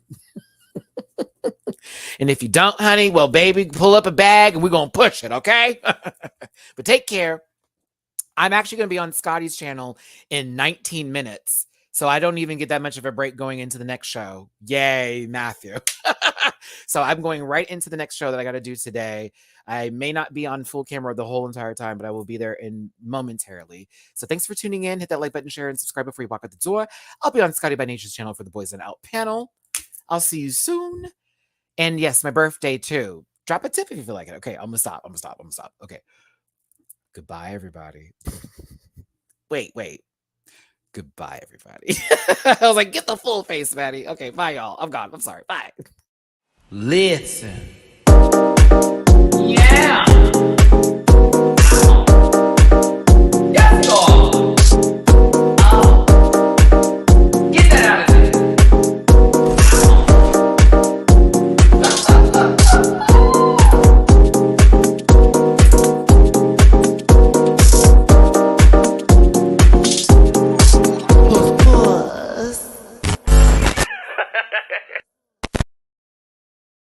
S1: And if you don't, honey, well, baby, pull up a bag and we're going to push it, okay? But take care. I'm actually going to be on Scotty's channel in 19 minutes. So I don't even get that much of a break going into the next show. Yay, Matthew. So I'm going right into the next show that I got to do today. I may not be on full camera the whole entire time, but I will be there in momentarily. So thanks for tuning in. Hit that like button, share, and subscribe before you walk out the door. I'll be on Scotty by Nature's channel for the Boys and Out panel. I'll see you soon. And yes, my birthday too. Drop a tip if you feel like it. Okay, I'm gonna stop. Okay. Goodbye, everybody. Wait. Goodbye, everybody. I was like, get the full face, Matty. Okay, bye, y'all. I'm gone. I'm sorry. Bye. Listen. Yeah.